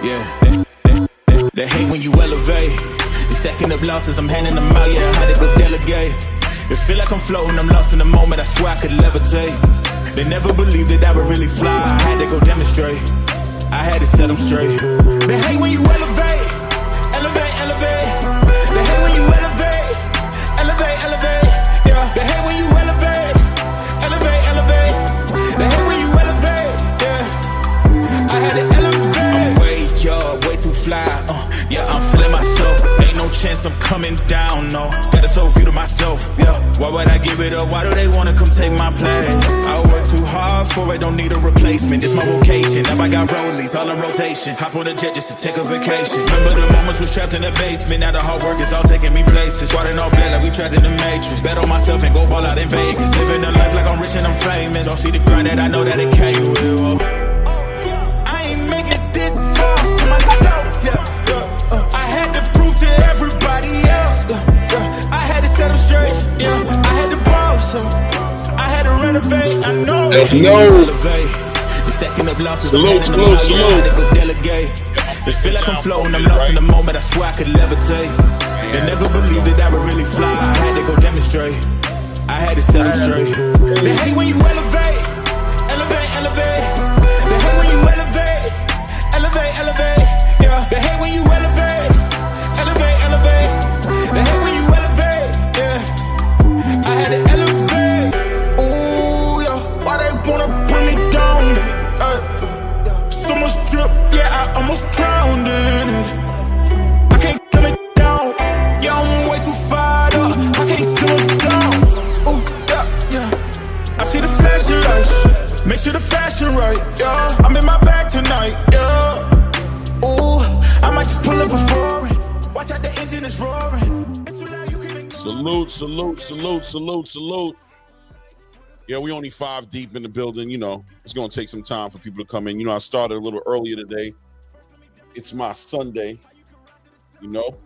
Yeah, they hate when you elevate. The second of losses, I'm handing them out, yeah, I had to go delegate. It feel like I'm floating, I'm lost in the moment, I swear I could levitate. They never believed that I would really fly, I had to go demonstrate. I had to set them straight. They hate when you elevate, elevate, elevate. They hate when you elevate, elevate, elevate. Yeah, they hate when you elevate, elevate, elevate. They hate when you elevate, yeah. I had to elevate. I'm way too fly, yeah, I'm feeling myself. Ain't no chance I'm coming down, no. Got a soul view to myself, yeah. Why would I give it up? Why do they wanna come take my place? I work too hard for it, don't need a replacement. This my vocation, now I got rollies, all in rotation. Hop on a jet just to take a vacation. Remember the moments was trapped in the basement. Now the hard work is all taking me places. Squatting all black like we trapped in the matrix. Bet on myself and go ball out in Vegas. Living a life like I'm rich and I'm famous. Don't see the grind that I know that it came with. I ain't making this far for myself, yeah. I had to prove to everybody else, I had to set them straight, yeah. I had to ball, so I had to renovate. I know. The second of losses, salute. I had to go delegate. They feel like I'm floating, I'm lost in the moment. I swear I could levitate. They never believed that I would really fly. I had to go demonstrate. I had to set them straight. They hate when you elevate, elevate, elevate. They hate when you elevate, elevate, elevate. Yeah, they hate when you elevate, elevate, elevate. They hate when you elevate, yeah. I had to elevate. Ooh, yeah. Why they wanna bring me down? So much drip, yeah, I almost drowned in it. I can't come it down, yeah, I'm way too fired up. I can't slow it down. Ooh, yeah, yeah. I see the flashing lights, make sure the fashion right, yeah. I'm in my bag tonight, yeah. Ooh, I might just pull up a foreign. Watch out, the engine is roaring. Salute. Yeah, we only 5 deep in the building. You know, it's going to take some time for people to come in. You know, I started a little earlier today. It's my Sunday, you know,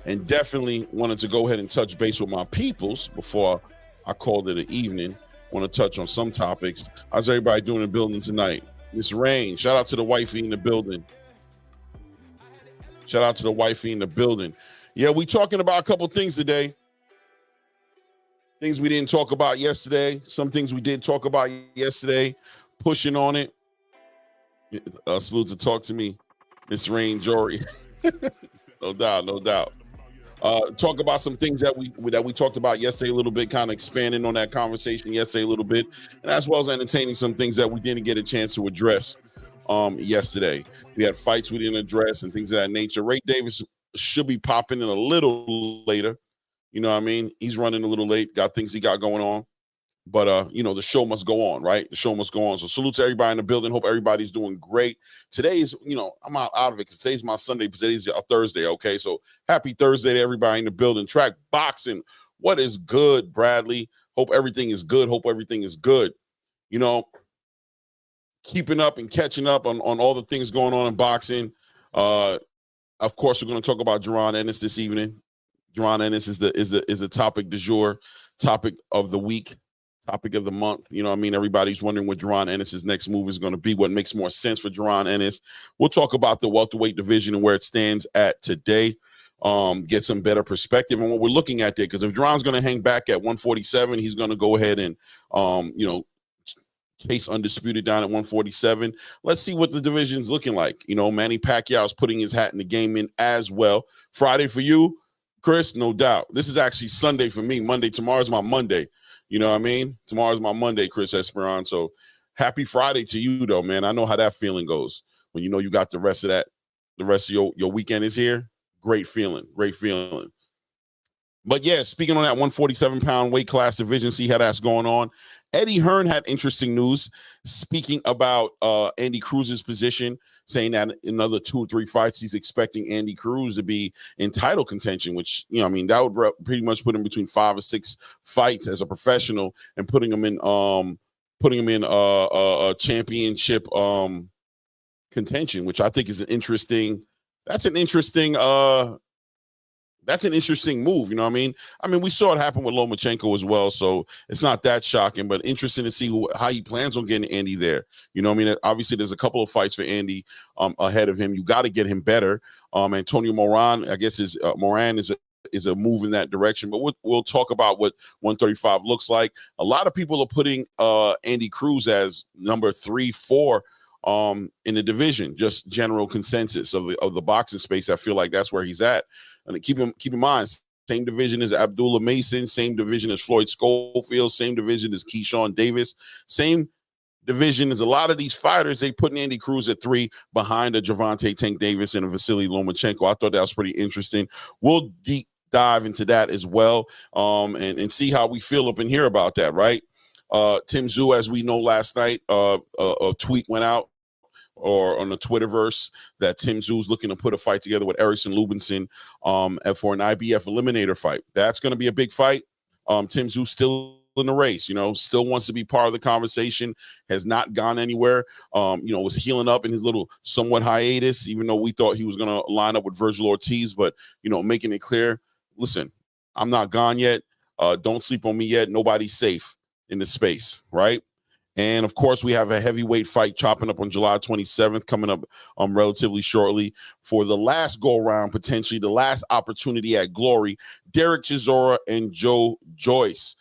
and definitely wanted to go ahead and touch base with my peoples before I called it an evening. Want to touch on some topics. How's everybody doing in the building tonight? Miss Rain, shout out to the wifey in the building. Yeah, we talking about a couple things today. Things we didn't talk about yesterday. Some things we did talk about yesterday. Pushing on it. Salute to talk to me, Miss Rain Jory. No doubt. Talk about some things that we talked about yesterday a little bit, kind of expanding on that conversation yesterday a little bit, and as well as entertaining some things that we didn't get a chance to address yesterday. We had fights we didn't address and things of that nature. Ray Davis should be popping in a little later. You know what I mean? He's running a little late, got things he got going on. But, you know, the show must go on, right? The show must go on. So salute to everybody in the building. Hope everybody's doing great. Today is, you know, I'm out of it because today's my Sunday, because today's a Thursday, okay? So happy Thursday to everybody in the building. Track boxing. What is good, Bradley? Hope everything is good. You know, keeping up and catching up on all the things going on in boxing. Of course, we're going to talk about Jaron Ennis this evening. Jaron Ennis is the topic du jour, topic of the week, topic of the month. You know what I mean? Everybody's wondering what Jaron Ennis's next move is going to be, what makes more sense for Jaron Ennis. We'll talk about the welterweight division and where it stands at today, get some better perspective on what we're looking at there. Because if Jaron's going to hang back at 147, he's going to go ahead and, you know, chase Undisputed down at 147. Let's see what the division's looking like. You know, Manny Pacquiao is putting his hat in the game in as well. Friday for you, Chris, no doubt. This is actually Sunday for me. Tomorrow's my Monday. You know what I mean? Tomorrow's my Monday, Chris Esperon. So happy Friday to you, though, man. I know how that feeling goes when you know you got the rest of your weekend is here. Great feeling. But yeah, speaking on that 147-pound weight class division, see how that's going on. Eddie Hearn had interesting news speaking about Andy Cruz's position, saying that in another 2 or 3 fights, he's expecting Andy Cruz to be in title contention, which, you know, I mean, that would pretty much put him between 5 or 6 fights as a professional and putting him in a championship contention, which I think is an interesting that's an interesting move. You know what I mean? We saw it happen with Lomachenko as well, so it's not that shocking, but interesting to see how he plans on getting Andy there. You know what I mean? Obviously, there's a couple of fights for Andy ahead of him. You got to get him better. Antonio Moran, I guess, Moran is a move in that direction, but we'll talk about what 135 looks like. A lot of people are putting Andy Cruz as number 3, 4 in the division, just general consensus of the boxing space. I feel like that's where he's at. And keep in mind, same division as Abdullah Mason, same division as Floyd Schofield, same division as Keyshawn Davis, same division as a lot of these fighters. They put Andy Cruz at 3 behind a Gervonta Tank Davis and a Vasily Lomachenko. I thought that was pretty interesting. We'll deep dive into that as well, and see how we feel up in here about that, right? Tszyu, as we know, last night, a tweet went out or on the Twitterverse that Tszyu is looking to put a fight together with Erickson Lubinson for an IBF eliminator fight. That's going to be a big fight. Tszyu still in the race, still wants to be part of the conversation, has not gone anywhere, was healing up in his little somewhat hiatus, even though we thought he was going to line up with Virgil Ortiz, but, making it clear, listen, I'm not gone yet. Don't sleep on me yet. Nobody's safe in the space, right? And of course, we have a heavyweight fight chopping up on July 27th, coming up relatively shortly for the last go around, potentially the last opportunity at Glory. Derek Chisora and Joyce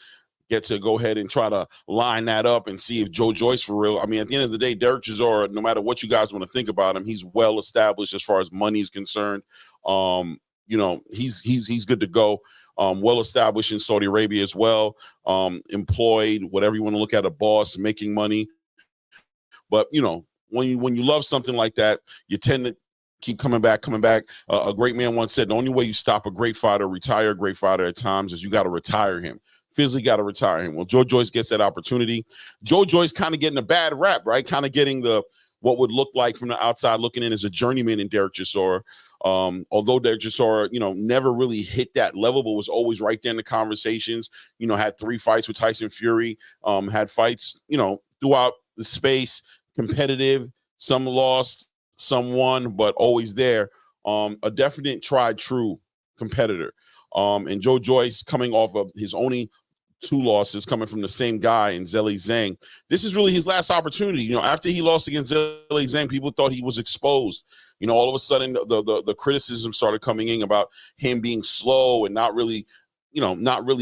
get to go ahead and try to line that up and see if Joyce for real. At the end of the day, Derek Chisora, no matter what you guys want to think about him, he's well established as far as money is concerned. He's good to go. Well established in Saudi Arabia as well. Employed, whatever you want to look at, a boss, making money. But when you love something like that, you tend to keep coming back. A great man once said, the only way you stop a great fighter, retire a great fighter at times, is you got to retire him. Physically got to retire him. Well, Joyce gets that opportunity. Joyce kind of getting a bad rap, right? Kind of getting what would look like from the outside looking in as a journeyman in Derek Chisora. Although Derek Chisora, never really hit that level, but was always right there in the conversations, had 3 fights with Tyson Fury, had fights, throughout the space, competitive, some lost, some won, but always there. A definite tried true competitor. And Joyce coming off of his only 2 losses, coming from the same guy in Zhilei Zhang. This is really his last opportunity. After he lost against Zhilei Zhang, people thought he was exposed. All of a sudden the criticism started coming in about him being slow and not really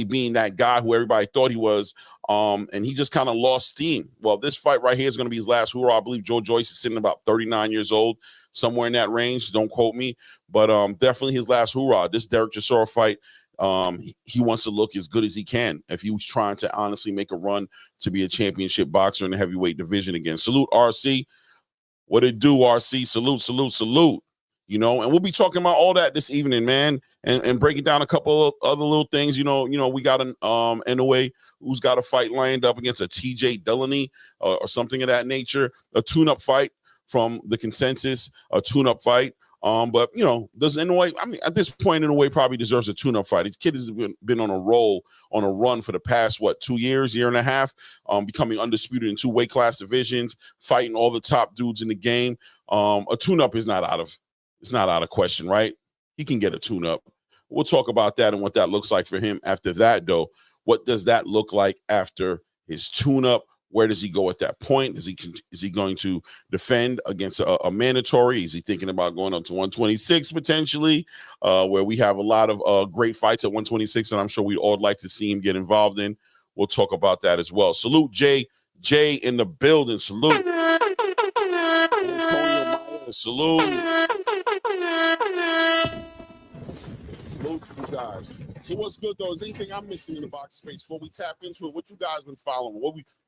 being that guy who everybody thought he was. And he just kind of lost steam. Well, this fight right here is going to be his last hurrah. I believe Joyce is sitting about 39 years old, somewhere in that range. Don't quote me, but definitely his last hurrah. This Derek Chisora fight, he wants to look as good as he can if he was trying to honestly make a run to be a championship boxer in the heavyweight division again. Salute RC. What it do, RC? Salute. And we'll be talking about all that this evening, man, and breaking down a couple of other little things. We got an Inoue who's got a fight lined up against a TJ Delaney or something of that nature, a tune-up fight from the consensus, a tune-up fight. But does Inoue, at this point, Inoue probably deserves a tune-up fight. His kid has been on a roll, on a run for the past, 2 years, year and a half, becoming undisputed in 2 weight class divisions, fighting all the top dudes in the game. A tune-up is not out of question, right? He can get a tune-up. We'll talk about that and what that looks like for him after that, though. What does that look like after his tune-up? Where does he go at that point? Is he going to defend against a mandatory? Is he thinking about going up to 126 potentially, where we have a lot of great fights at 126, and I'm sure we'd all like to see him get involved in. We'll talk about that as well. Salute Jay in the building. Salute. Salute. Salute to you guys. So what's good though? Is anything I'm missing in the box space before we tap into it? What you guys been following?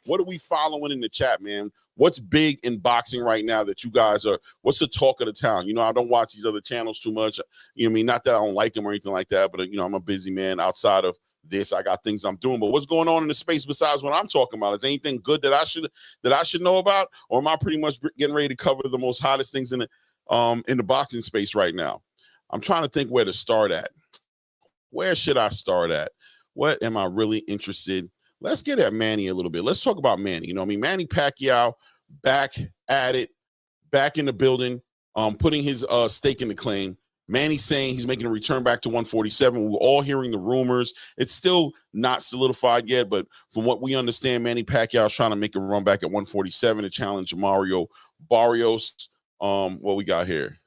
What are we following in the chat, man? What's big in boxing right now that you guys are? What's the talk of the town? I don't watch these other channels too much. Not that I don't like them or anything like that, but I'm a busy man. Outside of this, I got things I'm doing. But what's going on in the space besides what I'm talking about? Is anything good that I should know about, or am I pretty much getting ready to cover the most hottest things in the boxing space right now? I'm trying to think where to start at. Where should I start at? What am I really interested? Let's get at Manny a little bit. Let's talk about Manny. Manny Pacquiao back at it, back in the building, putting his stake in the claim. Manny's saying he's making a return back to 147. We're all hearing the rumors. It's still not solidified yet, but from what we understand, Manny Pacquiao is trying to make a run back at 147 to challenge Mario Barrios. What we got here?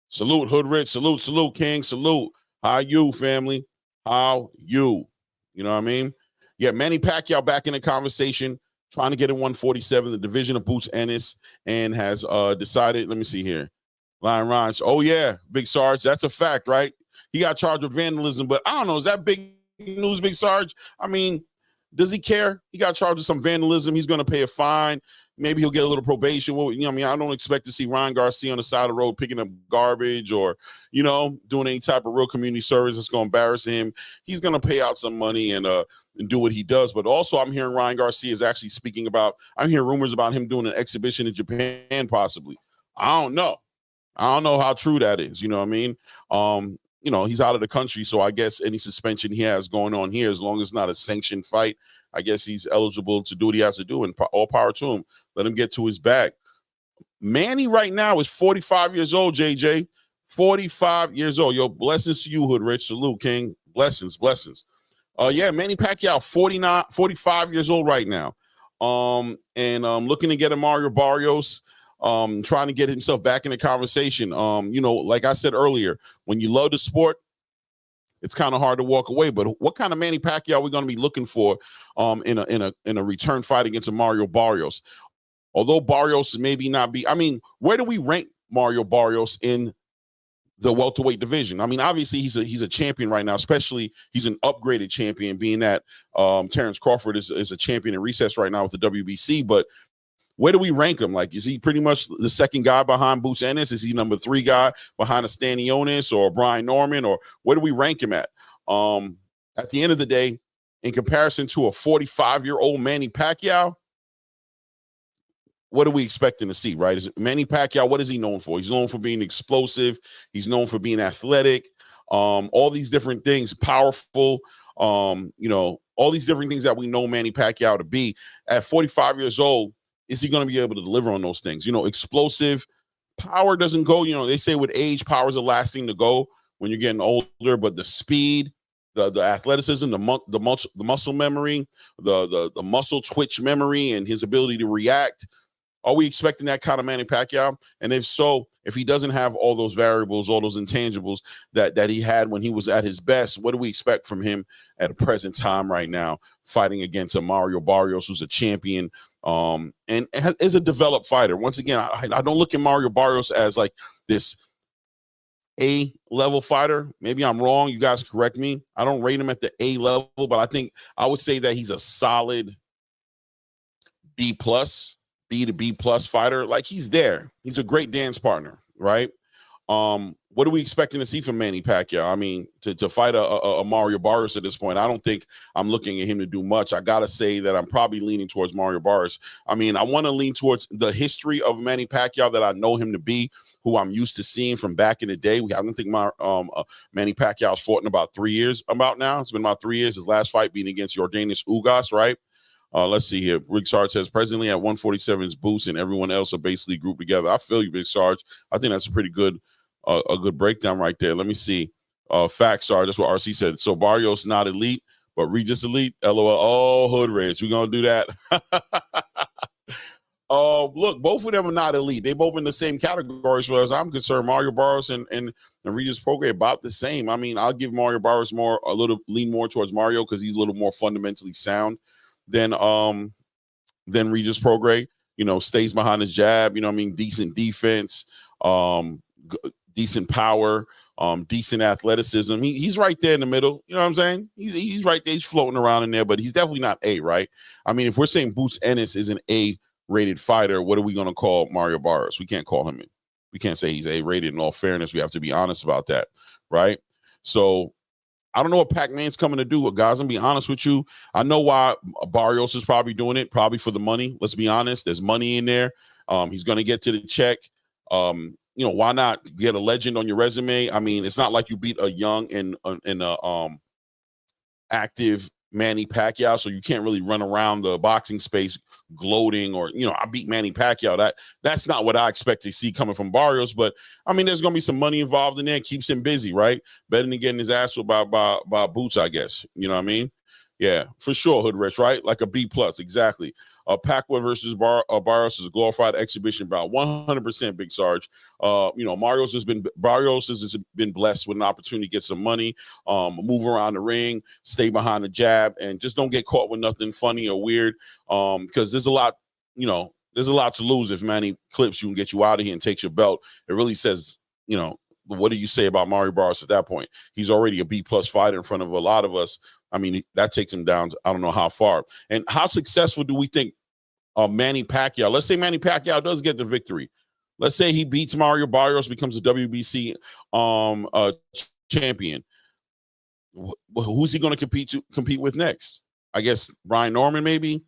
Salute, Hood Rich. Salute, King. Salute. How you, family? How you? You know what I mean? Yeah, Manny Pacquiao back in the conversation, trying to get in 147, the division of Boots Ennis, and has decided, let me see here. Lion Raj. Oh, yeah, Big Sarge. That's a fact, right? He got charged with vandalism, but I don't know. Is that big news, Big Sarge? I mean, does he care? He got charged with some vandalism. He's going to pay a fine. Maybe he'll get a little probation. Well, you know, I mean, I don't expect to see Ryan Garcia on the side of the road picking up garbage or, you know, doing any type of real community service that's going to embarrass him. He's going to pay out some money and do what he does. But also, I'm hearing Ryan Garcia is actually speaking about, I'm hearing rumors about him doing an exhibition in Japan, possibly. I don't know how true that is. You know what I mean? You know, he's out of the country, so I guess any suspension he has going on here, as long as it's not a sanctioned fight, I guess he's eligible to do what he has to do, and all power to him. Let him get to his bag. Manny right now is 45 years old, JJ. 45 years old. Yo, blessings to you, Hood Rich. Salute, King. Blessings. Yeah, Manny Pacquiao, 45 years old right now. Looking to get a Mario Barrios. Trying to get himself back in the conversation. You know, like I said earlier, when you love the sport, it's kind of hard to walk away. But what kind of Manny Pacquiao are we going to be looking for in a return fight against a Mario Barrios? Although Barrios maybe not be, I mean, where do we rank Mario Barrios in the welterweight division? I mean, obviously he's a champion right now, especially he's an upgraded champion, being that Terrence Crawford is a champion in recess right now with the WBC, but where do we rank him? Like, is he pretty much the second guy behind Boots Ennis? Is he number 3 guy behind a Stanionis or Brian Norman? Or where do we rank him at? At the end of the day, in comparison to a 45-year-old Manny Pacquiao, what are we expecting to see, right? Is Manny Pacquiao, what is he known for? He's known for being explosive. He's known for being athletic. All these different things, powerful, you know, all these different things that we know Manny Pacquiao to be. At 45 years old, is he going to be able to deliver on those things? You know, explosive power doesn't go. You know, they say with age, power is the last thing to go when you're getting older. But the speed, the athleticism, the muscle memory, the muscle twitch memory, and his ability to react. Are we expecting that kind of Manny Pacquiao? And if so, if he doesn't have all those variables, all those intangibles that he had when he was at his best, what do we expect from him at a present time right now, fighting against a Mario Barrios, who's a champion, and is a developed fighter? Once again, I don't look at Mario Barrios as like this A-level fighter. Maybe I'm wrong. You guys correct me. I don't rate him at the A level, but I think I would say that he's a solid B+ to B+ fighter. Like, he's there. He's a great dance partner, right? What are we expecting to see from Manny Pacquiao? I mean, to fight a Mario Barrios at this point, I don't think I'm looking at him to do much. I got to say that I'm probably leaning towards Mario Barrios. I mean, I want to lean towards the history of Manny Pacquiao that I know him to be, who I'm used to seeing from back in the day. I don't think Manny Pacquiao's fought in about 3 years now. It's been about 3 years. His last fight being against Yordenis Ugas, right? Let's see here. Big Sarge says, presently at 147 is Boots and everyone else are basically grouped together. I feel you, Big Sarge. I think that's a pretty good a good breakdown right there. Let me see. Facts, Sarge. That's what RC said. So Barrios not elite, but Regis elite. LOL. Oh, Hood Rich. We're going to do that. Look, both of them are not elite. They both in the same category as far as I'm concerned. Mario Barrios and Regis Prograis about the same. I mean, I'll give Mario Barrios lean more towards Mario because he's a little more fundamentally sound than Regis Prograis. You know, stays behind his jab. You know what I mean? Decent defense, decent power, decent athleticism. He's right there in the middle. You know what I'm saying? He's right there. He's floating around in there, but he's definitely not A, right? I mean, if we're saying Boots Ennis is an A-rated fighter, what are we going to call Mario Barrios? We can't call him in. We can't say he's A-rated. In all fairness, we have to be honest about that, right? So I don't know what Pac-Man's coming to do. Guys, I'm going to be honest with you. I know why Barrios is probably doing it, probably for the money. Let's be honest. There's money in there. He's going to get to the check. You know, why not get a legend on your resume? I mean, it's not like you beat a young and active Manny Pacquiao, so you can't really run around the boxing space gloating or, I beat Manny Pacquiao. That's not what I expect to see coming from Barrios, but I mean, there's going to be some money involved in there. It keeps him busy, right? Better than getting his ass whipped by Boots, I guess. You know what I mean? Yeah, for sure, Hood Rich, right? Like a B+, exactly. Pacquiao versus Barrios is a glorified exhibition bout, 100% Big Sarge. Barrios has been blessed with an opportunity to get some money, move around the ring, stay behind the jab, and just don't get caught with nothing funny or weird. Because there's a lot to lose if Manny clips you and gets you out of here and takes your belt. It really says, what do you say about Mario Barrios at that point? He's already a B+ fighter in front of a lot of us. I mean, that takes him down to, I don't know how far. And how successful do we think Manny Pacquiao, let's say Manny Pacquiao does get the victory. Let's say he beats Mario Barrios, becomes a WBC champion. Who's he going to compete with next? I guess Brian Norman maybe?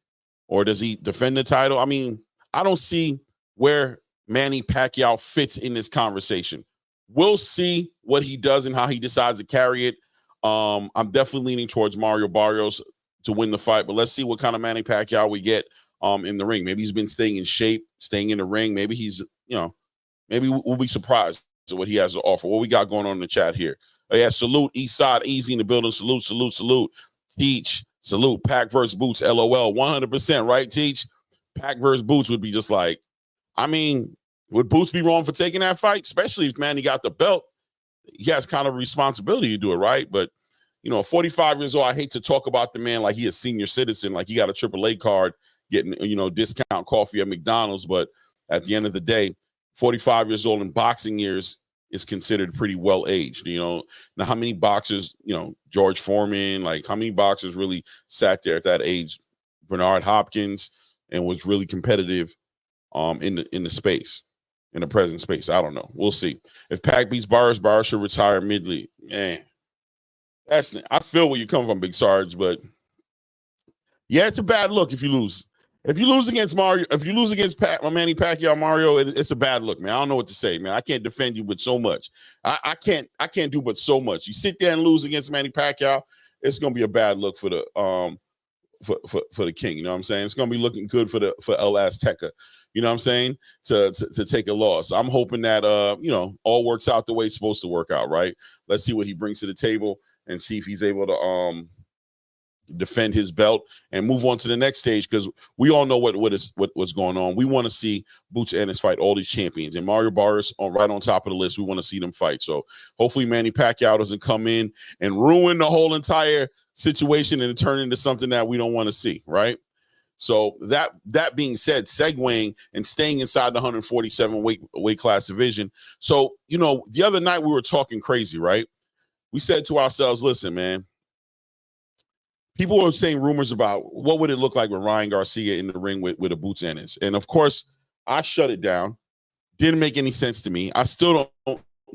Or does he defend the title? I mean, I don't see where Manny Pacquiao fits in this conversation. We'll see what he does and how he decides to carry it. I'm definitely leaning towards Mario Barrios to win the fight, but let's see what kind of Manny Pacquiao we get in the ring. Maybe he's been staying in shape, staying in the ring. Maybe he's, maybe we'll be surprised at what he has to offer. What we got going on in the chat here? Oh, yeah, salute East Side, easy in the building. Salute. Teach, salute. Pac versus Boots, LOL, 100%, right, Teach? Pac versus Boots would be just like, I mean, would Boots be wrong for taking that fight? Especially if Manny got the belt. He has kind of responsibility to do it, right? But, 45 years old, I hate to talk about the man like he a senior citizen, like he got a AAA card, getting, discount coffee at McDonald's. But at the end of the day, 45 years old in boxing years is considered pretty well aged. Now how many boxers, George Foreman, like how many boxers really sat there at that age? Bernard Hopkins, and was really competitive in the space, in the present space. I don't know. We'll see. If Pac beats Barrios should retire midly. Man, I feel where you're coming from, Big Sarge, but yeah, it's a bad look if you lose. If you lose against Manny Pacquiao, Mario, it's a bad look, man. I don't know what to say, man. I can't defend you with so much. I can't do but so much. You sit there and lose against Manny Pacquiao, it's gonna be a bad look for the for the king. You know what I'm saying? It's gonna be looking good for El Azteca. You know what I'm saying? To take a loss. I'm hoping that all works out the way it's supposed to work out, right? Let's see what he brings to the table and see if he's able to defend his belt and move on to the next stage, because we all know what's going on. We want to see Boots Ennis fight all these champions, and Mario Barrios right on top of the list. We want to see them fight. So hopefully Manny Pacquiao doesn't come in and ruin the whole entire situation and turn into something that we don't want to see, right? So that being said, segueing and staying inside the 147 weight class division. So, the other night we were talking crazy, right? We said to ourselves, listen, man, people were saying rumors about what would it look like with Ryan Garcia in the ring with a Boots Ennis. And of course, I shut it down. Didn't make any sense to me. I still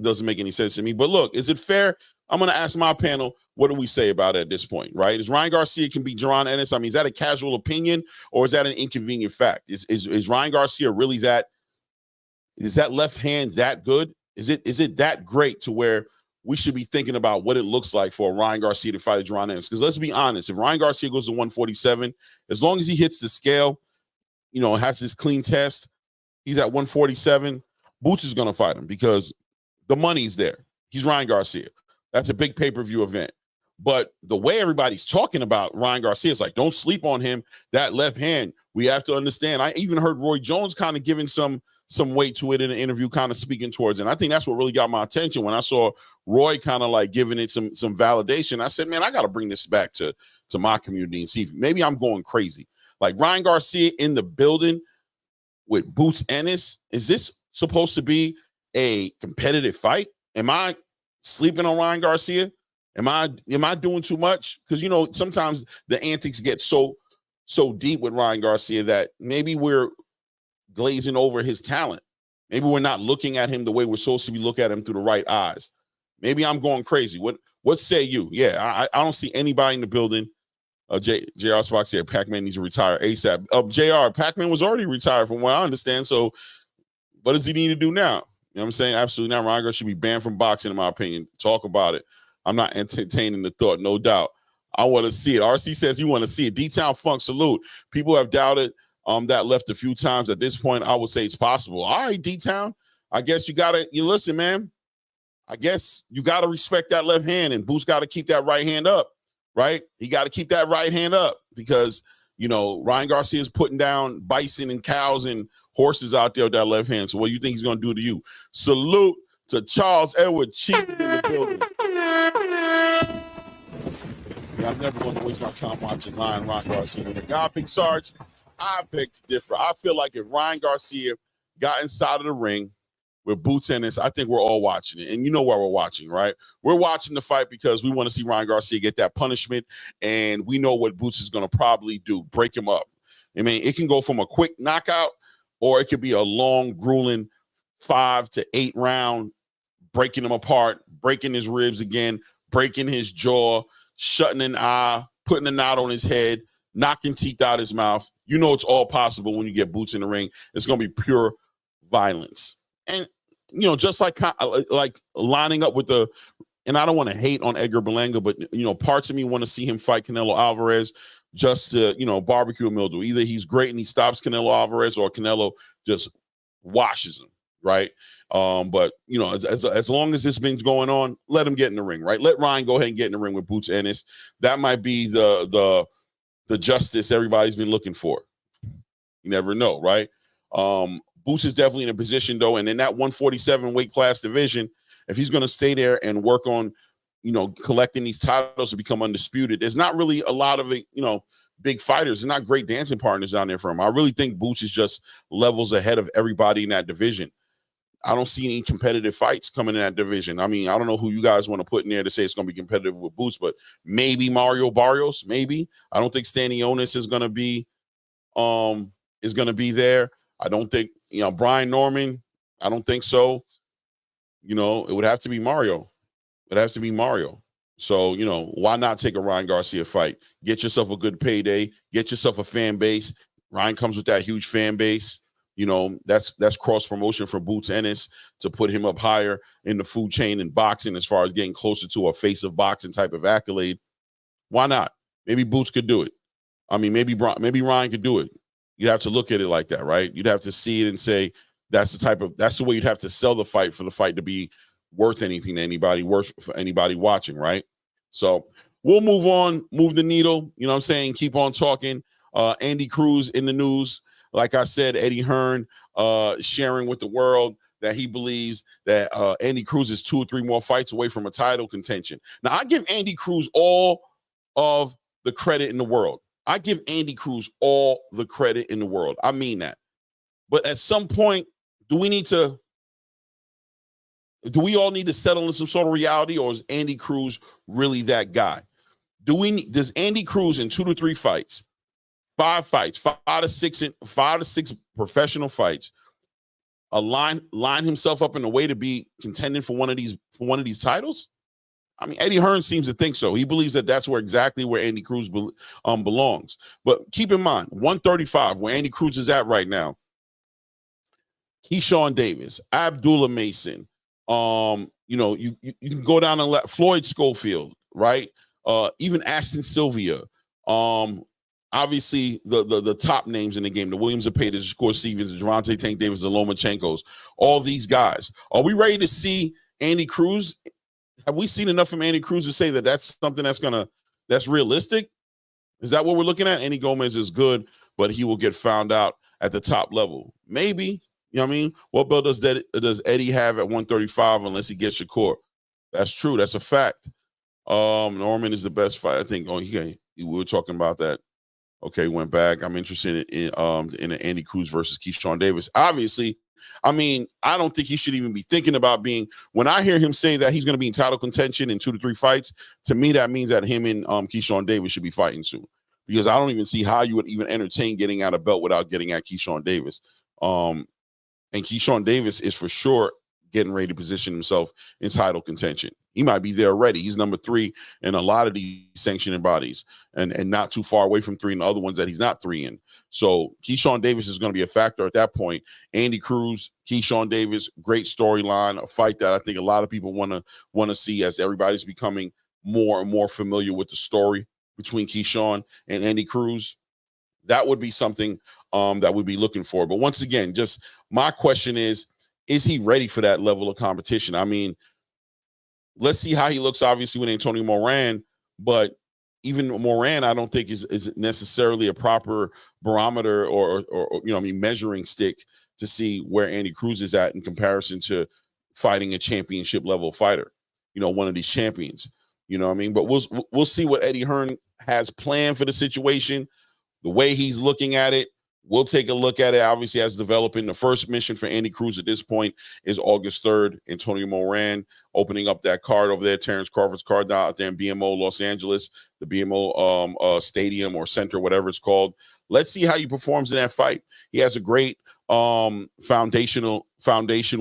doesn't make any sense to me. But look, is it fair? I'm going to ask my panel, what do we say about it at this point, right? Is Ryan Garcia can beat Jaron Ennis? I mean, is that a casual opinion or is that an inconvenient fact? Is Ryan Garcia really is that left hand that good? Is it that great to where we should be thinking about what it looks like for Ryan Garcia to fight Jaron Ennis? Because let's be honest, if Ryan Garcia goes to 147, as long as he hits the scale, has this clean test, he's at 147, Boots is going to fight him because the money's there. He's Ryan Garcia. That's a big pay-per-view event. But the way everybody's talking about Ryan Garcia is like, don't sleep on him. That left hand, we have to understand. I even heard Roy Jones kind of giving some weight to it in an interview, kind of speaking towards it. And I think that's what really got my attention when I saw Roy kind of like giving it some validation. I said, man, I got to bring this back to my community and see if maybe I'm going crazy. Like Ryan Garcia in the building with Boots Ennis. Is this supposed to be a competitive fight? Am I sleeping on Ryan Garcia? Am I doing too much? Because sometimes the antics get so deep with Ryan Garcia that maybe we're glazing over his talent. Maybe we're not looking at him the way we're supposed to be looking at him through the right eyes. Maybe I'm going crazy. What say you? Yeah, I don't see anybody in the building. JR Spock said Pac-Man needs to retire ASAP. JR, Pac-Man was already retired from what I understand. So what does he need to do now? You know what I'm saying? Absolutely not. Ryan Garcia should be banned from boxing, in my opinion. Talk about it. I'm not entertaining the thought, no doubt. I want to see it. RC says you want to see it. D-Town Funk, salute. People have doubted that left a few times. At this point, I would say it's possible. All right, D-Town. I guess you listen, man. I guess you got to respect that left hand, and Boots got to keep that right hand up, right? He got to keep that right hand up because, Ryan Garcia is putting down bison and cows and horses out there with that left hand. So what do you think he's going to do to you? Salute to Charles Edward Cheap in the building. Yeah, I'm never going to waste my time watching Ryan Garcia. When the guy picked Sarge, I picked different. I feel like if Ryan Garcia got inside of the ring with Boots Ennis, I think we're all watching it. And you know why we're watching, right? We're watching the fight because we want to see Ryan Garcia get that punishment, and we know what Boots is going to probably do, break him up. I mean, it can go from a quick knockout, or it could be a long, grueling 5 to 8 round, breaking him apart, breaking his ribs again, breaking his jaw, shutting an eye, putting a knot on his head, knocking teeth out his mouth. You know it's all possible when you get Boots in the ring. It's going to be pure violence. And, just like lining up with and I don't want to hate on Edgar Berlanga, but, parts of me want to see him fight Canelo Alvarez just to, barbecue a mildew. Either he's great and he stops Canelo Alvarez, or Canelo just washes him, right? But, as long as this thing's going on, let him get in the ring, right? Let Ryan go ahead and get in the ring with Boots Ennis. That might be the justice everybody's been looking for. You never know, right? Boots is definitely in a position, though, and in that 147 weight class division, if he's going to stay there and work on, collecting these titles to become undisputed, there's not really a lot of, big fighters. There's not great dancing partners down there for him. I really think Boots is just levels ahead of everybody in that division. I don't see any competitive fights coming in that division. I mean, I don't know who you guys want to put in there to say it's going to be competitive with Boots, but maybe Mario Barrios, maybe. I don't think Stanionis is going to be there. I don't think, Brian Norman, I don't think so. It would have to be Mario. It has to be Mario. So, why not take a Ryan Garcia fight? Get yourself a good payday. Get yourself a fan base. Ryan comes with that huge fan base. That's cross promotion for Boots Ennis to put him up higher in the food chain in boxing as far as getting closer to a face of boxing type of accolade. Why not? Maybe Boots could do it. I mean, maybe Ryan could do it. You'd have to look at it like that, right? You'd have to see it and say that's the way you'd have to sell the fight for the fight to be worth anything to anybody, worth for anybody watching, right? So we'll move on, move the needle, you know what I'm saying? Keep on talking. Andy Cruz in the news. Like I said, Eddie Hearn sharing with the world that he believes that Andy Cruz is 2 or 3 more fights away from a title contention. Now, I give Andy Cruz all of the credit in the world. I give Andy Cruz all the credit in the world. I mean that. But at some point, do we all need to settle in some sort of reality, or is Andy Cruz really that guy? Does Andy Cruz in 2 to 3 fights, 5 fights, 5 to 6 professional fights, line himself up in a way to be contending for one of these titles? I mean, Eddie Hearn seems to think so. He believes that that's exactly where Andy Cruz belongs. But keep in mind, 135, where Andy Cruz is at right now, Keyshawn Davis, Abdullah Mason, you can go down and let Floyd Schofield, right? Even Aston Sylvia, obviously the top names in the game, the Williams Zepeda, the Shakur Stevens, the Gervonta Tank Davis, the Lomachenkos, all these guys. Are we ready to see Andy Cruz? Have we seen enough from Andy Cruz to say that that's something that's realistic? Is that what we're looking at? Andy Gomez is good, but he will get found out at the top level. Maybe. You know what I mean? What belt does Eddie have at 135 unless he gets Shakur? That's true. That's a fact. Norman is the best fight. I think we were talking about that. Okay, went back. I'm interested in an Andy Cruz versus Keyshawn Davis. Obviously, I mean, I don't think he should even be thinking about being. When I hear him say that he's going to be in title contention in 2 to 3 fights, to me that means that him and Keyshawn Davis should be fighting soon. Because I don't even see how you would even entertain getting out of belt without getting at Keyshawn Davis. And Keyshawn Davis is for sure getting ready to position himself in title contention. He might be there already. He's number 3 in a lot of these sanctioning bodies and not too far away from 3 in the other ones that he's not 3 in. So Keyshawn Davis is going to be a factor at that point. Andy Cruz, Keyshawn Davis, great storyline, a fight that I think a lot of people want to see as everybody's becoming more and more familiar with the story. between Keyshawn and Andy Cruz. That would be something that we'd be looking for. But once again, just my question is he ready for that level of competition? I mean, let's see how he looks, obviously, with Antonio Moran, but even Moran, I don't think is necessarily a proper barometer or measuring stick to see where Andy Cruz is at in comparison to fighting a championship level fighter, one of these champions. You know what I mean? But we'll see what Eddie Hearn has planned for the situation, the way he's looking at it. We'll take a look at it, obviously, as developing. The first mission for Andy Cruz at this point is August 3rd. Antonio Moran opening up that card over there, Terrence Crawford's card down out there in BMO Los Angeles, the BMO stadium or center, whatever it's called. Let's see how he performs in that fight. He has a great foundation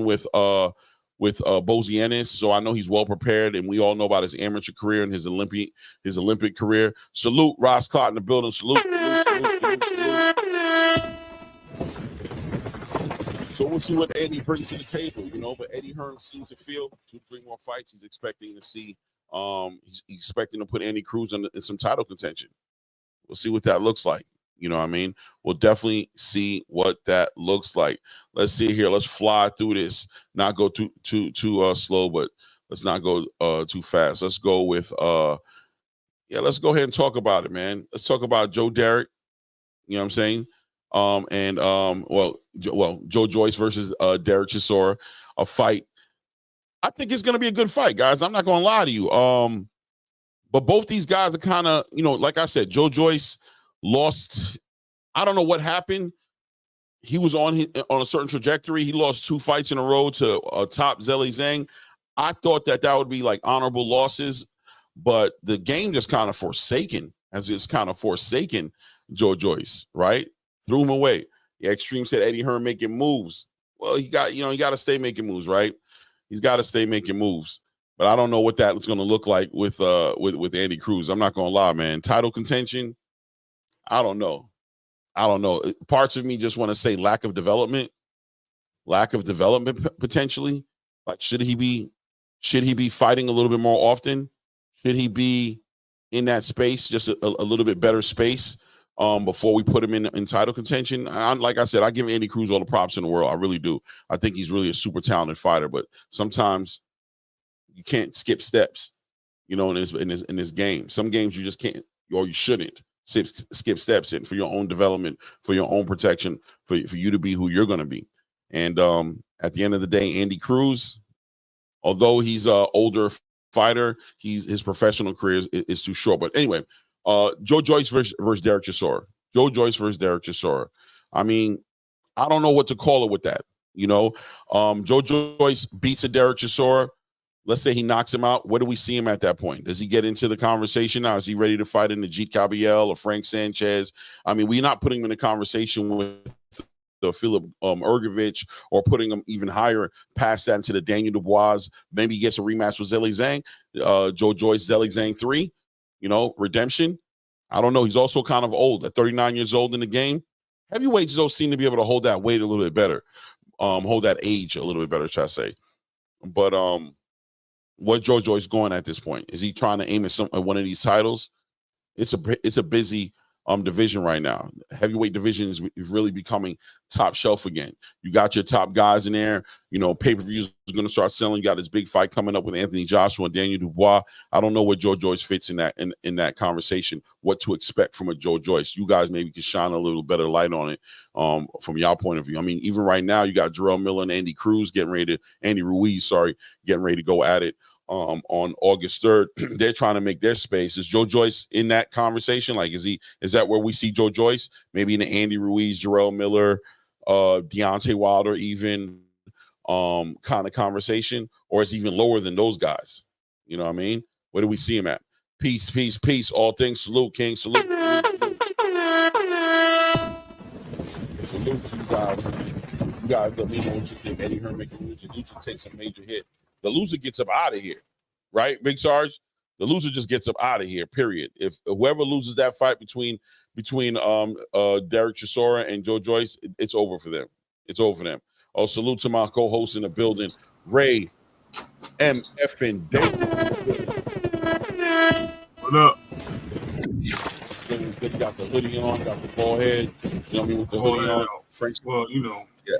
with Bozy Ennis, so I know he's well prepared, and we all know about his amateur career and his Olympic career. Salute, Ross Clott in the building. Salute. So we'll see what Eddie brings to the table, But Eddie Hearn seems to feel 2-3 more fights. He's expecting to see. He's expecting to put Andy Cruz in some title contention. We'll see what that looks like. You know what I mean? We'll definitely see what that looks like. Let's see here. Let's fly through this. Not go too slow, but let's not go too fast. Let's go with let's go ahead and talk about it, man. Let's talk about Joe Derek. You know what I'm saying? Joe Joyce versus Derek Chisora, a fight. I think it's going to be a good fight, guys. I'm not going to lie to you. But both these guys are kind of, like I said, Joe Joyce lost. I don't know what happened. He was on a certain trajectory. He lost 2 fights in a row to top Zhilei Zhang. I thought that would be like honorable losses, but the game just kind of forsaken Joe Joyce, right? Threw him away. The Extreme said Eddie Hearn making moves. Well, he got to stay making moves, right? He's got to stay making moves. But I don't know what that's going to look like with Andy Cruz. I'm not going to lie, man. Title contention, I don't know. Parts of me just want to say lack of development potentially. Like, should he be fighting a little bit more often? Should he be in that space, just a little bit better space before we put him in title contention? Like I said, I give Andy Cruz all the props in the world. I really do. I think he's really a super talented fighter, but sometimes you can't skip steps, in this game. Some games you just can't, or you shouldn't skip steps in for your own development, for your own protection, for you to be who you're going to be. And at the end of the day, Andy Cruz, although he's an older fighter, his professional career is too short. But anyway, Joe Joyce versus Derek Chisora. Joe Joyce versus Derek Chisora. I mean, I don't know what to call it with that. Joe Joyce beats a Derek Chisora. Let's say he knocks him out. Where do we see him at that point? Does he get into the conversation now? Is he ready to fight in the Jeet Cabiel or Frank Sanchez? I mean, we're not putting him in the conversation with the Philip Ergovich, or putting him even higher past that into the Daniel Dubois. Maybe he gets a rematch with Zhilei Zhang. Joe Joyce, Zhilei Zhang 3. Redemption. I don't know. He's also kind of old, at 39 years old in the game. Heavyweights, though, seem to be able to hold that weight a little bit better, hold that age a little bit better, should I say. But what Joe Joyce going at this point? Is he trying to aim at one of these titles? It's a busy division right now. Heavyweight division is really becoming top shelf again. You got your top guys in there. Pay-per-views is going to start selling. You got this big fight coming up with Anthony Joshua and Daniel Dubois. I don't know where Joe Joyce fits in that conversation, what to expect from a Joe Joyce. You guys maybe can shine a little better light on it from y'all point of view. I mean, even right now, you got Jarrell Miller and Andy Ruiz getting ready to go at it. On August 3rd, they're trying to make their space. Is Joe Joyce in that conversation? Like, is that where we see Joe Joyce? Maybe in the Andy Ruiz, Jarrell Miller, Deontay Wilder, even kind of conversation, or is he even lower than those guys? You know what I mean? Where do we see him at? Peace, peace, peace. All things salute, King. Salute. Salute to you guys. You guys let me know what you think. Eddie Hearn making moves. You need to take some major hit. The loser gets up out of here, right, Big Sarge? The loser just gets up out of here, period. If whoever loses that fight between Derek Chisora and Joe Joyce, it's over for them. It's over for them. Oh, salute to my co-host in the building, Ray M. Effin Day. What up? good. He got the hoodie on, got the bald head. You know what I mean? With the hoodie on. Frank's, well, you know. Yeah.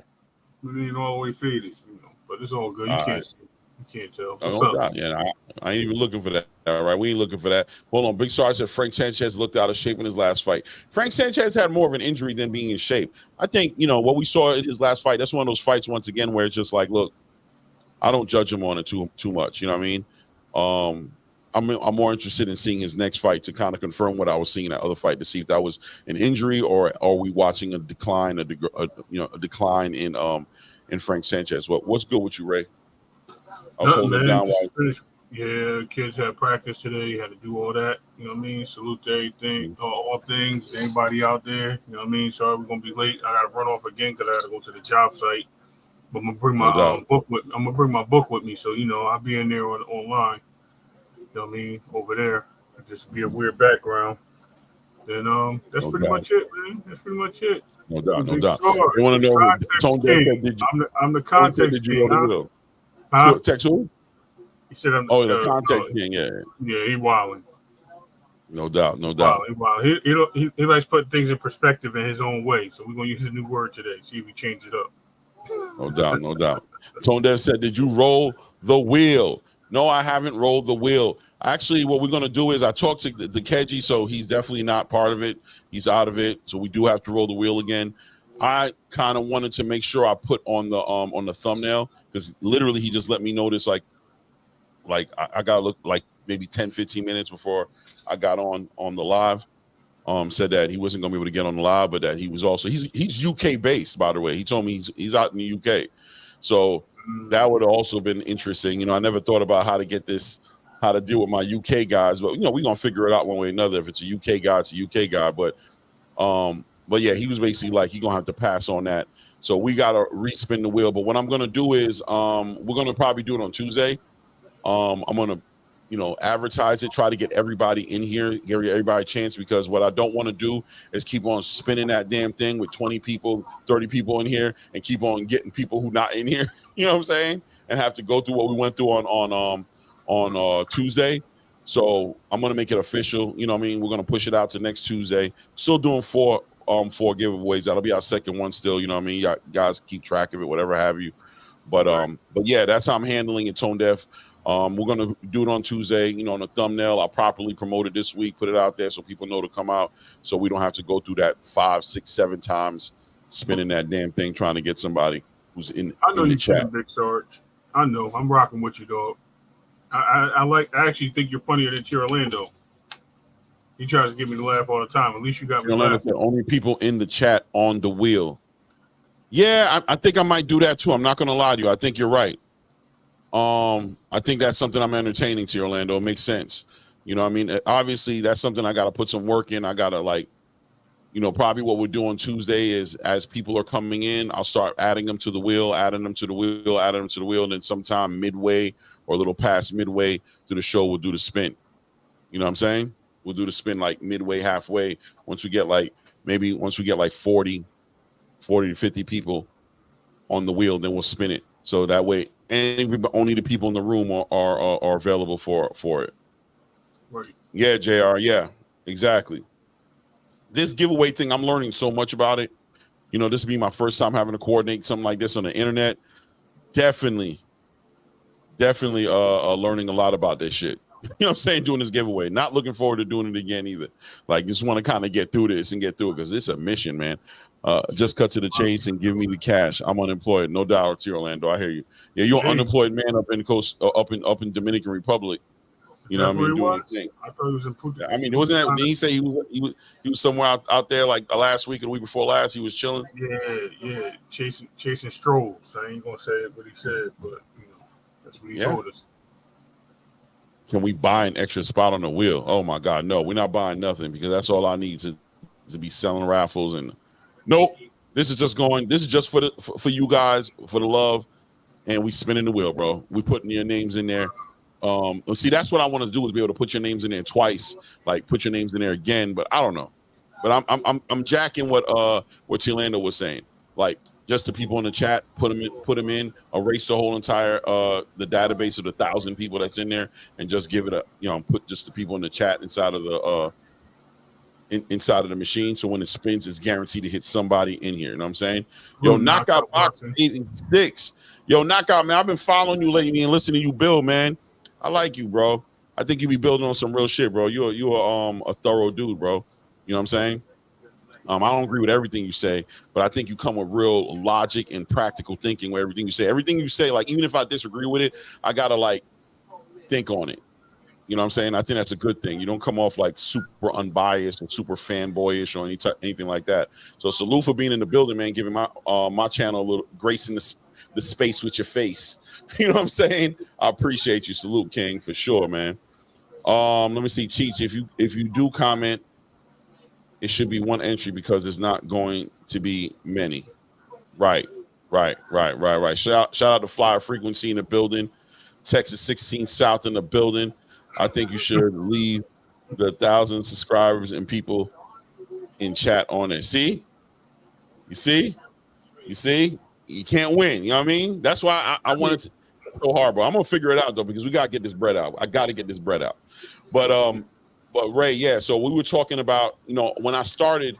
We ain't all the way faded, you know. But it's all good. You can't see. You can't tell. What's no up? doubt. Yeah, I ain't even looking for that. All right, we ain't looking for that. Hold on. Big Sarge said Frank Sanchez looked out of shape in his last fight. Frank Sanchez had more of an injury than being in shape. I think, you know, what we saw in his last fight, that's one of those fights, once again, where it's just like, look, I don't judge him on it too much. You know what I mean? I'm more interested in seeing his next fight to kind of confirm what I was seeing in that other fight, to see if that was an injury or are we watching a decline, a decline in Frank Sanchez. What's good with you, Ray? I was holding it down. Yeah, kids had practice today. Had to do all that. You know what I mean? Salute to everything, all things. Anybody out there? You know what I mean? Sorry, we're gonna be late. I gotta run off again because I gotta go to the job site. But I'm gonna bring my book with. I'm gonna bring my book with me, so you know I'll be in there online. You know what I mean? Over there, it'll just be a weird background. Then that's pretty much it, man. That's pretty much it. No doubt, no Big doubt. Star, You want to know? Tone king. I'm the context king. Huh? Text who? He said I'm the context king. Yeah. Yeah, he wilding. No doubt, no doubt. He likes putting things in perspective in his own way. So we're gonna use a new word today. See if we change it up. No doubt, no doubt. Tone Dev said, "Did you roll the wheel?" No, I haven't rolled the wheel. Actually, what we're gonna do is I talked to the Keji, so he's definitely not part of it. He's out of it, so we do have to roll the wheel again. I kind of wanted to make sure I put on the thumbnail because literally he just let me notice like I gotta look like maybe 10-15 minutes before I got on the live. Said that he wasn't gonna be able to get on the live, but that he was also he's UK based, by the way. He told me he's out in the UK, so that would have also been interesting. You know, I never thought about how to deal with my UK guys, but you know, we're gonna figure it out one way or another. If it's a UK guy, it's a UK guy. But yeah, he was basically like, you're gonna have to pass on that. So we gotta respin the wheel. But what I'm gonna do is we're gonna probably do it on Tuesday. I'm gonna, you know, advertise it, try to get everybody in here, give everybody a chance, because what I don't want to do is keep on spinning that damn thing with 20 people, 30 people in here and keep on getting people who not in here, you know what I'm saying? And have to go through what we went through on Tuesday. So I'm going to make it official. You know what I mean? We're going to push it out to next Tuesday. Still doing four giveaways. That'll be our second one still. You know what I mean? You guys keep track of it, whatever have you. But yeah, that's how I'm handling it, Tone Deaf. We're going to do it on Tuesday, you know, on the thumbnail. I'll properly promote it this week, put it out there so people know to come out, so we don't have to go through that 5, 6, 7 times spinning that damn thing trying to get somebody who's in I know in you the chat. Big Sarge. I know. I'm rocking with you, dog. I actually think you're funnier than T. Orlando. He tries to get me to laugh all the time. At least you got me laughing. Only people in the chat on the wheel. Yeah, I think I might do that too. I'm not going to lie to you. I think you're right. I think that's something I'm entertaining to Orlando. It makes sense. You know what I mean? Obviously, that's something I got to put some work in. I got to, like, you know, probably what we're doing Tuesday is as people are coming in, I'll start adding them to the wheel, and then sometime midway or a little past midway through the show, we'll do the spin. You know what I'm saying? We'll do the spin like midway, halfway. Once we get like 40 to 50 people on the wheel, then we'll spin it. So that way, and only the people in the room are available for it. Right. Yeah, JR. Yeah, exactly. This giveaway thing, I'm learning so much about it. You know, this will be my first time having to coordinate something like this on the internet. Definitely learning a lot about this shit. You know what I'm saying? Doing this giveaway. Not looking forward to doing it again either. Like, just want to kind of get through this because it's a mission, man. Just cut to the chase and give me the cash. I'm unemployed, no doubt. To Orlando, I hear you. Yeah, you're an unemployed man up in the coast, up in Dominican Republic. You know what I mean? Doing thing. I thought he was in Puerto. I mean, wasn't that? Did he say he was somewhere out there like last week or the week before last? He was chilling. Yeah, chasing strolls. I ain't gonna say what he said, but you know, that's what he told us. Can we buy an extra spot on the wheel? Oh my God, no, we're not buying nothing because that's all I need to be selling raffles and. Nope. This is just for you guys, for the love, and we spinning the wheel, bro. We putting your names in there. See, that's what I want to do is be able to put your names in there twice, like put your names in there again. But I don't know. But I'm jacking what Orlando was saying. Like, just the people in the chat, put them in, erase the whole entire the database of the 1,000 people that's in there, and just give it a, you know, put just the people in the chat inside of inside of the machine. So when it spins, it's guaranteed to hit somebody in here. You know what I'm saying? Yo, Knockout Box 8-6. Yo, Knockout, man, I've been following you lately and listening to you build, man. I like you, bro. I think you be building on some real shit, bro. You're a thorough dude, bro. You know what I'm saying? I don't agree with everything you say, but I think you come with real logic and practical thinking with everything you say, like, even if I disagree with it, I gotta like think on it. You know what I'm saying? I think that's a good thing. You don't come off like super unbiased and super fanboyish or anything like that. So salute for being in the building, man, giving my channel a little grace in the space with your face. You know what I'm saying? I appreciate you. Salute, King, for sure, man. Let me see, Cheech, if you do comment, it should be one entry because it's not going to be many. Right. Shout out to Flyer Frequency in the building. Texas 16 South in the building. I think you should leave the 1,000 subscribers and people in chat on it. See? You see? You can't win. You know what I mean? That's why I wanted to so hard, bro. I'm gonna figure it out though, because we gotta get this bread out. I gotta get this bread out. But Ray, yeah. So we were talking about, when I started,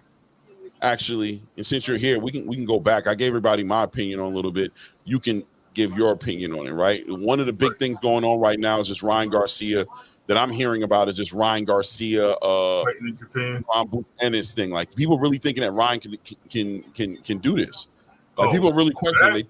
actually, and since you're here, we can go back. I gave everybody my opinion on a little bit. You can give your opinion on it, right? One of the big things going on right now is just Ryan Garcia that I'm hearing about is just Ryan Garcia, fighting in Japan, and this thing. Like, people really thinking that Ryan can do this. Like, people really question.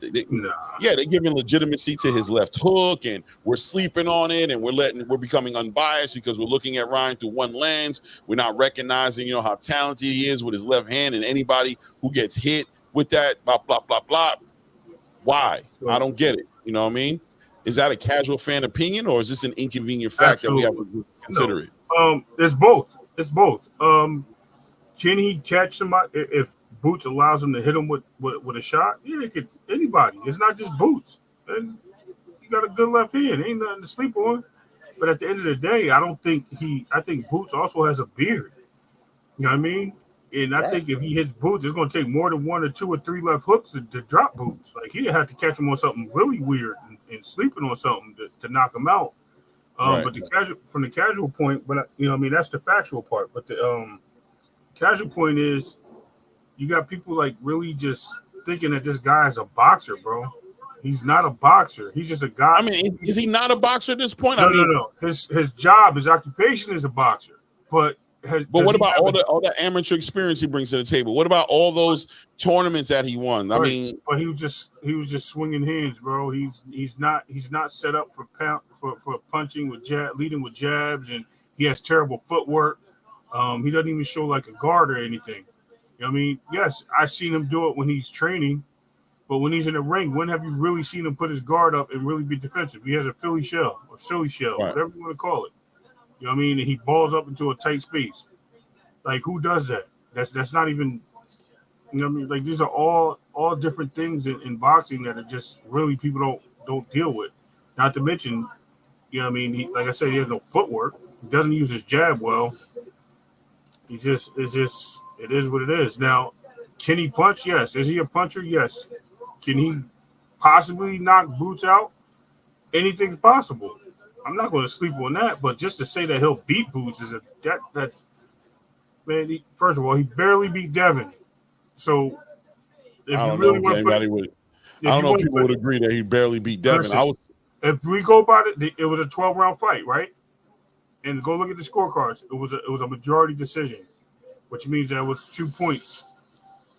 They're giving legitimacy to his left hook, and we're sleeping on it, and we're becoming unbiased because we're looking at Ryan through one lens. We're not recognizing, how talented he is with his left hand, and anybody who gets hit with that, blah blah blah blah. Why? I don't get it. You know what I mean? Is that a casual fan opinion, or is this an inconvenient fact that we have to consider it? It's both. Can he catch somebody if Boots allows him to hit him with a shot? Yeah, it could. Anybody. It's not just Boots. And you got a good left hand. Ain't nothing to sleep on. But at the end of the day, I think Boots also has a beard. You know what I mean? And I think if he hits Boots, it's going to take more than 1 or 2 or 3 left hooks to drop Boots. Like, he had to catch him on something really weird and sleeping on something to knock him out. But from the casual point, but that's the factual part. But the casual point is, you got people like really just thinking that this guy is a boxer, bro. He's not a boxer. He's just a guy. I mean, is he not a boxer at this point? No. His job, his occupation is a boxer. But what about all the amateur experience he brings to the table? What about all those tournaments that he won? I mean, but he was just swinging hands, bro. He's not set up for punching with leading with jabs, and he has terrible footwork. He doesn't even show like a guard or anything. You know what I mean? Yes, I've seen him do it when he's training, but when he's in the ring, when have you really seen him put his guard up and really be defensive? He has a Philly shell or silly shell, whatever you want to call it. You know what I mean? And he balls up into a tight space. Like, who does that? That's not even, you know what I mean? Like, these are all different things in boxing that are just really people don't deal with. Not to mention, you know what I mean? Like I said, he has no footwork. He doesn't use his jab well. It is what it is. Now, can he punch? Yes. Is he a puncher? Yes. Can he possibly knock Boots out? Anything's possible. I'm not going to sleep on that, but just to say that he'll beat Boots that's man. First of all, he barely beat Devin. So if I you really want to put, I don't know if people would agree that he barely beat Devin. Listen, if we go by it was a 12-round fight, right? And go look at the scorecards. It was a majority decision, which means that was 2 points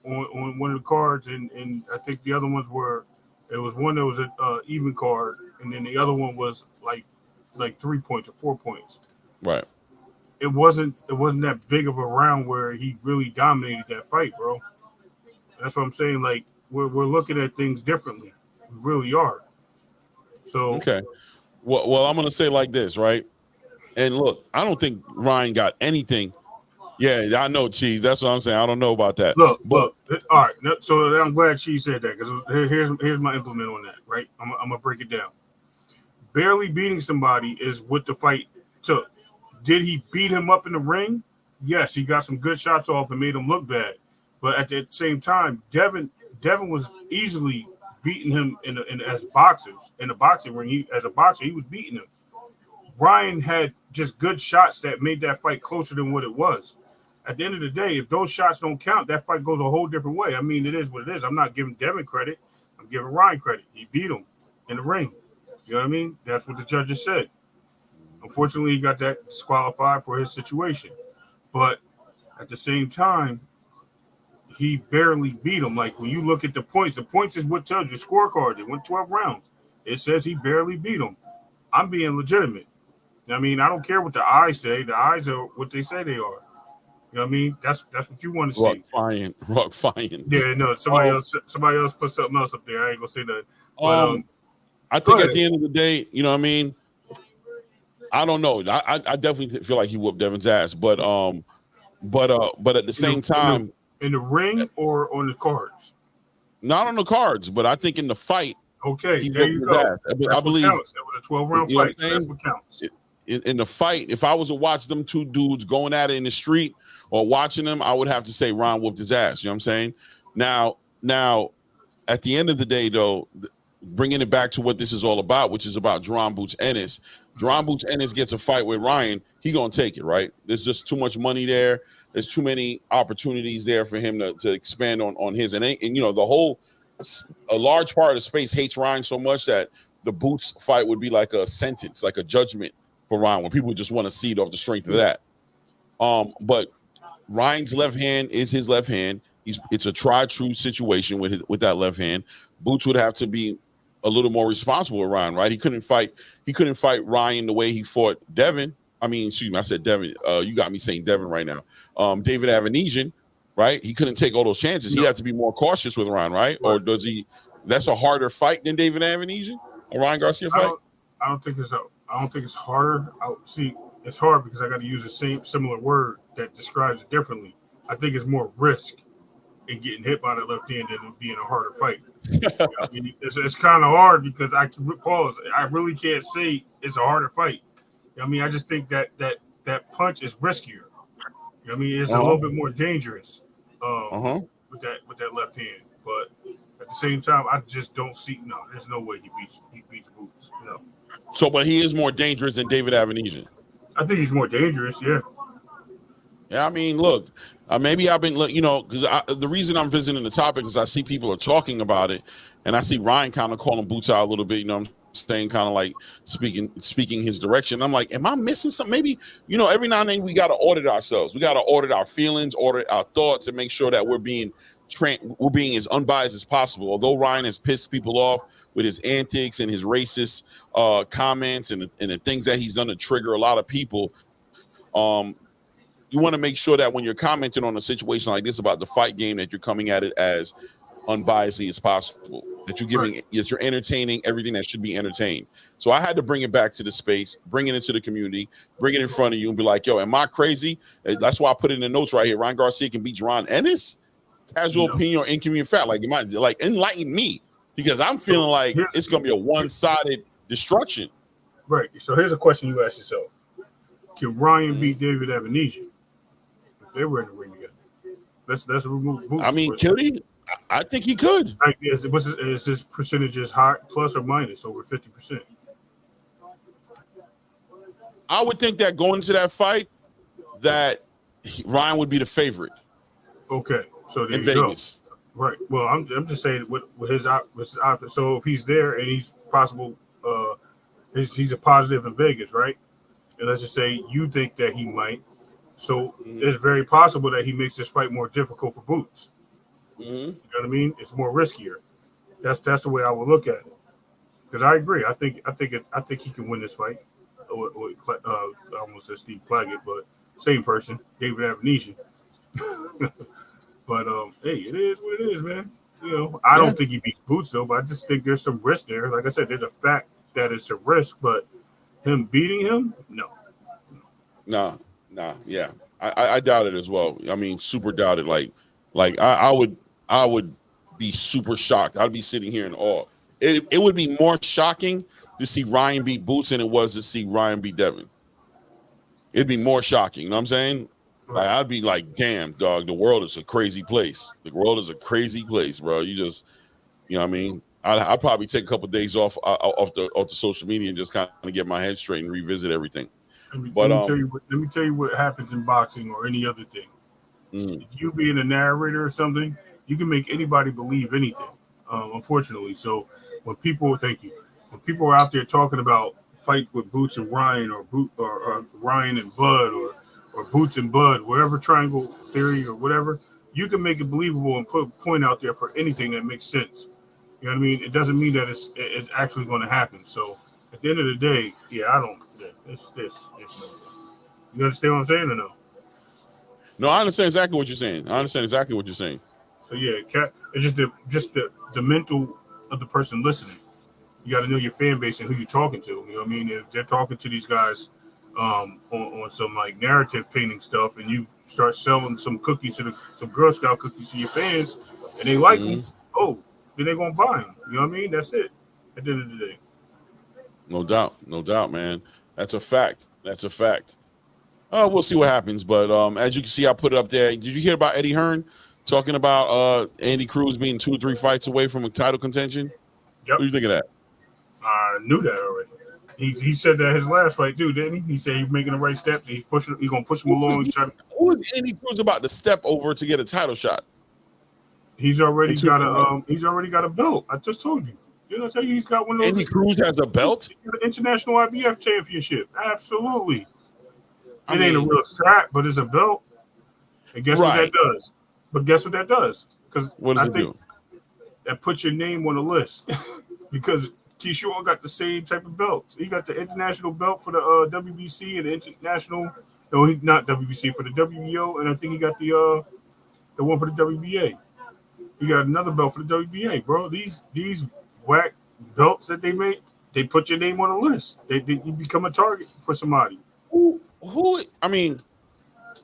on one of the cards, and I think the other ones it was one that was an even card, and then the other one was like 3 points or 4 points. Right. It wasn't that big of a round where he really dominated that fight, bro. That's what I'm saying. Like, we're looking at things differently. We really are. So okay. Well, I'm gonna say like this, right? And look, I don't think Ryan got anything. Yeah, I know, Cheese. That's what I'm saying. I don't know about that. Look. All right. So I'm glad Cheese said that, because here's my implement on that, right? I'm gonna break it down. Barely beating somebody is what the fight took. Did he beat him up in the ring? Yes, he got some good shots off and made him look bad. But at the same time, Devin was easily beating him as boxers in the boxing ring. As a boxer, he was beating him. Ryan had just good shots that made that fight closer than what it was. at the end of the day, if those shots don't count, that fight goes a whole different way. I mean, it is what it is. I'm not giving Devin credit. I'm giving Ryan credit. He beat him in the ring. You know what I mean? That's what the judges said. Unfortunately, he got that disqualified for his situation. But at the same time, he barely beat him. Like, when you look at the points is what tells you scorecards. It went 12 rounds. It says he barely beat him. I'm being legitimate. I mean, I don't care what the eyes say. The eyes are what they say they are. You know what I mean? That's what you want to see. Rock fine. Yeah, no, somebody else put something else up there. I ain't gonna say nothing. But, I think at the end of the day, you know what I mean? I don't know. I definitely feel like he whooped Devin's ass, but at the same time, in the ring or on the cards? Not on the cards, but I think in the fight. Okay, there you go. I believe that was a 12-round fight. So that's what counts. In the fight, if I was to watch them two dudes going at it in the street or watching them, I would have to say Ron whooped his ass. You know what I'm saying? Now, at the end of the day, though, bringing it back to what this is all about, which is about Jaron Boots Ennis. Jaron Boots Ennis gets a fight with Ryan, he gonna take it, right? There's just too much money there. There's too many opportunities there for him to expand on his. And you know, a large part of the space hates Ryan so much that the Boots fight would be like a sentence, like a judgment for Ryan, when people just want to see it off the strength of that. But Ryan's left hand is his left hand. It's a tried-true situation with that left hand. Boots would have to be a little more responsible with Ryan, right? He couldn't fight Ryan the way he fought Devin. I mean, excuse me, I said Devin. You got me saying Devin right now. David Avanesian, right? He couldn't take all those chances. He had to be more cautious with Ryan, right? Or does he? That's a harder fight than David Avanesian, a Ryan Garcia fight. I don't think it's harder. It's hard because I got to use the similar word that describes it differently. I think it's more risk in getting hit by the left hand than it being a harder fight. I mean, it's kind of hard because I really can't say it's a harder fight. I mean, I just think that punch is riskier. You know I mean, it's a little bit more dangerous with that left hand. But at the same time, I just don't see. No, there's no way he beats Boots. No. So, but he is more dangerous than David Avanesian. I think he's more dangerous. Yeah. Yeah, I mean, look, maybe I've been, you know, because the reason I'm visiting the topic is I see people are talking about it, and I see Ryan kind of calling Boots out a little bit. You know, I'm saying kind of like speaking his direction. I'm like, am I missing something? Maybe, you know, every now and then we got to audit ourselves. We got to audit our feelings, audit our thoughts, and make sure that we're being as unbiased as possible. Although Ryan has pissed people off with his antics and his racist comments and the things that he's done to trigger a lot of people, you want to make sure that when you're commenting on a situation like this about the fight game, that you're coming at it as unbiasedly as possible, that you're entertaining everything that should be entertained. So I had to bring it back to the space, bring it into the community, bring it in front of you and be like, yo, am I crazy? That's why I put it in the notes right here. Ryan Garcia can beat Jaron Ennis? Casual opinion or inconvenient fact? Like, enlighten me, because I'm feeling like it's going to be a one-sided destruction. Right. So here's a question you ask yourself. Can Ryan beat David Avanesian if they were in the ring together? Let's remove Boots. I mean, could he? I think he could. Is his percentages high, plus or minus over 50%? I would think that going into that fight, that Ryan would be the favorite. Okay, so there in you Vegas. Go. Right. Well, I'm just saying with his option. So if he's there and he's possible, he's a positive in Vegas, right? And let's just say you think that he might. So it's very possible that he makes this fight more difficult for Boots. You know what I mean? It's more riskier. That's the way I would look at it. Because I agree. I think he can win this fight. I almost said Steve Claggett, but same person, David Avanesian. But hey, it is what it is, man. You know, I don't think he beats Boots though, but I just think there's some risk there. Like I said, there's a fact that it's a risk, but him beating him, no. Nah, yeah. I doubt it as well. I mean, super doubt it. Like I would be super shocked. I'd be sitting here in awe. It would be more shocking to see Ryan beat Boots than it was to see Ryan beat Devin. It'd be more shocking. You know what I'm saying? Like, I'd be like, damn, dog, the world is a crazy place. The world is a crazy place, bro. You know what I mean? I'd probably take a couple of days off the social media and just kind of get my head straight and revisit everything. Let me tell you what happens in boxing or any other thing. You being a narrator or something, you can make anybody believe anything. Unfortunately, so when people are out there talking about fights with Boots and Ryan or Ryan and Bud or Boots and Bud, whatever triangle theory or whatever, you can make it believable and put a point out there for anything that makes sense. You know what I mean? It doesn't mean that it's actually going to happen. So at the end of the day, yeah, I don't. You understand what I'm saying or no? No, I understand exactly what you're saying. So yeah, it's just the mental of the person listening. You got to know your fan base and who you're talking to. You know what I mean? If they're talking to these guys on some like narrative painting stuff, and you start selling some cookies some Girl Scout cookies to your fans, and they like them, then they're gonna buy them. You know what I mean? That's it. At the end of the day. No doubt, man. That's a fact. We'll see what happens. But as you can see, I put it up there. Did you hear about Eddie Hearn talking about Andy Cruz being 2 or 3 fights away from a title contention? Yep. What do you think of that? I knew that already. He said that his last fight too, didn't he? He said he's making the right steps. He's gonna push him along. Who is Andy Cruz about to step over to get a title shot? He's already got a belt. I just told you. Didn't I tell you he's got one of those? Andy Cruz has a belt? He's got an international IBF championship. Absolutely. It ain't a real strap, but it's a belt. And guess what that does? Because I think that puts your name on the list. Because Chisora got the same type of belts. He got the international belt for the WBC and the international. No, he not WBC, for the WBO, and I think he got the one for the WBA. He got another belt for the WBA, bro. These whack belts that they make, they put your name on the list. You become a target for somebody. Who? I mean,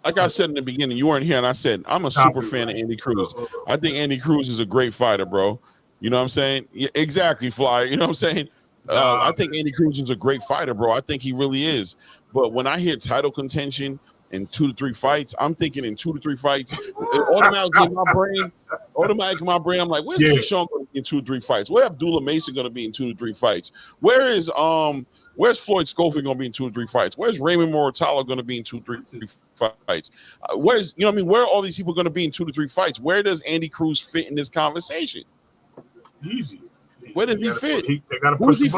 like I said in the beginning, you weren't here, and I said I'm a super fan of Andy Cruz. I think Andy Cruz is a great fighter, bro. You know what I'm saying? Yeah, exactly, Flyer. You know what I'm saying? I think Andy Cruz is a great fighter, bro. I think he really is. But when I hear title contention in 2 to 3 fights, I'm thinking in 2 to 3 fights. Automatically in my brain, I'm like, where's Keyshawn going to be in 2 to 3 fights? Where Abdullah Mason going to be in 2 to 3 fights? Where's Floyd Schofield going to be in 2 to 3 fights? Where's Raymond Mortalo going to be in 2 to 3 fights? Where's, you know what I mean? Where are all these people going to be in 2 to 3 fights? Where does Andy Cruz fit in this conversation? Easy. Where does he fit? They got to push him.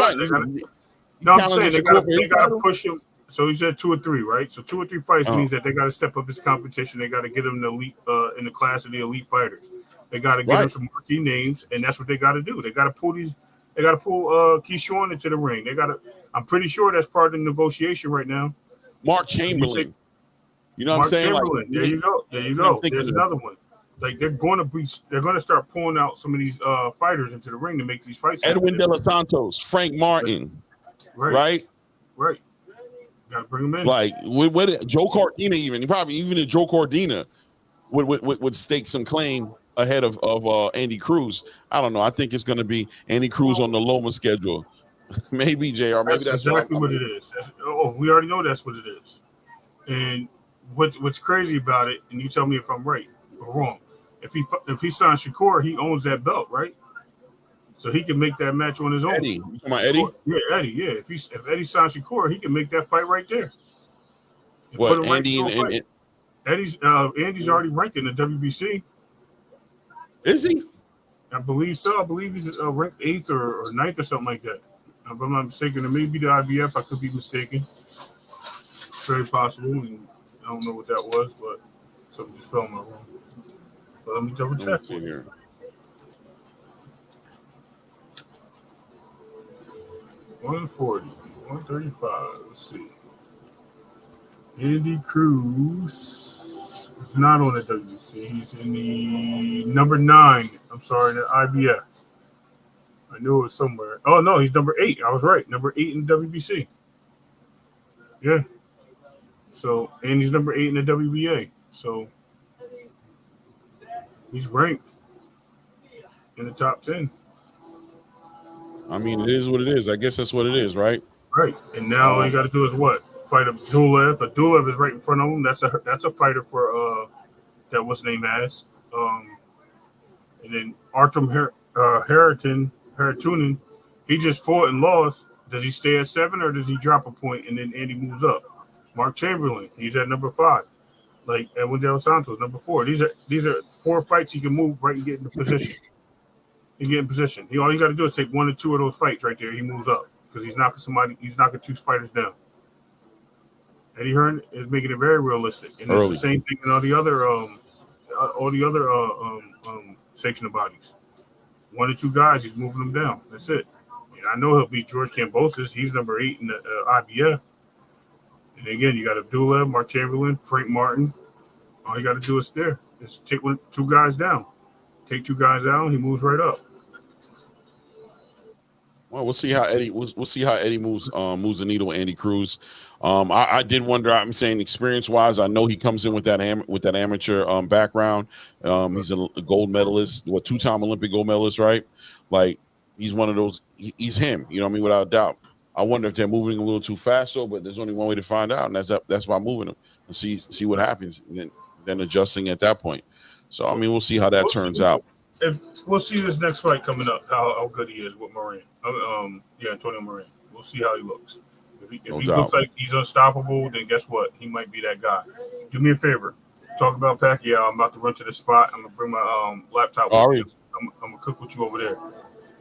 No, I'm saying they got to push him. So he said 2 or 3, right? So 2 or 3 fights means that they got to step up his competition. They got to get him the elite in the class of the elite fighters. They got to get him some marquee names, and that's what they got to do. They got to pull these. They got to pull Keyshawn into the ring. They got to. I'm pretty sure that's part of the negotiation right now. Mark Chamberlain. You know what I'm saying? Chamberlain. There you go. There's another one. Like they're going to start pulling out some of these fighters into the ring to make these fights. Edwin De Los Santos, Frank Martin, right. Got to bring them in. Like with Joe Cordina, even if Joe Cordina would stake some claim ahead of Andy Cruz. I don't know. I think it's going to be Andy Cruz on the Loma schedule. Maybe JR. Maybe that's exactly what it is. We already know that's what it is. And what's crazy about it, and you tell me if I'm right or wrong. If he signs Shakur, he owns that belt, right? So he can make that match on his own. Eddie, you talking about Eddie? Yeah, Eddie. Yeah, if Eddie signs Shakur, he can make that fight right there. What Andy and Andy's already ranked in the WBC. Is he? I believe so. I believe he's ranked 8th or 9th or something like that. If I'm not mistaken, it may be the IBF. I could be mistaken. It's very possible. And I don't know what that was, but something just fell in my room. But let me double check here. 140, 135. Let's see. Andy Cruz is not on the WBC. He's in the number 9. I'm sorry, the IBF. I knew it was somewhere. Oh, no, he's number 8. I was right. Number 8 in the WBC. Yeah. So, and he's number 8 in the WBA. So, he's ranked in the top 10. I mean, it is what it is. I guess that's what it is, right? Right. And now all you got to do is what? Fight Abdullah. Abdullah is right in front of him. That's a fighter for that what's named as. And then Artem Haratunen, he just fought and lost. Does he stay at 7 or does he drop a point and then Andy moves up? Mark Chamberlain, he's at number 5. Like Edwin De Los Santos, number 4. These are 4 fights he can move right and get into position. He get in position. All you got to do is take 1 or 2 of those fights right there. He moves up because he's knocking 2 fighters down. Eddie Hearn is making it very realistic, and it's the same thing in all the other sanctioned bodies. 1 or 2 guys, he's moving them down. That's it. And I know he'll beat George Kambosos. He's number 8 in the IBF. And again, you got Abdullah, Mark Chamberlain, Frank Martin. All you got to do is take 2 guys down. Take 2 guys down, he moves right up. Well, we'll see how Eddie moves the needle with Andy Cruz. I did wonder. I'm saying experience-wise, I know he comes in with that amateur background. He's a gold medalist, 2-time Olympic gold medalist, right? Like he's one of those. He's him. You know what I mean? Without a doubt. I wonder if they're moving a little too fast, though. But there's only one way to find out, and that's by moving him and see what happens, and then adjusting at that point. So I mean, we'll see how that turns out. We'll see this next fight coming up, how good he is with Moran. Antonio Moran. We'll see how he looks. If he looks like he's unstoppable, then guess what? He might be that guy. Do me a favor. Talk about Pacquiao. I'm about to run to the spot. I'm gonna bring my laptop. I'm gonna cook with you over there.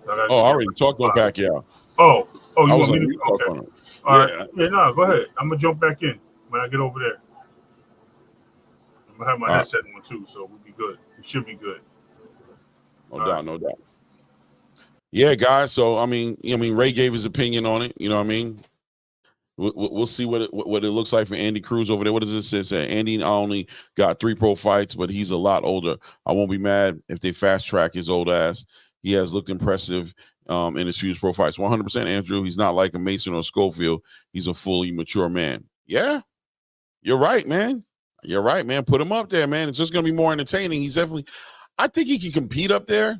I already talked on Pacquiao. Oh, you want me to? Okay. All right. Yeah. Yeah, no, go ahead. I'm gonna jump back in when I get over there. I'm gonna have my headset on too, so we'll be good. We should be good. No doubt. Yeah, guys. So I mean, Ray gave his opinion on it. You know what I mean? We'll see what it looks like for Andy Cruz over there. What does it say? Andy only got 3 pro fights, but he's a lot older. I won't be mad if they fast track his old ass. He has looked impressive in his few pro fights. 100%, Andrew. He's not like a Mason or Schofield. He's a fully mature man. Yeah, you're right, man. You're right, man. Put him up there, man. It's just gonna be more entertaining. He's definitely. I think he can compete up there,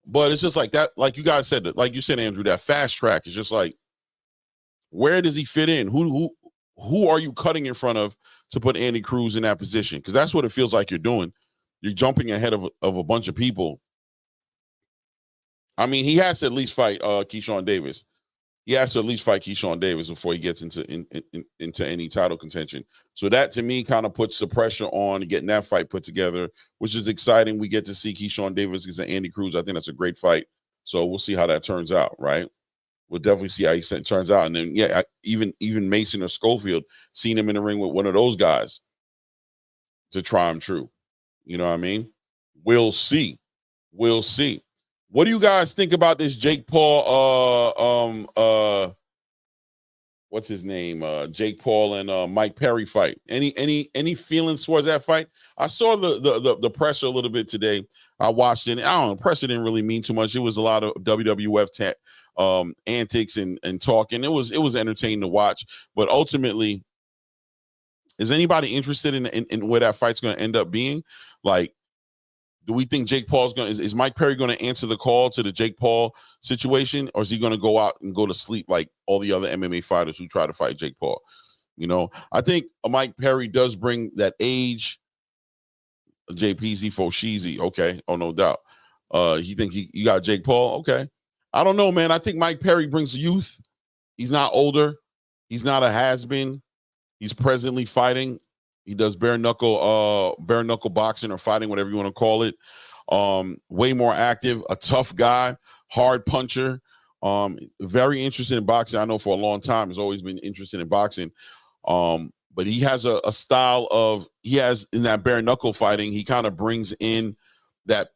but it's just like that. Like you guys said, like you said, Andrew, that fast track is just like, where does he fit in? Who are you cutting in front of to put Andy Cruz in that position? Because that's what it feels like you're doing. You're jumping ahead of a bunch of people. I mean, he has to at least fight Keyshawn Davis. He has to at least fight Keyshawn Davis before he gets into any title contention. So that, to me, kind of puts the pressure on getting that fight put together, which is exciting. We get to see Keyshawn Davis against Andy Cruz. I think that's a great fight. So we'll see how that turns out, right? We'll definitely see how he turns out. And then, yeah, even Mason or Schofield, seen him in the ring with one of those guys to try him true. You know what I mean? We'll see. We'll see. What do you guys think about this Jake Paul, what's his name? Jake Paul and Mike Perry fight. Any feelings towards that fight? I saw the pressure a little bit today. I watched it. I don't know, pressure didn't really mean too much. It was a lot of WWF antics and talking. It was entertaining to watch. But ultimately, is anybody interested in where that fight's going to end up being? Like, do we think Jake Paul's is Mike Perry going to answer the call to the Jake Paul situation, or is he going to go out and go to sleep like all the other MMA fighters who try to fight Jake Paul? You know, I think Mike Perry does bring that age. JPZ Foshizi, okay, oh no doubt. He thinks you got Jake Paul, okay. I don't know, man. I think Mike Perry brings youth. He's not older. He's not a has-been. He's presently fighting. He does bare knuckle boxing or fighting, whatever you want to call it. Way more active, a tough guy, hard puncher. Very interested in boxing. I know for a long time has always been interested in boxing. But he has a style of, he has in that bare knuckle fighting, he kind of brings in that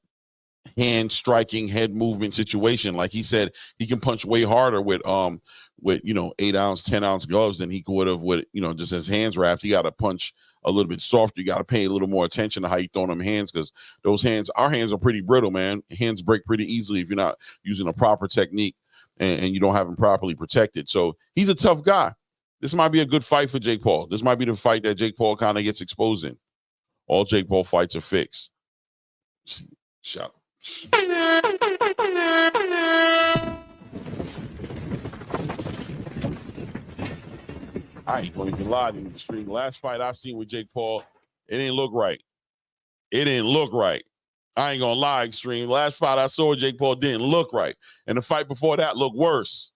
hand striking, head movement situation. Like he said, he can punch way harder with 8-ounce, 10-ounce gloves than he would have with, just his hands wrapped. He got to punch a little bit softer. You got to pay a little more attention to how you throw them hands, because those hands, our hands are pretty brittle, man. Hands break pretty easily if you're not using a proper technique and you don't have them properly protected. So he's a tough guy. This might be a good fight for Jake Paul. This might be the fight that Jake Paul kind of gets exposed in. All Jake Paul fights are fixed. Shut up. I ain't going to even lie to you. The stream. Last fight I seen with Jake Paul, it didn't look right. It didn't look right. I ain't going to lie, Extreme. Last fight I saw with Jake Paul didn't look right. And the fight before that looked worse.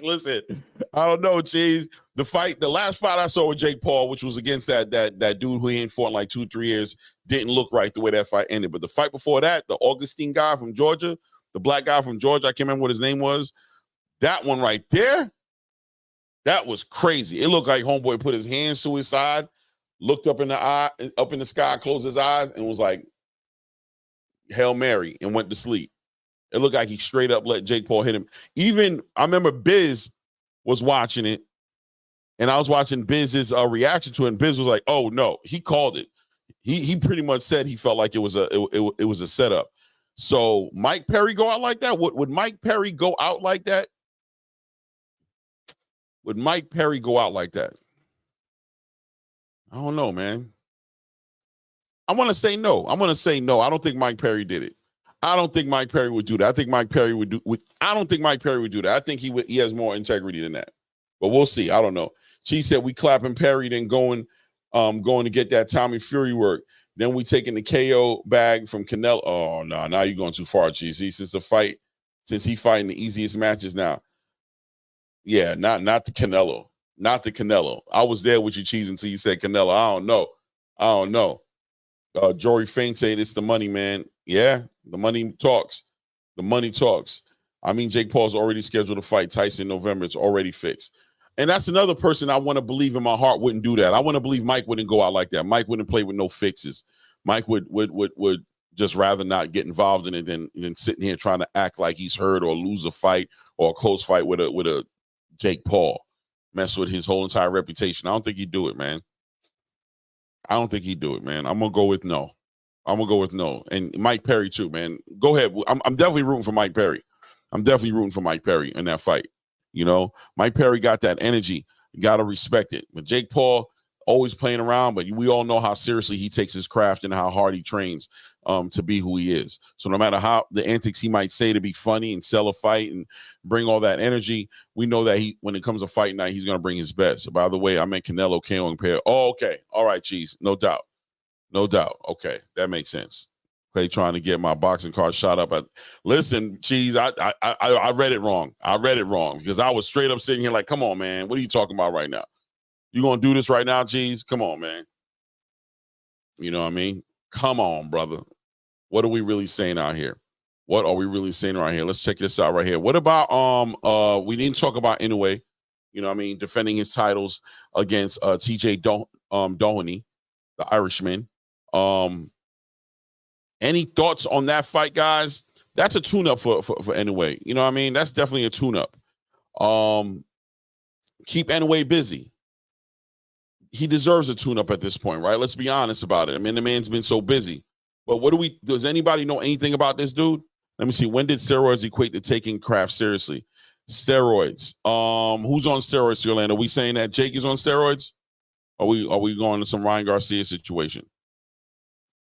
Listen, I don't know, Cheese. The last fight I saw with Jake Paul, which was against that dude who he ain't fought in like 2-3 years, didn't look right the way that fight ended. But the fight before that, the Augustine guy from Georgia, the black guy from Georgia, I can't remember what his name was. That one right there, that was crazy. It looked like homeboy put his hands to his side, looked up in the sky, closed his eyes, and was like, Hail Mary, and went to sleep. It looked like he straight up let Jake Paul hit him. Even, I remember Biz was watching it, and I was watching Biz's reaction to it, and Biz was like, oh, no, he called it. He pretty much said he felt like it was a setup. So Mike Perry go out like that? Would Mike Perry go out like that? Would Mike Perry go out like that? I don't know, man. I want to say no. I don't think Mike Perry did it. I don't think Mike Perry would do that. I don't think Mike Perry would do that. I think he has more integrity than that. But we'll see. I don't know. She said we clapping Perry, then going to get that Tommy Fury work. Then we taking the KO bag from Canelo. Oh no, now you're going too far, GC. Since he fighting the easiest matches now. Yeah, not the Canelo. Not the Canelo. I was there with you, Cheese, until you said Canelo. I don't know. Jory Fain said it's the money, man. Yeah, the money talks. The money talks. I mean, Jake Paul's already scheduled to fight Tyson in November. It's already fixed. And that's another person I want to believe in my heart wouldn't do that. I want to believe Mike wouldn't go out like that. Mike wouldn't play with no fixes. Mike would just rather not get involved in it than sitting here trying to act like he's hurt or lose a fight or a close fight with a Jake Paul. Mess with his whole entire reputation. I don't think he'd do it, man. I'm gonna go with no. And Mike Perry too, man. Go ahead. I'm definitely rooting for Mike Perry. in that fight. You know, Mike Perry got that energy. You got to respect it. But Jake Paul always playing around, but we all know how seriously he takes his craft and how hard he trains to be who he is. So no matter how the antics he might say to be funny and sell a fight and bring all that energy, we know that when it comes to fight night, he's going to bring his best. So by the way, I meant Canelo KOing Perry. Oh, okay. All right, Cheese. No doubt. Okay, that makes sense. Clay trying to get my boxing card shot up. Listen, Cheese, I read it wrong. Because I was straight up sitting here like, come on, man. What are you talking about right now? You going to do this right now, Cheese? Come on, man. You know what I mean? Come on, brother. What are we really saying out here? Let's check this out right here. What about, we didn't talk about Inoue, you know what I mean, defending his titles against TJ Doheny, the Irishman. Any thoughts on that fight, guys? That's a tune-up for Inoue. You know what I mean? That's definitely a tune-up. Keep Inoue busy. He deserves a tune-up at this point, right? Let's be honest about it. I mean, the man's been so busy. But does anybody know anything about this dude? Let me see. When did steroids equate to taking craft seriously? Steroids. Who's on steroids, Orlando? Are we saying that Jake is on steroids? Are we going to some Ryan Garcia situation?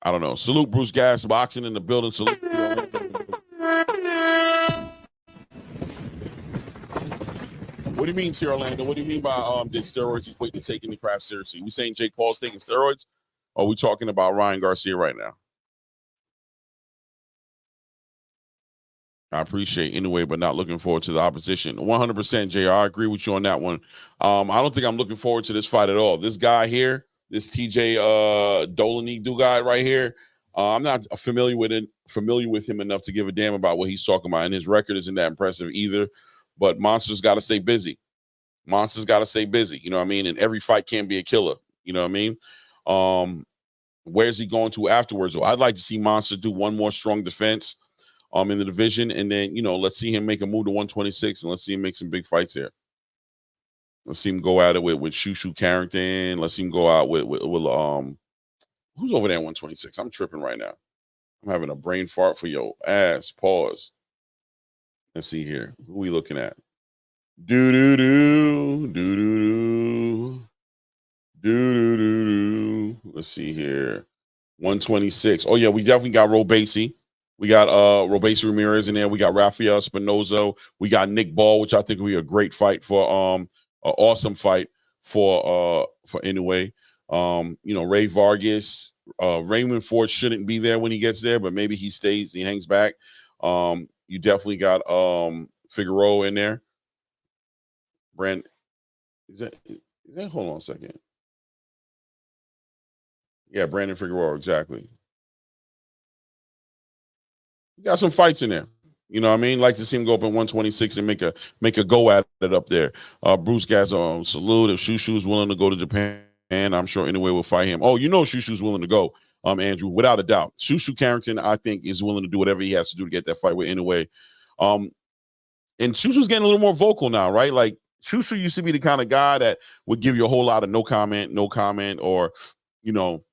I don't know. Salute Bruce Gas, boxing in the building. Salute. What do you mean, T. Orlando? What do you mean by did steroids equate to taking the craft seriously? We saying Jake Paul's taking steroids? Or are we talking about Ryan Garcia right now? I appreciate Inoue, but not looking forward to the opposition. 100%, JR. I agree with you on that one. I don't think I'm looking forward to this fight at all. This guy here, this TJ Doheny guy right here, I'm not familiar with him enough to give a damn about what he's talking about, and his record isn't that impressive either. But Monster's got to stay busy. You know what I mean? And every fight can be a killer. You know what I mean? Where's he going to afterwards? So I'd like to see Monster do one more strong defense in the division, and then, you know, let's see him make a move to 126, and let's see him make some big fights here. Let's see him go at it with Shushu Carrington. Let's see him go out with who's over there at 126? I'm tripping right now. I'm having a brain fart for your ass. Pause. Let's see here. Who are we looking at? Let's see here. 126. Oh, yeah, we definitely got Robesi. We got Robesi Ramirez in there. We got Rafael Espinoza. We got Nick Ball, which I think will be a great fight for an awesome fight for Inoue. You know, Ray Vargas. Raymond Ford shouldn't be there when he gets there, but maybe he stays, he hangs back. You definitely got Figueroa in there. Brand, is that hold on a second. Yeah, Brandon Figueroa, exactly. You got some fights in there. You know what I mean? Like to see him go up in 126 and make a go at it up there. Bruce Gasson, salute. If Shushu is willing to go to Japan, I'm sure Inoue will fight him. Oh, you know Shushu's willing to go, Andrew, without a doubt. Shushu Carrington, I think, is willing to do whatever he has to do to get that fight with Inoue. And Shushu's getting a little more vocal now, right? Like Shushu used to be the kind of guy that would give you a whole lot of no comment, or, you know,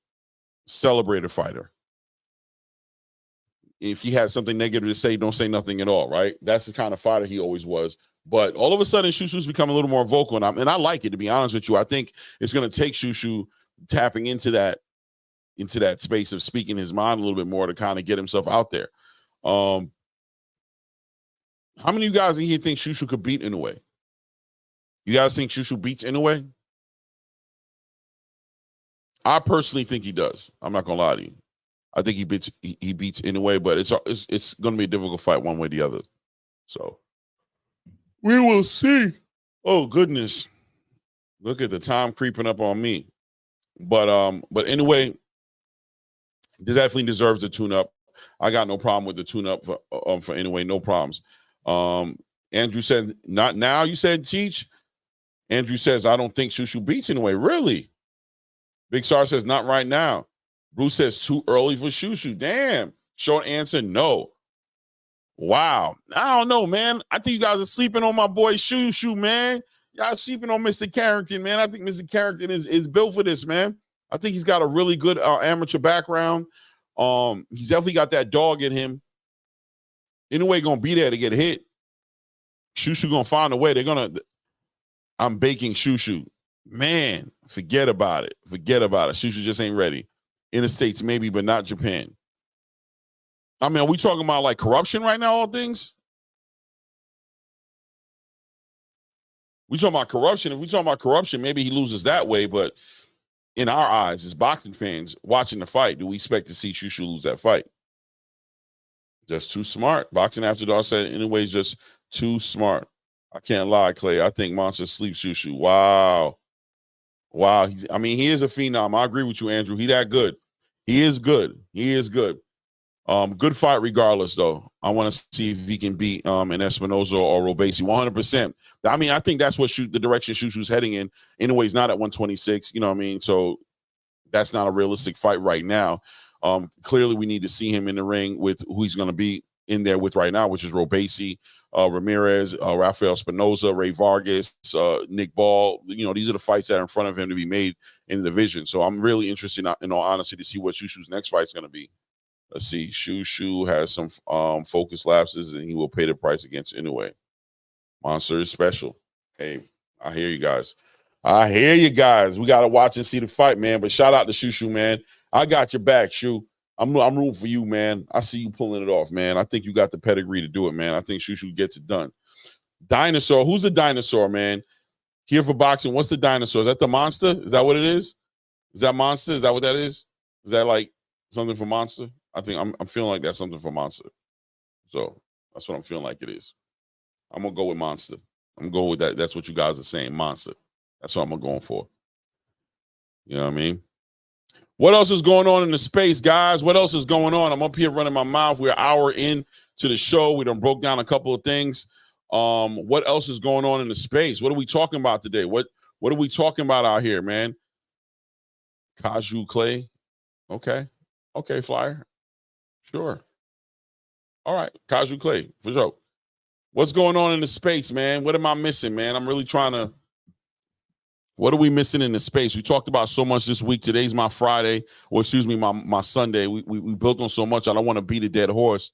celebrate a fighter. If he had something negative to say, don't say nothing at all, right? That's the kind of fighter he always was. But all of a sudden, Shushu's become a little more vocal, and I like it, to be honest with you. I think it's going to take Shushu tapping into that space of speaking his mind a little bit more to kind of get himself out there. How many of you guys in here think Shushu could beat Inoue? You guys think Shushu beats Inoue? I personally think he does. I'm not going to lie to you. I think he beats Inoue, but it's going to be a difficult fight one way or the other. So we will see. Oh goodness, look at the time creeping up on me. But Inoue definitely deserves the tune-up. I got no problem with the tune-up for Inoue, no problems. Andrew said not now. You said Cheech. Andrew says I don't think Shushu beats Inoue. Really? Big Star says not right now. Bruce says too early for Shushu. Damn. Short answer, no. Wow. I don't know, man. I think you guys are sleeping on my boy Shushu, man. Y'all sleeping on Mr. Carrington, man. I think Mr. Carrington is built for this, man. I think he's got a really good amateur background. He's definitely got that dog in him. Inoue gonna be there to get hit. Shushu gonna find a way. I'm baking Shushu. Man, forget about it. Shushu just ain't ready. In the States, maybe, but not Japan. I mean, are we talking about like corruption right now, all things? We talking about corruption. If we talking about corruption, maybe he loses that way, but in our eyes, as boxing fans watching the fight, do we expect to see Shushu lose that fight? Just too smart. Boxing After Dark said, anyway, just too smart. I can't lie, Clay. I think Monster sleeps Shushu. Wow. He is a phenom. I agree with you, Andrew. He that good. He is good. Good fight regardless, though. I want to see if he can beat an Espinoza or Robesi 100%. I mean, I think that's what the direction Shushu's heading in. Anyway, he's not at 126, you know what I mean? So that's not a realistic fight right now. Clearly, we need to see him in the ring with who he's going to be in there with right now, which is Robesi, Ramirez, Rafael Espinoza, Ray Vargas, Nick Ball. You know, these are the fights that are in front of him to be made in the division. So I'm really interested, in all honesty, to see what Shushu's next fight is going to be. Let's see. Shushu has some focus lapses, and he will pay the price against Inoue. Monster is special. Hey, I hear you guys. We got to watch and see the fight, man. But shout out to Shushu, man. I got your back, Shu. I'm rooting for you, man. I see you pulling it off, man. I think you got the pedigree to do it, man. I think Shushu gets it done. Dinosaur. Who's the dinosaur, man? Here for boxing. What's the dinosaur? Is that the monster? Is that what it is? Is that monster? Is that what that is? Is that like something for monster? I think I'm feeling like that's something for monster. So that's what I'm feeling like it is. I'm going to go with monster. I'm going with that. That's what you guys are saying, monster. That's what I'm going for. You know what I mean? What else is going on in the space, guys? What else is going on? I'm up here running my mouth. We're an hour in to the show. We done broke down a couple of things. What else is going on in the space? What are we talking about today? What are we talking about out here, man? Kaju Clay. Okay, Flyer. Sure. All right, Kaju Clay, for sure. What's going on in the space, man? What am I missing, man? I'm really trying to. What are we missing in the space? We talked about so much this week. Today's my Friday, or excuse me, my Sunday. We built on so much. I don't want to beat a dead horse.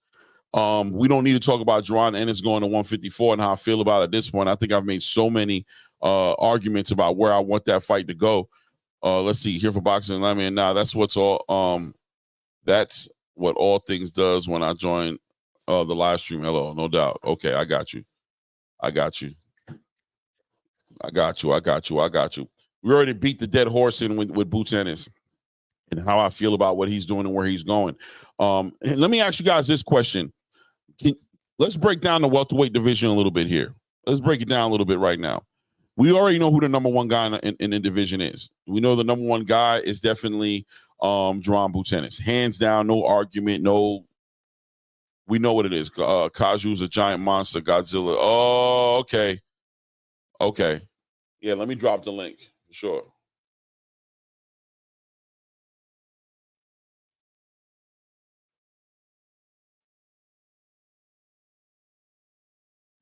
We don't need to talk about Jaron Ennis going to 154 and how I feel about it at this point. I think I've made so many arguments about where I want that fight to go. Let's see, here for boxing. I mean, that's what's all. That's what all things does when I join the live stream. Hello, no doubt. Okay, I got you. We already beat the dead horse in with Boots Ennis and how I feel about what he's doing and where he's going. And let me ask you guys this question. Let's break down the welterweight division a little bit here. Let's break it down a little bit right now. we already know who the number one guy in the division is. We know the number one guy is definitely Jaron Ennis. Hands down, no argument, no. We know what it is. Kaju's a giant monster, Godzilla. Oh, okay. Okay. Yeah, let me drop the link for sure.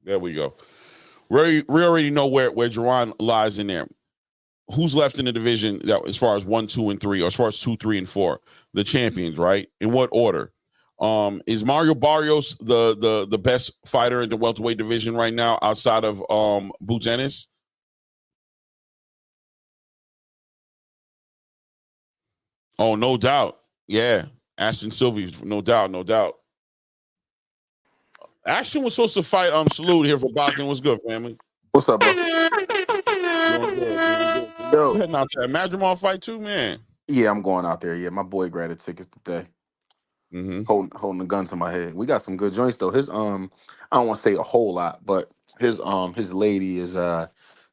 There we go. We already know where Jaron lies in there. Who's left in the division that as far as 1, 2, and 3, or as far as 2, 3, and 4? The champions, right? In what order? Is Mario Barrios the best fighter in the welterweight division right now outside of Ennis? Oh, no doubt. Yeah. Ashton Sylvie, no doubt. Ashton was supposed to fight Salute here for boxing. What's good, family? What's up, bro? Doing good. Yo, heading out to that Madrimal fight too, man. Yeah, I'm going out there. Yeah, my boy grabbed the tickets today. Holding the gun to my head. We got some good joints though. His I don't want to say a whole lot, but his lady is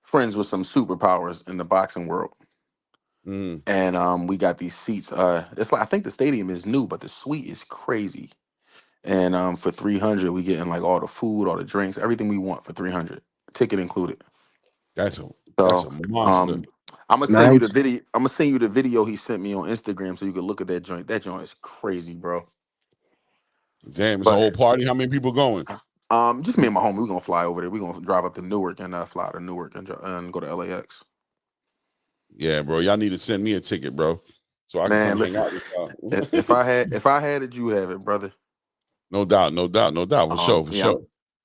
friends with some superpowers in the boxing world. And we got these seats. It's like, I think the stadium is new, but the suite is crazy. And for $300, we getting like all the food, all the drinks, everything we want for $300, ticket included. That's a monster. I'm gonna send you the video. I'm gonna send you the video he sent me on Instagram so you can look at that joint. That joint is crazy, bro. Damn, it's a whole party. How many people going? Just me and my homie. We're gonna fly over there. We're gonna drive up to Newark and fly to Newark and go to LAX. Yeah, bro. Y'all need to send me a ticket, bro, so I can hang out with y'all. if I had it, you have it, brother. No doubt. For sure.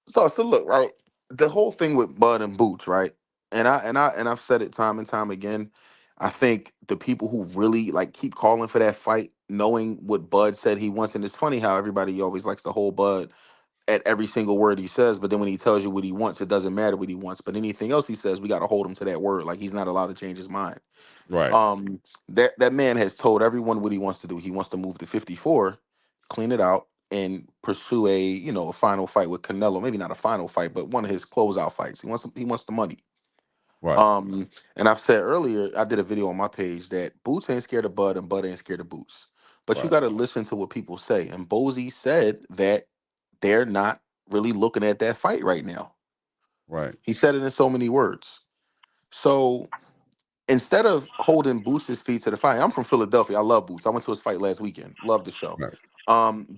So look, right. The whole thing with Bud and Boots, right? And I've said it time and time again. I think the people who really like keep calling for that fight, knowing what Bud said he wants, and it's funny how everybody always likes to hold Bud at every single word he says, but then when he tells you what he wants, it doesn't matter what he wants. But anything else he says, we got to hold him to that word. Like, he's not allowed to change his mind. Right. That man has told everyone what he wants to do. He wants to move to 54, clean it out, and pursue a final fight with Canelo. Maybe not a final fight, but one of his closeout fights. He wants the money. Right. And I've said earlier, I did a video on my page that Boots ain't scared of Bud and Bud ain't scared of Boots. But you got to listen to what people say. And Bozy said that they're not really looking at that fight right now. Right. He said it in so many words. So instead of holding Boots' feet to the fight, I'm from Philadelphia. I love Boots. I went to his fight last weekend. Love the show. Right.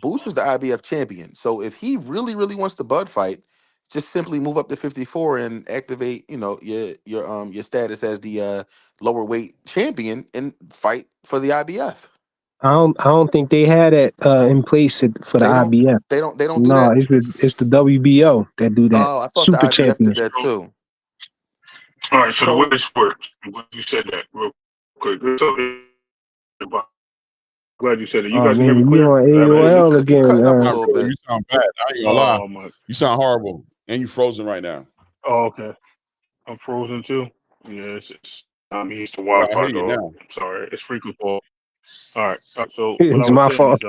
Boots is the IBF champion. So if he really, really wants the Bud fight, just simply move up to 54 and activate, your status as the lower weight champion and fight for the IBF. I don't think they had it in place for the IBF. They don't do that. No, it's the WBO that do that. Oh, I thought Super the IBF champions did that too. All right, so the way this works, you said that real quick. So, glad you said it. You guys can hear me clear? AOL again. You cutting up a little bit. You sound bad. I ain't gonna lie. You sound horrible, and you frozen right now. Oh, okay. I'm frozen too. Yeah, it's I'm used to Wi-Fi. I'm sorry, it's frequent fault. All right. So it's my fault.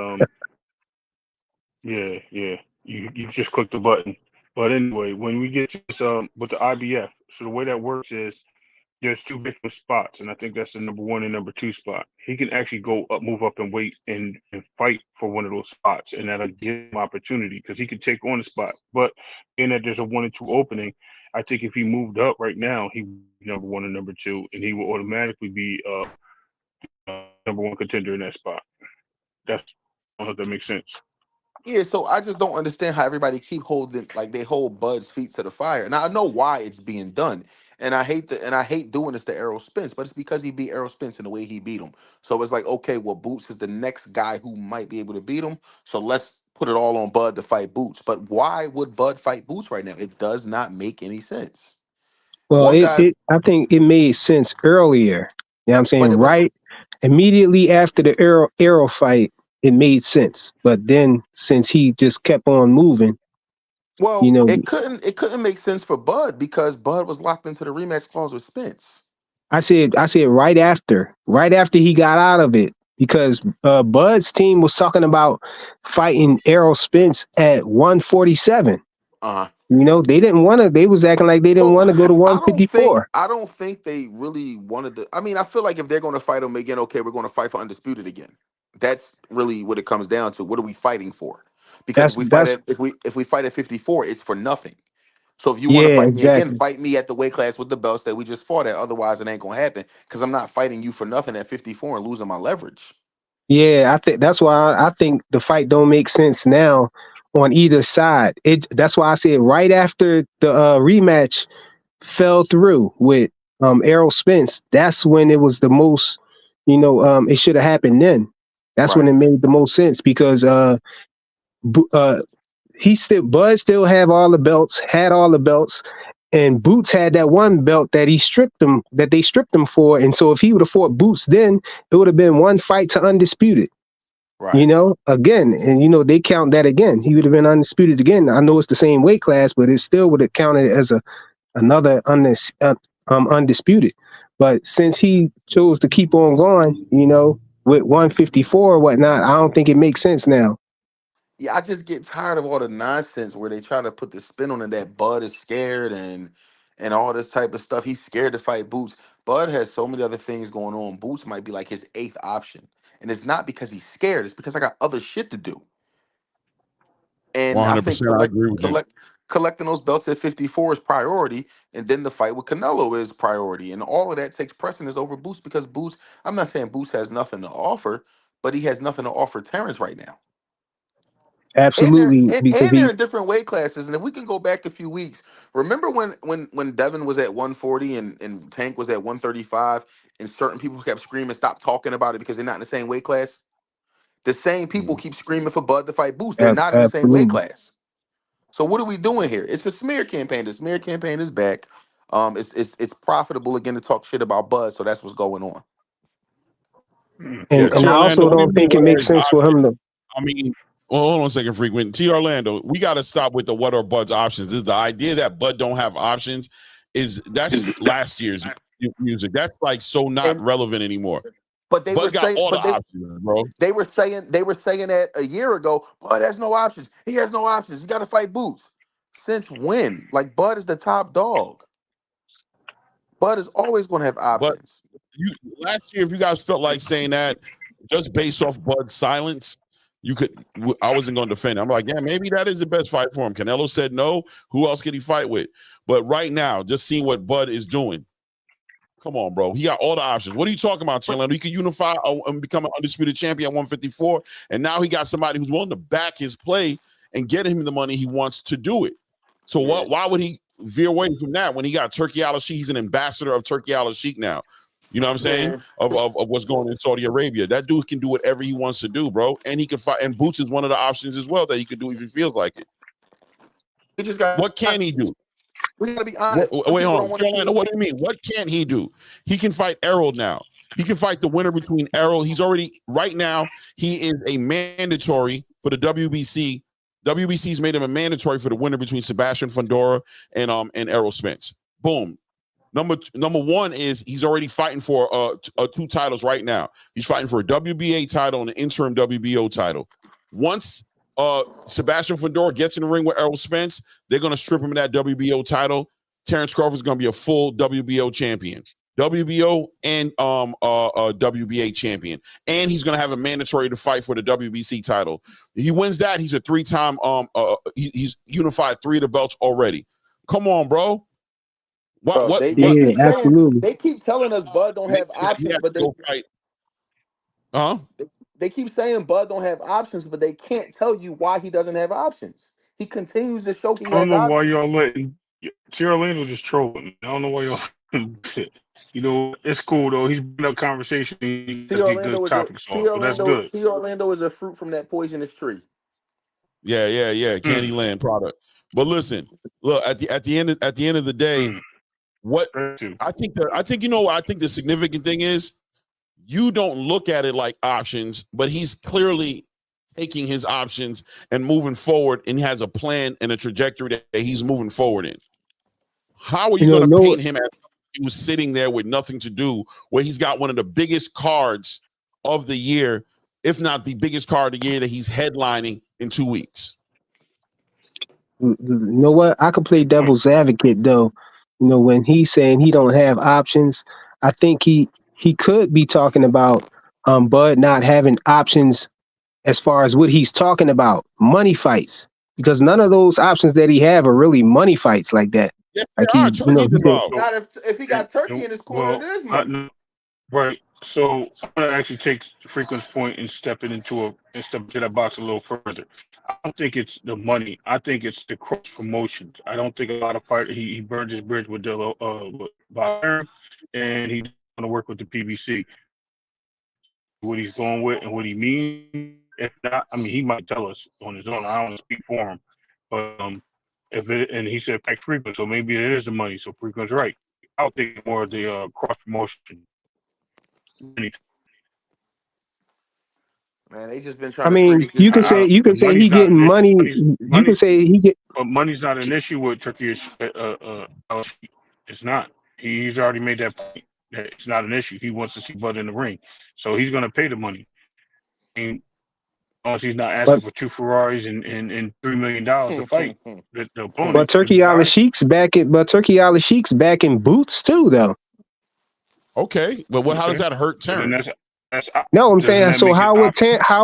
Yeah. You just clicked the button. But anyway, when we get to this, with the IBF, so the way that works is there's two different spots, and I think that's the number 1 and number 2 spot. He can actually move up and wait and fight for one of those spots, and that'll give him opportunity because he could take on the spot. But in that there's a 1 and 2 opening, I think if he moved up right now, he would be number 1 and number 2, and he will automatically be number 1 contender in that spot. I don't know if that makes sense. Yeah, so I just don't understand how everybody keep holding, like, they hold Bud's feet to the fire. Now I know why it's being done, and I hate doing this to Errol Spence, but it's because he beat Errol Spence in the way he beat him. So it's like, okay, well, Boots is the next guy who might be able to beat him, so let's put it all on Bud to fight Boots. But why would Bud fight Boots right now? It does not make any sense. Well, I think it made sense earlier. You know what I'm saying? Right, immediately after the Errol fight, it made sense. But then since he just kept on moving, it couldn't make sense for Bud because Bud was locked into the rematch clause with Spence. I said right after he got out of it, because Bud's team was talking about fighting Errol Spence at 147. You know You know, they didn't want to. They was acting like they didn't want to go to I don't 154. think they really wanted to. I mean, I feel like if they're going to fight him again, okay, we're going to fight for Undisputed again. That's really what it comes down to. What are we fighting for? Because That's if we fight at 54, it's for nothing. So if you want to yeah, fight me again, exactly. fight me at the weight class with the belts that we just fought at. Otherwise, it ain't gonna happen because I'm not fighting you for nothing at 54 and losing my leverage. Yeah, I think that's why I think the fight don't make sense now on either side. That's why I said right after the rematch fell through with Errol Spence, that's when it was the most, it should have happened then. That's when Right. it made the most sense because Bud still had all the belts, and Boots had that one belt that they stripped him for. And so if he would have fought Boots then, it would have been one fight to Undisputed. Right. Again, and they count that again. He would have been Undisputed again. I know it's the same weight class, but it still would have counted as another Undisputed. But since he chose to keep on going, with 154 or whatnot, I don't think it makes sense now. Yeah, I just get tired of all the nonsense where they try to put the spin on it that Bud is scared and all this type of stuff. He's scared to fight Boots. Bud has so many other things going on. Boots might be like his 8th option. And it's not because he's scared, it's because I got other shit to do. And I think 100%. I agree with you. collecting those belts at 54 is priority, and then the fight with Canelo is priority. And all of that takes precedence over Boots because Boots, I'm not saying Boots has nothing to offer, but he has nothing to offer Terrence right now. And they're Absolutely, because and they're in different weight classes. And if we can go back a few weeks, remember when Devin was at 140 and Tank was at 135, and certain people kept screaming, "Stop talking about it," because they're not in the same weight class. The same people keep screaming for Bud to fight Boots. They're not in the same weight absolutely. class. So what are we doing here? It's a smear campaign. The smear campaign is back. It's profitable again to talk shit about Bud. So that's what's going on. Yeah, And T. I Orlando, also what do you don't mean? think it What are makes his sense for options? him to. I mean, well, hold on a second, Frequent. T. Orlando, we got to stop with the what are Bud's options. The idea that Bud don't have options that's last year's music. That's like so not And relevant anymore. but they were Bud got saying, all the options, bro. they were saying that a year ago. Bud has no options. He has no options. He got to fight Boots. Since when? Like Bud is the top dog. Bud is always going to have But options. last year, if you guys felt like saying that just based off Bud's silence, I wasn't going to defend it. I'm like, yeah, maybe that is the best fight for him. Canelo said no. Who else could he fight with? But right now, just seeing what Bud is doing. Come on, bro. He got all the options. What are you talking about, Orlando? He could unify and become an undisputed champion at 154. And now he got somebody who's willing to back his play and get him the money he wants to do it. So why would he veer away from that when he got Turkey Al-Sheikh? He's an ambassador of Turkey Al-Sheikh now. You know what I'm saying? Of what's going on in Saudi Arabia. That dude can do whatever he wants to do, bro. And he can fight. And Boots is one of the options as well that he could do if he feels like it. What can he do? We gotta be honest. Wait, hold on. Orlando, what do you mean? What can't he do? He can fight Errol now. He can fight the winner between Errol. He's already, right now, he is a mandatory for the WBC. WBC's made him a mandatory for the winner between Sebastian Fundora and Errol Spence. Boom. Number one is he's already fighting for 2 titles right now. He's fighting for a WBA title and an interim WBO title. Once Sebastian Fundora gets in the ring with Errol Spence, they're going to strip him of that WBO title. Terrence Crawford is going to be a full WBO champion, WBO and WBA champion, and he's going to have a mandatory to fight for the WBC title. If he wins that, he's a 3-time. He's unified 3 of the belts already. Come on, bro. Absolutely. They keep telling us Bud don't have options, but they keep saying Bud don't have options, but they can't tell you why he doesn't have options. He continues to show he has options. I don't know why y'all letting T. Orlando just trolling. I don't know why y'all. It's cool though. He's been up conversation. T. Orlando is a fruit from that poisonous tree. Yeah. Candyland product. But listen, look at the end of the day. What I think the significant thing is you don't look at it like options, but he's clearly taking his options and moving forward and has a plan and a trajectory that he's moving forward in. How are you going to paint him as he was sitting there with nothing to do where he's got one of the biggest cards of the year, if not the biggest card of the year that he's headlining in 2 weeks? you know what? I could play devil's advocate though. You know, when he's saying he don't have options, I think he could be talking about Bud not having options as far as what he's talking about, money fights, because none of those options that he have are really money fights like that. Yes, Like there he, are. Turkey's he said, involved. Not if he got Turkey in his corner, it is money. Right. So I'm gonna actually take Frequent's point and step into that box a little further. I don't think it's the money. I think it's the cross promotions. I don't think a lot of fighters. He burned his bridge with Bayern, and he's going to work with the PBC. What he's going with and what he means. If not, I mean, he might tell us on his own. I don't want to speak for him, but and he said pack Frequent, so maybe it is the money. So Frequent's right. I would think more of the cross promotion. Man, they just been trying to freeze this. you can say he getting money. You can say he get. But money's not an issue with Turkey. It's not. He's already made that point. That it's not an issue. He wants to see Bud in the ring, so he's going to pay the money. And unless he's not asking for 2 Ferraris and $3 million to fight the opponent. But Turkey Al Sheik's back at. But Turkey Al Sheik's back in Boots too, though. Okay, but how does that hurt Terrence? No, I'm saying, so how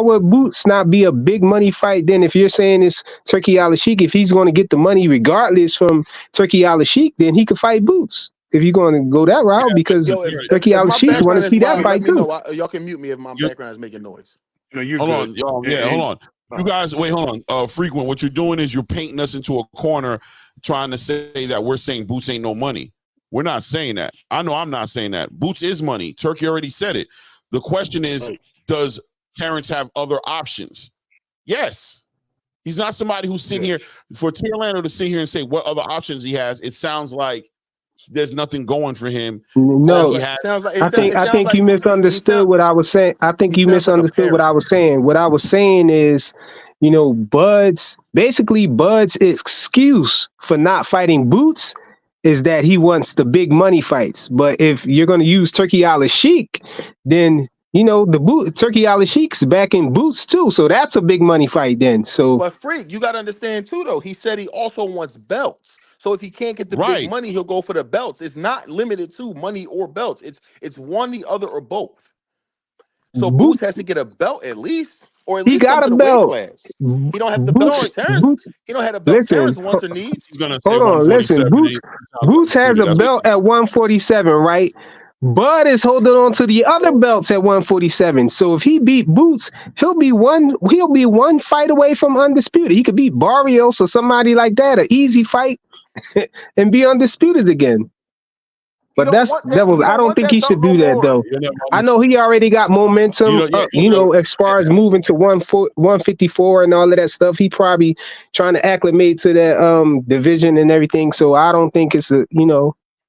would Boots not be a big money fight then if you're saying it's Turkey Al Sheik? If he's going to get the money regardless from Turkey Al Sheik, then he could fight Boots. If you're going to go that route, because Turkey Al Sheik want to see that fight too. Y'all can mute me if my background is making noise. No, you're hold good. on, y'all. Yeah, hold on. You guys, wait, hold on. Frequent, what you're doing is you're painting us into a corner, trying to say that we're saying Boots ain't no money. We're not saying that. I know I'm not saying that. Boots is money. Turkey already said it. The question is, does Terrence have other options? Yes. He's not somebody who's sitting here for Tirlando to sit here and say what other options he has. It sounds like there's nothing going for him. No, I think you misunderstood what I was saying. I think you misunderstood what I was saying. What I was saying is, you know, Bud's excuse for not fighting Boots is that he wants the big money fights. But if you're going to use Turkey Al Sheik, then, you know, Turkey Al Sheik's back in Boots too. So that's a big money fight then. So, but Freak, you got to understand too, though. He said he also wants belts. So if he can't get the big money, he'll go for the belts. It's not limited to money or belts. It's one, the other, or both. So Boots has to get a belt at least. Or at least he got a belt. He don't have the belt for Terrence. He don't have a belt Terrence wants or needs. Hold on, listen. Boots has a belt at 147, right? Bud is holding on to the other belts at 147. So if he beat Boots, he'll be one fight away from undisputed. He could beat Barrios or somebody like that, an easy fight, and be undisputed again. But that's devil. I don't think he should do that though. I know he already got momentum. You know, as far as moving to 154 and all of that stuff, he probably trying to acclimate to that division and everything. So I don't think it's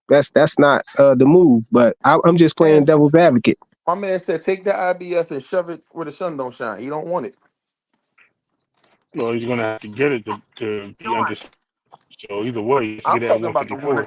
that's not the move. But I'm just playing devil's advocate. My man said, take the IBF and shove it where the sun don't shine. He don't want it. Well, he's gonna have to get it to be understood. So either way, I'm talking about the one.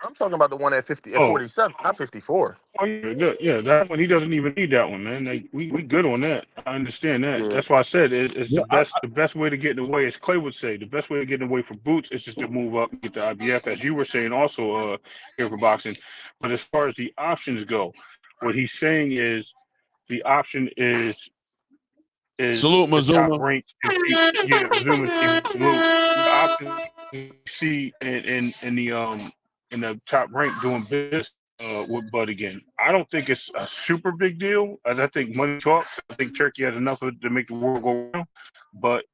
I'm talking about the one at 47, not 54. Oh yeah, that one he doesn't even need that one, man. Like, we good on that. I understand that. Yeah. That's why I said it's the best way to get in the way, as Clay would say, the best way to get in the way for Boots is just to move up and get the IBF, as you were saying also here for boxing. But as far as the options go, what he's saying is the option is salute Mazuma. Mazuma. The option you see in the top rank doing business with Bud again. I don't think it's a super big deal, as I think money talks. I think Turkey has enough to make the world go round, but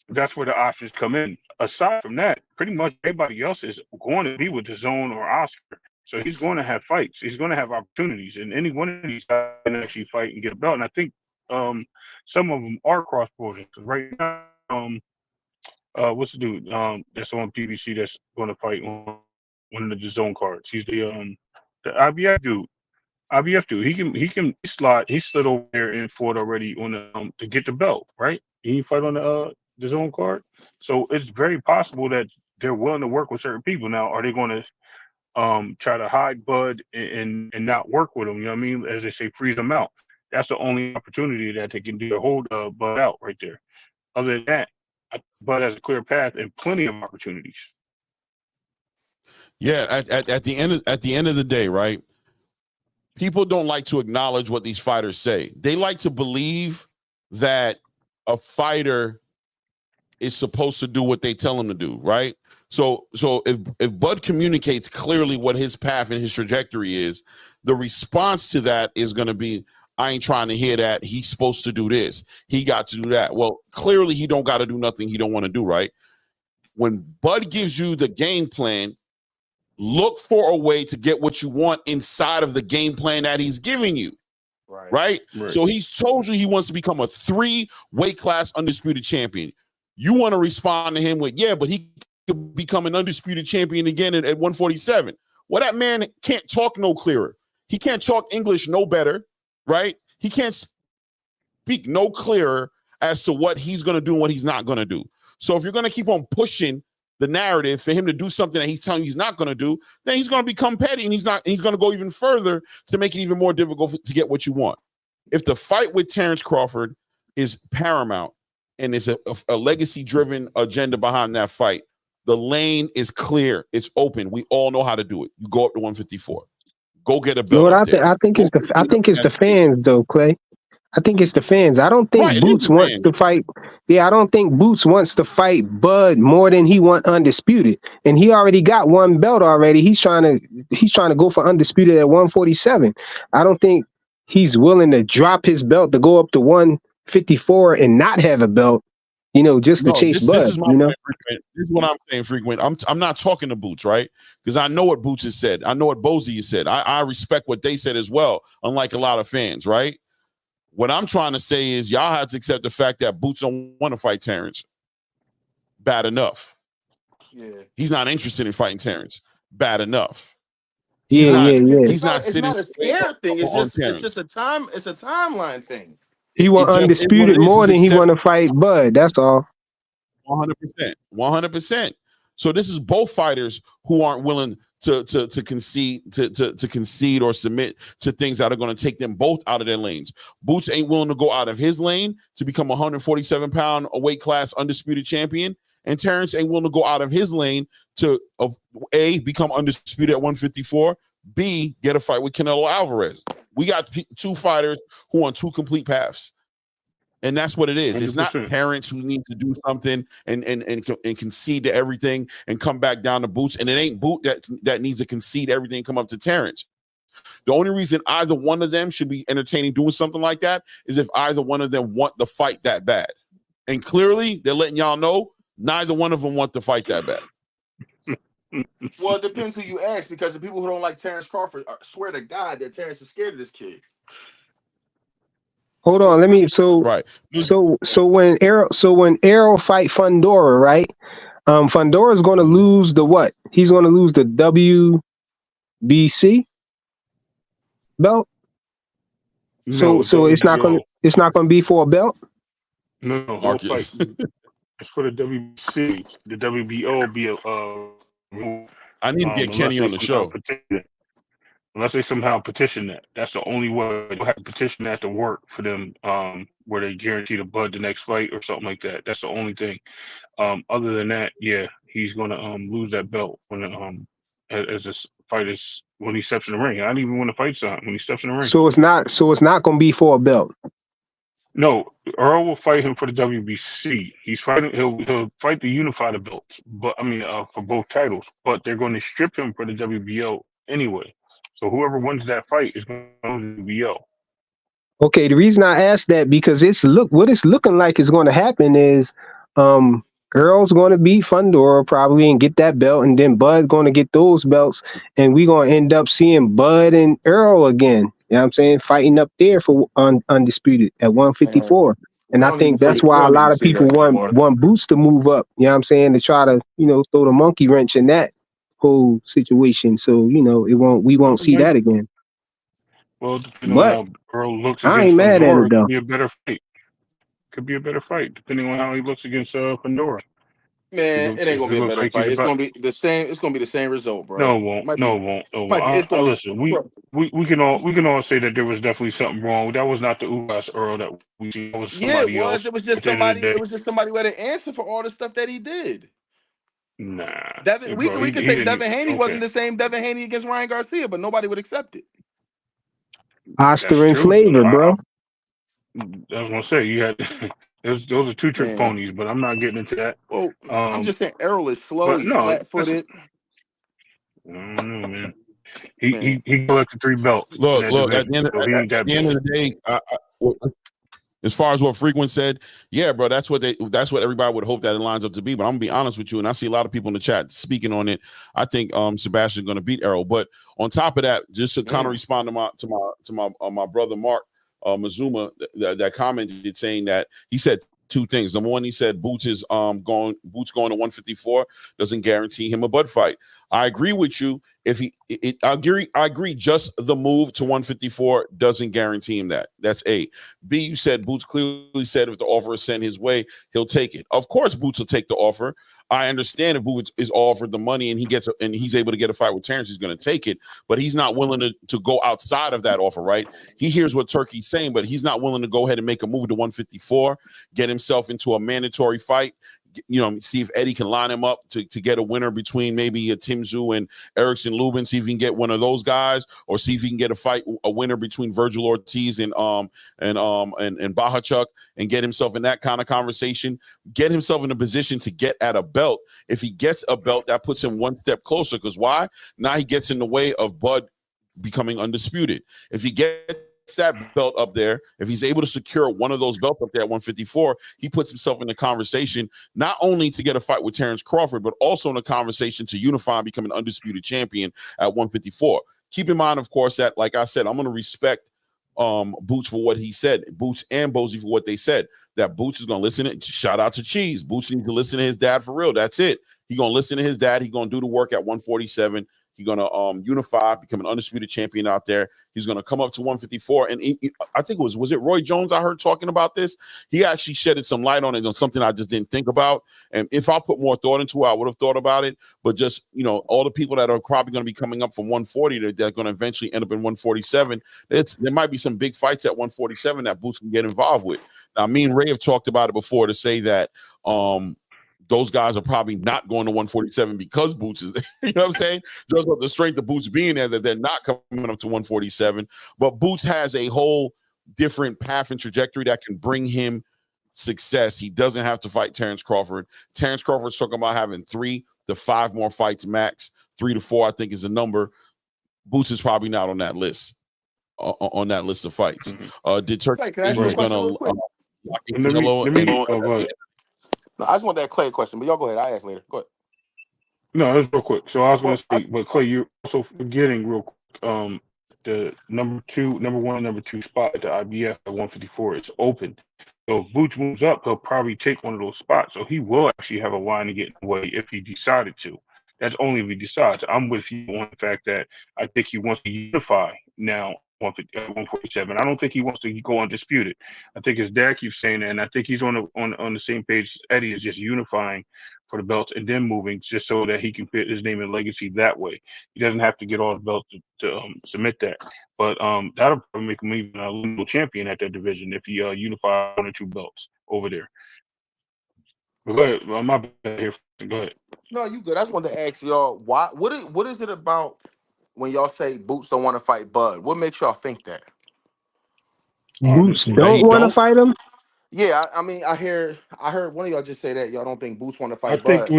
that's where the options come in. Aside from that, pretty much everybody else is going to be with the Zone or Oscar. So he's going to have fights. He's going to have opportunities, and any one of these guys can actually fight and get a belt. And I think some of them are cross-border. Right now, what's the dude that's on PBC that's going to fight on one of the Zone cards? He's the IBF dude. He can slide. He slid over there and fought already on the to get the belt. Right? He fight on the Zone card. So it's very possible that they're willing to work with certain people. Now, are they going to try to hide Bud and not work with him? You know what I mean? As they say, freeze them out. That's the only opportunity that they can do to hold Bud out right there. Other than that, Bud has a clear path and plenty of opportunities. Yeah, at the end of the day, right? People don't like to acknowledge what these fighters say. They like to believe that a fighter is supposed to do what they tell him to do, right? So if Bud communicates clearly what his path and his trajectory is, the response to that is going to be, I ain't trying to hear that. He's supposed to do this. He got to do that. Well, clearly he don't got to do nothing he don't want to do, right? When Bud gives you the game plan, look for a way to get what you want inside of the game plan that he's giving you. Right? So he's told you he wants to become a 3 weight class undisputed champion. You want to respond to him with, yeah, but he could become an undisputed champion again at 147. Well, that man can't talk no clearer. He can't talk English no better, right? He can't speak no clearer as to what he's going to do and what he's not going to do. So if you're going to keep on pushing the narrative for him to do something that he's telling you he's not going to do, then he's going to become petty, and he's going to go even further to make it even more difficult to get what you want. If the fight with Terrence Crawford is paramount and there's a legacy-driven agenda behind that fight, the lane is clear. It's open. We all know how to do it. You go up to 154. Go get a belt. I think it's the fans though, Clay. I think it's the fans. I don't think Boots wants to fight. Yeah, I don't think Boots wants to fight Bud more than he want Undisputed. And he already got one belt already. He's trying to go for Undisputed at 147. I don't think he's willing to drop his belt to go up to 154 and not have a belt, just to chase Bud. This is my point, Frequent. This is what I'm saying, Frequent. I'm not talking to Boots, right? Because I know what Boots has said. I know what Bozy has said. I respect what they said as well, unlike a lot of fans, right? What I'm trying to say is y'all have to accept the fact that Boots don't want to fight Terrence. Bad enough. Yeah. He's not interested in fighting Terrence. Bad enough. He's not sitting. It's not a scare thing. It's just a timeline thing. He want Undisputed more than he want to fight Bud. That's all. 100%. So this is both fighters who aren't willing to concede or submit to things that are going to take them both out of their lanes. Boots ain't willing to go out of his lane to become a 147-pound weight class undisputed champion, and Terrence ain't willing to go out of his lane to A, become undisputed at 154, B, get a fight with Canelo Alvarez. We got 2 fighters who on 2 complete paths. And that's what it is. 100%. It's not parents who need to do something and concede to everything and come back down to Boots. And it ain't Boot that needs to concede everything and come up to Terrence. The only reason either one of them should be entertaining doing something like that is if either one of them want the fight that bad. And clearly, they're letting y'all know neither one of them want the fight that bad. Well, it depends who you ask, because the people who don't like Terrence Crawford swear to God that Terrence is scared of this kid. Hold on, let me. So when Arrow fight Fundora, right? Fundora is going to lose the what? He's going to lose the WBC belt. So it's not going to be for a belt. No, whole fight. It's for the WBC. The WBO be I need to get Kenny on the show. Unless they somehow petition that. That's the only way. They'll have to petition that to work for them, where they guarantee the Bud the next fight or something like that. That's the only thing. Other than that, yeah, he's gonna lose that belt when as this fight is when he steps in the ring. I don't even want to fight something when he steps in the ring. So it's not gonna be for a belt. No, Earl will fight him for the WBC. He's fighting. He'll fight the unified belts, but for both titles. But they're going to strip him for the WBO anyway. So whoever wins that fight is going to lose the WBO. Okay, the reason I asked that because what it's looking like is going to happen is Earl's going to beat Fundora probably and get that belt, and then Bud's going to get those belts, and we're going to end up seeing Bud and Earl again. You know what I'm saying? Fighting up there for Undisputed at 154. And I think that's why a lot of people want Boots to move up, you know what I'm saying, to try to, throw the monkey wrench in that whole situation. So, we won't see that again. Well, depending on how Earl looks I ain't mad at it, though. Could be a better fight. Depending on how he looks against Fundora. Man, it ain't gonna be a better fight. It's gonna be the same. It's gonna be the same result, bro. No, it won't. No, it won't. Listen, we can all say that there was definitely something wrong. That was not the Ugas Earl that we see. It was somebody else. It was just somebody. It was just somebody who had an answer for all the stuff that he did. Nah, we could say Devin Haney wasn't the same Devin Haney against Ryan Garcia, but nobody would accept it. Oscar and Flavor, bro. I was gonna say you had those are two trick ponies, but I'm not getting into that. Well, I'm just saying Errol is slow, he's flat-footed. I don't know, man. He collected 3 belts. Look. At the end of the day, as far as what Frequent said, yeah, bro, that's what everybody would hope that it lines up to be. But I'm gonna be honest with you, and I see a lot of people in the chat speaking on it. I think Sebastian's gonna beat Errol. But on top of that, just to kind of respond to my brother Mark Mazuma, that commented saying that he said 2 things. Number one, he said Boots going to 154 doesn't guarantee him a Bud fight. I agree with you. I agree. Just the move to 154 doesn't guarantee him that. That's A. B, you said Boots clearly said if the offer is sent his way, he'll take it. Of course, Boots will take the offer. I understand if Boots is offered the money and he's able to get a fight with Terrence, he's going to take it. But he's not willing to go outside of that offer, right? He hears what Turkey's saying, but he's not willing to go ahead and make a move to 154, get himself into a mandatory fight. See if Eddie can line him up to get a winner between maybe a Tszyu and Erickson Lubin, see if he can get one of those guys, or see if he can get a winner between Virgil Ortiz and Bahachuk, and get himself in that kind of conversation, get himself in a position to get at a belt. If he gets a belt, that puts him one step closer, because why? Now he gets in the way of Bud becoming undisputed. If he gets that belt up there, if he's able to secure one of those belts up there at 154, he puts himself in the conversation not only to get a fight with Terrence Crawford, but also in a conversation to unify and become an undisputed champion at 154. Keep in mind, of course, that, like I said, I'm going to respect Boots for what he said, Boots and Bozy for what they said, that Boots is going to listen. Shout out to Cheese. Boots needs to listen to his dad for real. That's it. He's going to listen to his dad. He's going to do the work at 147. He's going to unify, become an undisputed champion out there. He's going to come up to 154. And I think was it Roy Jones I heard talking about this? He actually shedded some light on it, on something I just didn't think about. And if I put more thought into it, I would have thought about it. But just, all the people that are probably going to be coming up from 140 that are going to eventually end up in 147, there might be some big fights at 147 that Boots can get involved with. Now, me and Ray have talked about it before to say that those guys are probably not going to 147 because Boots is there. You know what I'm saying? Just the strength of Boots being there, that they're not coming up to 147. But Boots has a whole different path and trajectory that can bring him success. He doesn't have to fight Terrence Crawford. Terrence Crawford's talking about having 3 to 5 more fights max. 3 to 4, I think, is the number. Boots is probably not on that list. On that list of fights. Did Turkey going to lock in yellow? No, I just want that Clay question, but y'all go ahead. I ask later. Go ahead. No, that's real quick. So I was going to say, but Clay, you're also forgetting real quick. The number 1 and number 2 spot at the IBF at 154 is open. So if Boots moves up, he'll probably take one of those spots. So he will actually have a line to get in the way if he decided to. That's only if he decides. I'm with you on the fact that I think he wants to unify now. 147. I don't think he wants to go undisputed. I think his dad keeps saying that, and I think he's on the same page as Eddie, is just unifying for the belts and then moving just so that he can put his name and legacy that way. He doesn't have to get all the belts to submit that. But that'll probably make him even a little champion at that division if he unifies 1 or 2 belts over there. But go ahead. My bad here. Go ahead. No, you good. I just wanted to ask y'all why. What is it about when y'all say Boots don't want to fight Bud? What makes y'all think that? Boots don't want to fight him? Yeah, I mean, I heard one of y'all just say that y'all don't think Boots want to fight Bud. I think Bud.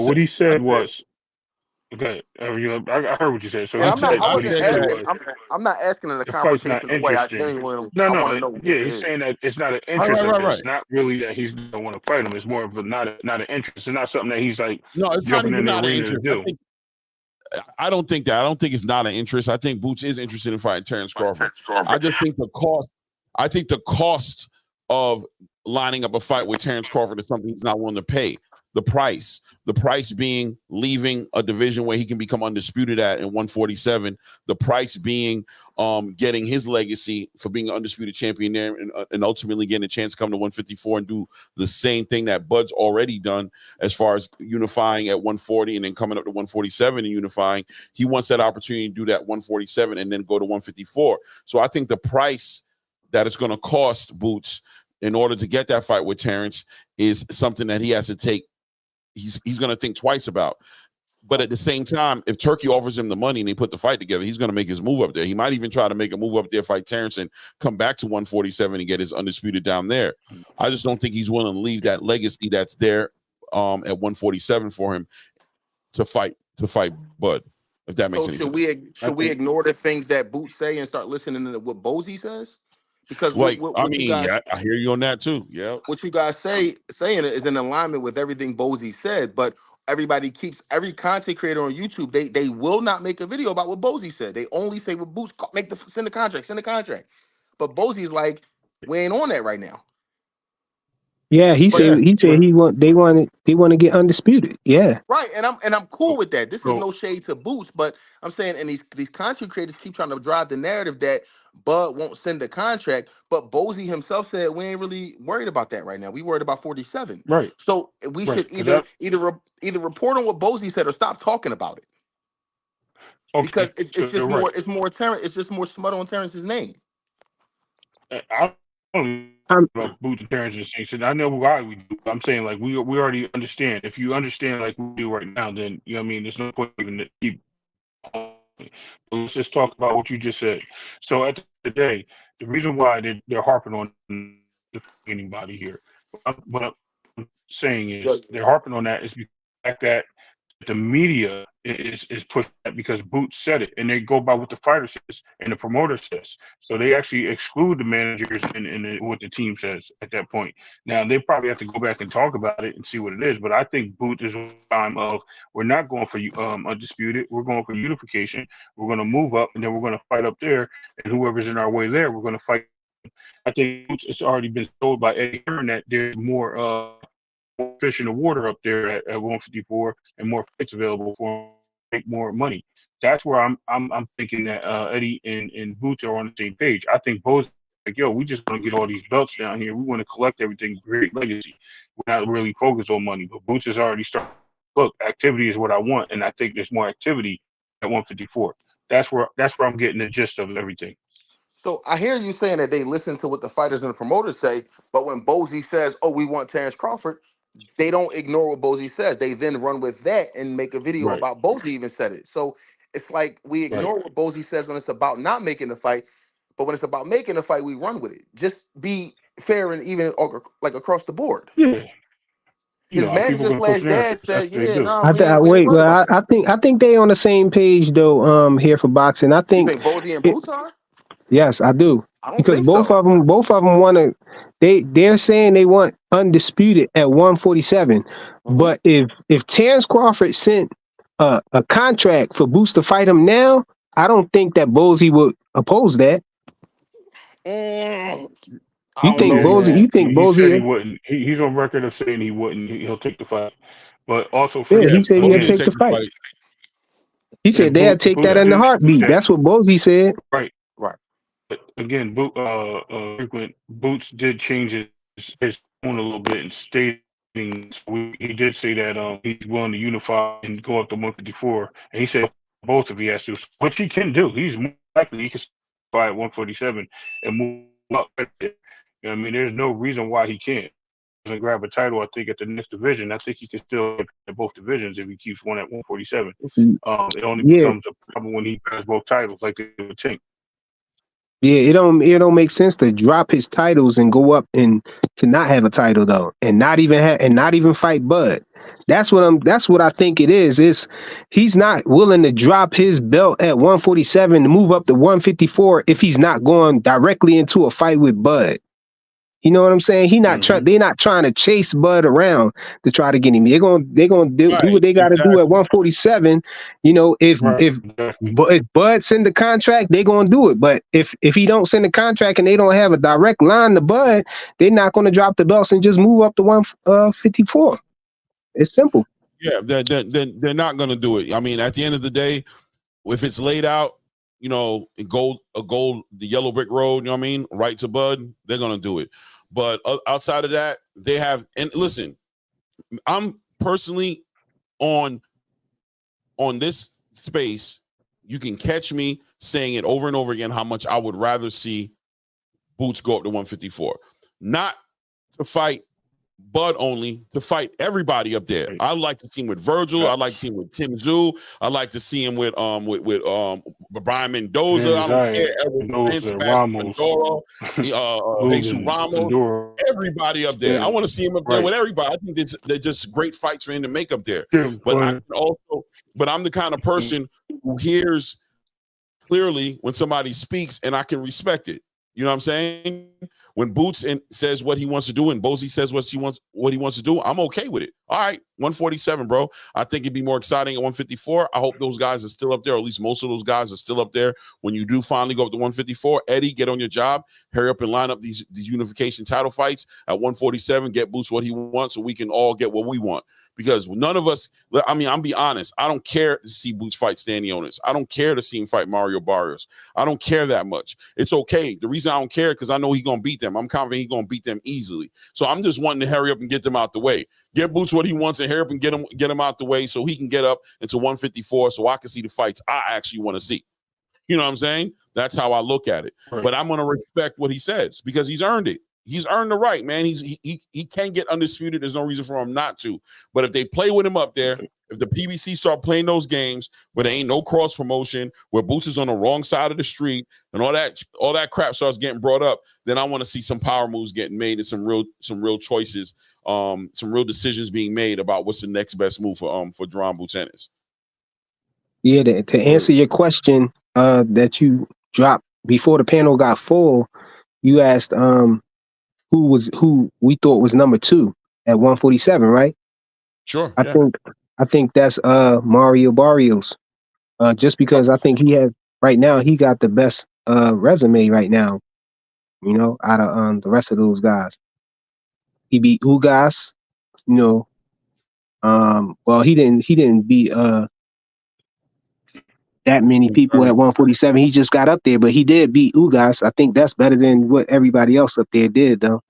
what he said was, okay, I heard what you said. So I'm not asking in a conversation way. I genuinely want to know. Yeah, he's saying that it's not an interest. Right. It's not really that he's don't want to fight him. It's more of not an interest. It's not something that he's like jumping in the arena to do. I don't think that. I don't think it's not an interest. I think Boots is interested in fighting Terrence Crawford. I just think the cost. I think the cost of lining up a fight with Terrence Crawford is something he's not willing to pay. the price being leaving a division where he can become undisputed at in 147, the price being getting his legacy for being an undisputed champion there, and ultimately getting a chance to come to 154 and do the same thing that Bud's already done as far as unifying at 140 and then coming up to 147 and unifying. He wants that opportunity to do that 147 and then go to 154. So I think the price that it's going to cost Boots in order to get that fight with Terrence is something that he has to take. He's going to think twice about. But at the same time, if Turkey offers him the money and they put the fight together, he's going to make his move up there. He might even try to make a move up there, fight Terrence, and come back to 147 and get his undisputed down there. I just don't think he's willing to leave that legacy that's there at 147 for him to fight Bud. If that makes any sense. Should we ignore the things that Boots say and start listening to what Bozy says? Because I hear you on that too. Yeah, what you guys saying is in alignment with everything Bozy said, but every content creator on YouTube, they will not make a video about what Bozy said. They only say what Boots send the contract. But Bozy's like, we ain't on that right now. Yeah, he said they want to get undisputed. Yeah. Right, and I'm cool with that. This is no shade to Boots, but I'm saying, and these content creators keep trying to drive the narrative that Bud won't send the contract, but Bozy himself said we ain't really worried about that right now. We worried about 47. Right. So we should either report on what Bozy said or stop talking about it. Okay. Because it's just more Terrence. It's just more smut on Terrence's name. I don't know about Boots and Terrence's thing. I know why we do. I'm saying like we already understand. If you understand like we do right now, then you know what I mean. There's no point even to keep. But let's just talk about what you just said. So at the end of the day, the reason why they're harping on anybody here, what I'm saying is they're harping on that is because the fact that the media is pushing that because Boots said it, and they go by what the fighter says and the promoter says. So they actually exclude the managers and what the team says at that point. Now they probably have to go back and talk about it and see what it is. But I think Boots is a time of we're not going for undisputed. We're going for unification. We're going to move up, and then we're going to fight up there. And whoever's in our way there, we're going to fight. I think Boots, it's already been told by Eddie Hearn that there's more fish in the water up there at 154 and more fights available for him to make more money. That's where I'm thinking that Eddie and Boots are on the same page. I think both like, yo, we just want to get all these belts down here. We want to collect everything, great legacy. We're not really focused on money. But Boots has already started. Look, activity is what I want, and I think there's more activity at 154. That's where I'm getting the gist of everything. So I hear you saying that they listen to what the fighters and the promoters say, but when Bozy says, "Oh, we want Terrence Crawford," they don't ignore what Bozy says. They then run with that and make a video about Bozy even said it. So it's like we ignore what Bozy says when it's about not making the fight, but when it's about making the fight, we run with it. Just be fair and even, like across the board. Yeah. His manager slash dad said, I think they on the same page though. Here for boxing, I think. You think Bozy and Boots are? Yes, I do. Because both so. of them want to. They're saying they want undisputed at 147. Mm-hmm. But if Terrence Crawford sent a contract for Boots to fight him now, I don't think that Bozy would oppose that. You think Bozy said he wouldn't? He's on record of saying he wouldn't. He'll take the fight, but also he said he'll take the fight. He said they'll take that in the heartbeat. That's what Bozy said. Right. But again, Boots did change his tone a little bit and stating he did say that he's willing to unify and go up to 154, and he said both if he has to, which he can do. He's more likely he can fight at 147 and move up. You know what I mean? There's no reason why he can't. He doesn't grab a title, I think, at the next division. I think he can still get at both divisions if he keeps one at 147. It only becomes a problem when he has both titles, like they would think. Yeah, it don't make sense to drop his titles and go up and to not have a title though, and not even fight Bud. That's what I think it is. He's not willing to drop his belt at 147 to move up to 154 if he's not going directly into a fight with Bud. You know what I'm saying? They're not trying to chase Bud around to try to get him. They're gonna do what they got to do at 147. You know, if Bud send the contract, they're gonna do it. But if he don't send the contract and they don't have a direct line to Bud, they're not gonna drop the belts and just move up to 154. It's simple. Yeah, they're not going to do it. I mean, at the end of the day, if it's laid out, you know, the yellow brick road, you know what I mean, right to Bud, they're going to do it. But outside of that, they have. And listen, I'm personally on this space. You can catch me saying it over and over again how much I would rather see Boots go up to 154, not to fight Bud only, to fight everybody up there. I'd like to see him with Virgil. I'd like to see him with Tszyu. I'd like to see him with Brian Mendoza. I don't care. Fundora, Jesus Ramos, everybody up there. I want to see him up there with everybody. I think they're just great fights for him to make up there. But I'm the kind of person who hears clearly when somebody speaks, and I can respect it. You know what I'm saying? When Boots says what he wants to do and Bozy says what he wants to do, I'm okay with it. All right, 147, bro. I think it'd be more exciting at 154. I hope those guys are still up there, or at least most of those guys are still up there when you do finally go up to 154. Eddie, get on your job. Hurry up and line up these unification title fights at 147. Get Boots what he wants so we can all get what we want. Because none of us, I mean, I'm be honest, I don't care to see Boots fight Stanionis. I don't care to see him fight Mario Barrios. I don't care that much. It's okay. The reason I don't care because I know he's going to beat them. I'm confident he's going to beat them easily. So I'm just wanting to hurry up and get them out the way. Get Boots what he wants and hurry up and get him out the way so he can get up into 154 so I can see the fights I actually want to see. You know what I'm saying? That's how I look at it. Right. But I'm going to respect what he says because he's earned it. He's earned the right, man. He can't get undisputed. There's no reason for him not to. But if they play with him up there, if the PBC start playing those games where there ain't no cross promotion, where Boots is on the wrong side of the street, and all that crap starts getting brought up, then I want to see some power moves getting made and some real choices, some real decisions being made about what's the next best move for Jaron Boots Ennis. Yeah, to answer your question that you dropped before the panel got full, you asked who we thought was number 2 at 147, right? Sure. I think that's Mario Barrios. Just because I think he got the best resume right now, you know, out of the rest of those guys. He beat Ugas, you know. Well, he didn't beat that many people at 147. He just got up there, but he did beat Ugas. I think that's better than what everybody else up there did, though.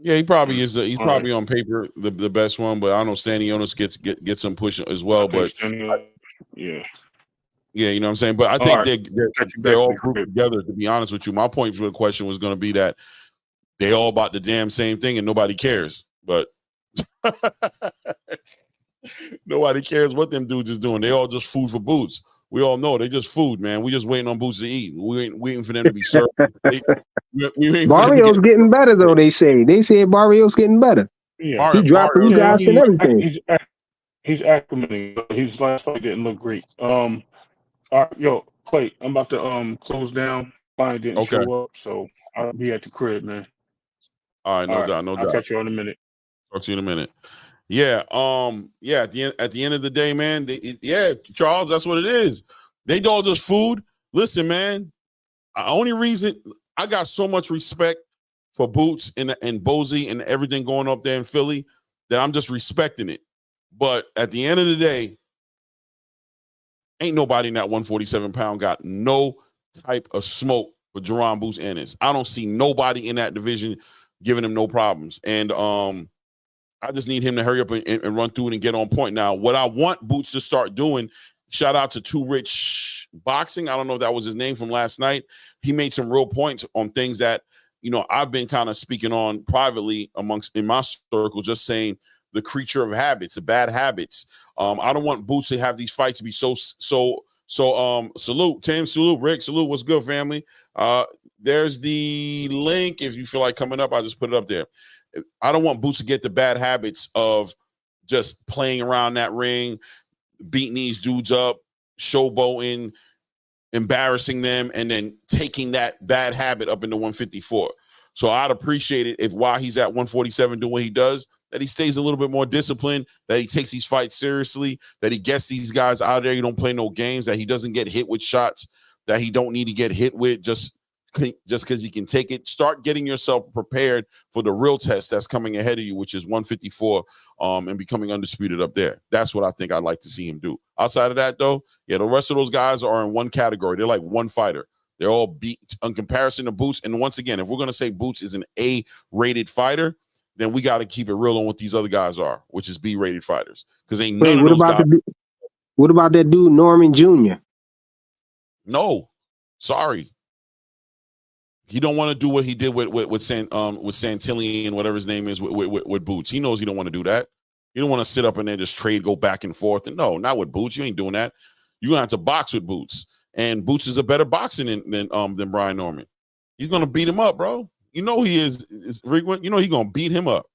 Yeah, he probably is. He's probably on paper the best one, but I don't know. Stanionis gets some push as well. But yeah, you know what I'm saying. But I think they're all grouped together. To be honest with you, my point for the question was going to be that they all about the damn same thing and nobody cares. But nobody cares what them dudes is doing. They all just food for Boots. We all know they just food, man. We just waiting on Boots to eat. We ain't waiting for them to be served. Barrios getting better though. They say Barrios getting better. Yeah, he dropped Ugas and everything. He's acclimating. His last fight didn't look great. All right, yo, Clay, I'm about to close down. Mine didn't show up, so I'll be at the crib, man. All right, no doubt. I'll catch you in a minute. Talk to you in a minute. Yeah, at the end of the day, man, Charles, that's what it is. They all just food. Listen, man, the only reason I got so much respect for Boots and Bozy and everything going up there in Philly that I'm just respecting it. But at the end of the day, ain't nobody in that 147-pound got no type of smoke for Jaron Boots Ennis. I don't see nobody in that division giving him no problems. And I just need him to hurry up and run through it and get on point. Now, what I want Boots to start doing, shout out to Too Rich Boxing. I don't know if that was his name from last night. He made some real points on things that, you know, I've been kind of speaking on privately in my circle, just saying the creature of habits, the bad habits. I don't want Boots to have these fights to be so salute. Tim, salute. Rick, salute. What's good, family? There's the link. If you feel like coming up, I'll just put it up there. I don't want Boots to get the bad habits of just playing around that ring, beating these dudes up, showboating, embarrassing them, and then taking that bad habit up into 154. So I'd appreciate it if while he's at 147 doing what he does, that he stays a little bit more disciplined, that he takes these fights seriously, that he gets these guys out there. He don't play no games, that he doesn't get hit with shots that he don't need to get hit with. Just just because he can take it. Start getting yourself prepared for the real test that's coming ahead of you, which is 154, and becoming undisputed up there. That's what I think I'd like to see him do. Outside of that, though, yeah, the rest of those guys are in one category. They're like one fighter. They're all beat in comparison to Boots. And once again, if we're going to say Boots is an A-rated fighter, then we got to keep it real on what these other guys are, which is B-rated fighters. Because ain't none of those guys. What about that dude, Norman Jr.? No, sorry. He don't want to do what he did with Santilli, whatever his name is, with Boots. He knows he don't want to do that. You don't want to sit up in there, just trade, go back and forth. And no, not with Boots. You ain't doing that. You're going to have to box with Boots. And Boots is a better boxer than Brian Norman. He's going to beat him up, bro. You know he is frequent. You know he's going to beat him up.